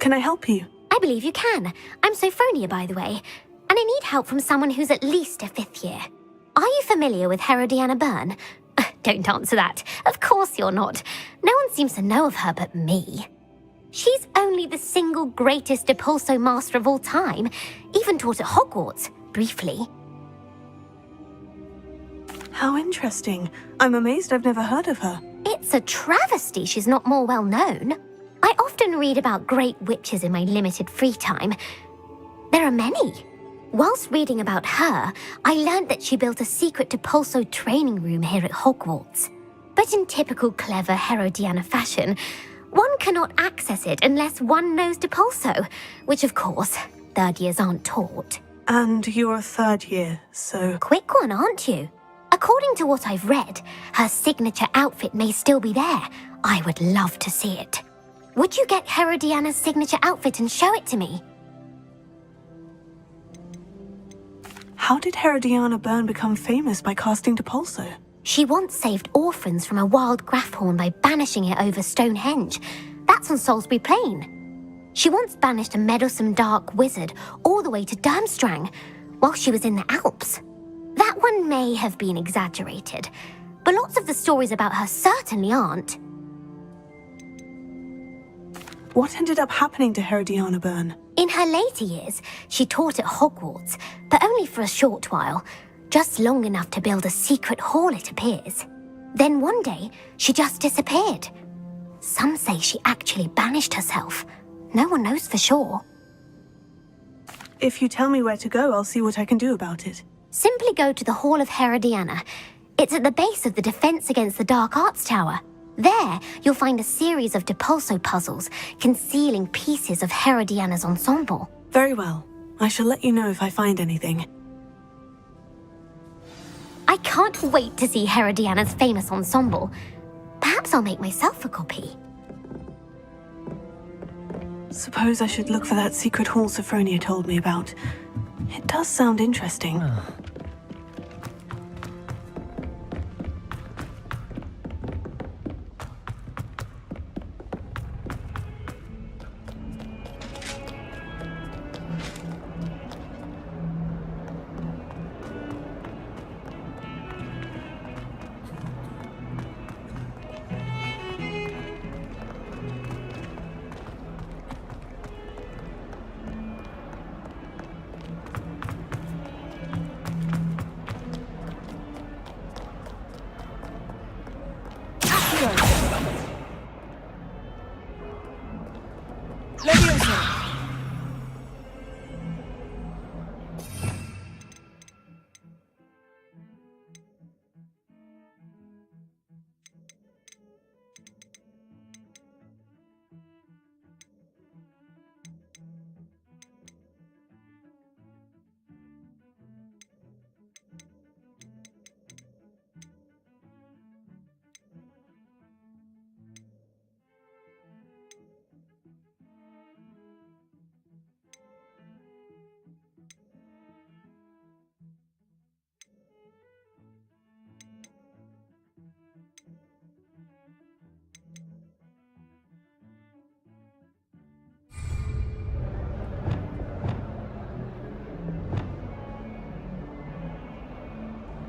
Can I help you? I believe you can. I'm Sophronia, by the way, and I need help from someone who's at least a 5th year. Are you familiar with Herodiana Byrne? Don't answer that. Of course you're not. No one seems to know of her but me. She's only the single greatest Depulso master of all time, even taught at Hogwarts, briefly. How interesting. I'm amazed I've never heard of her. It's a travesty she's not more well known. I often read about great witches in my limited free time. There are many. Whilst reading about her, I learned that she built a secret Depulso training room here at Hogwarts. But in typical clever Herodiana fashion, one cannot access it unless one knows Depulso, which of course, 3rd years aren't taught. And you're a 3rd year, so... Quick one, aren't you? According to what I've read, her signature outfit may still be there. I would love to see it. Would you get Herodiana's signature outfit and show it to me? How did Herodiana Byrne become famous by casting Depulso? She once saved orphans from a wild Graffhorn by banishing it over Stonehenge. That's on Salisbury Plain. She once banished a meddlesome dark wizard all the way to Durmstrang while she was in the Alps. That one may have been exaggerated, but lots of the stories about her certainly aren't. What ended up happening to Herodiana Byrne? In her later years, she taught at Hogwarts, but only for a short while, just long enough to build a secret hall, it appears. Then one day, she just disappeared. Some say she actually banished herself. No one knows for sure. If you tell me where to go, I'll see what I can do about it. Simply go to the Hall of Herodiana. It's at the base of the Defense Against the Dark Arts Tower. There, you'll find a series of Depulso puzzles concealing pieces of Herodiana's ensemble. Very well. I shall let you know if I find anything. I can't wait to see Herodiana's famous ensemble. Perhaps I'll make myself a copy. Suppose I should look for that secret hall Sophronia told me about. It does sound interesting.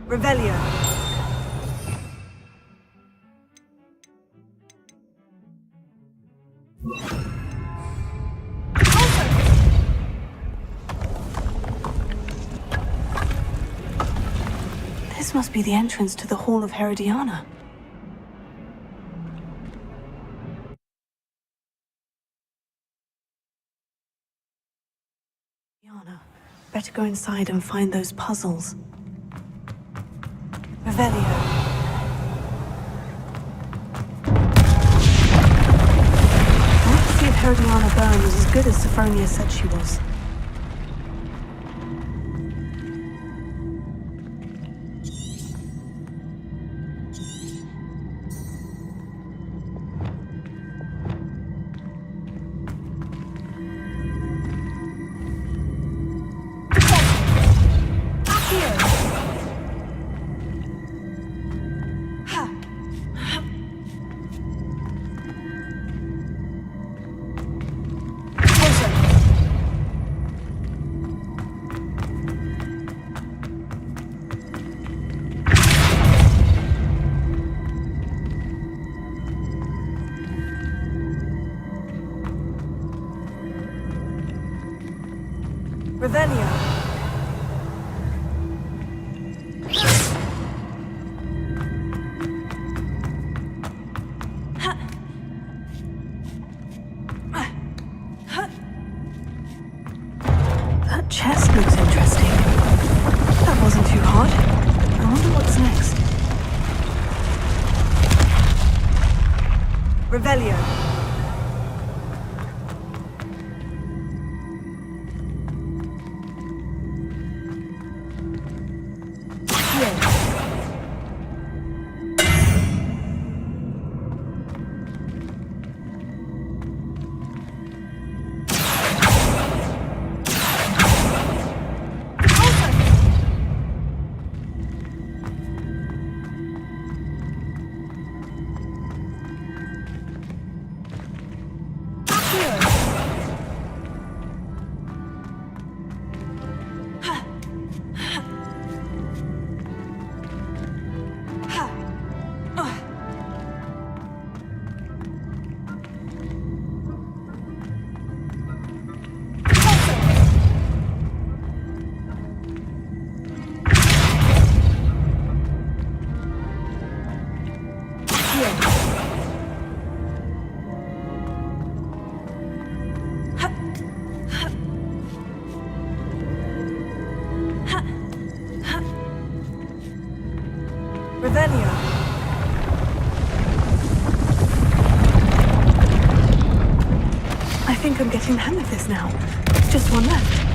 Revelio. This must be the entrance to the Hall of Herodiana. Better go inside and find those puzzles. Revelio. Let's see if Herodiana Byrne was as good as Sophronia said she was. Revelio. That chest looks interesting. That wasn't too hard. I wonder what's next. Revelio. Revelio. I think I'm getting the hang of this now. Just one left.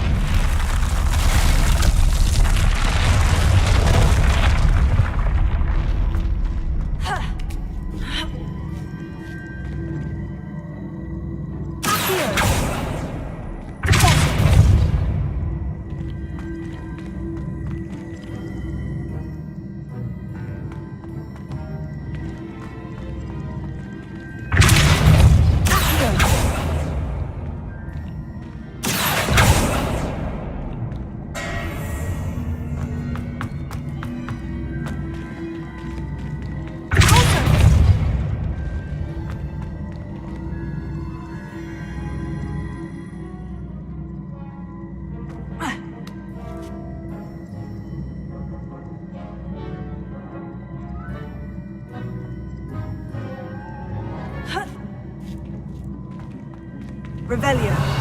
Revelio.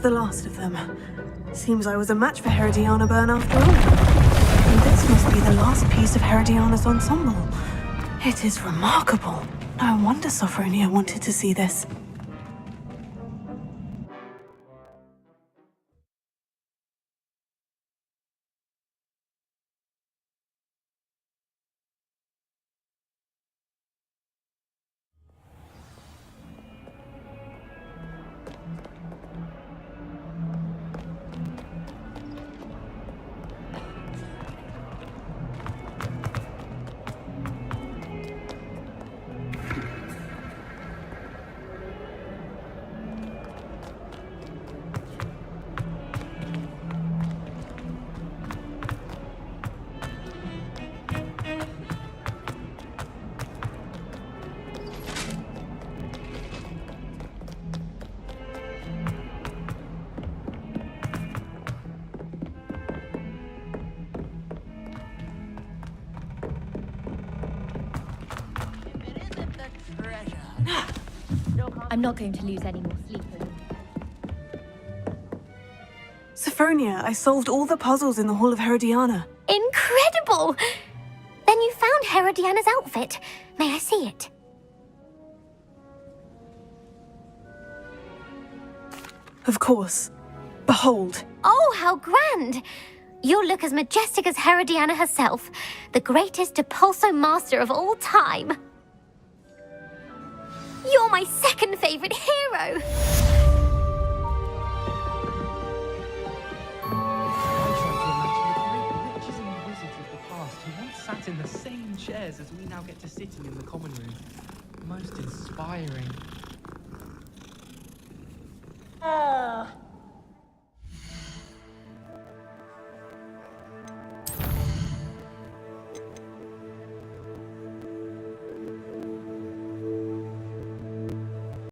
the last of them. Seems I was a match for Herodiana Byrne after all. And this must be the last piece of Herodiana's ensemble. It is remarkable. No wonder Sophronia wanted to see this. I'm not going to lose any more sleep. Sophronia, I solved all the puzzles in the Hall of Herodiana. Incredible! Then you found Herodiana's outfit. May I see it? Of course. Behold. Oh, how grand! You'll look as majestic as Herodiana herself, the greatest Depulso master of all time. You're my second favorite hero! Sat in the same chairs as we now get to sit in the common room. Most inspiring.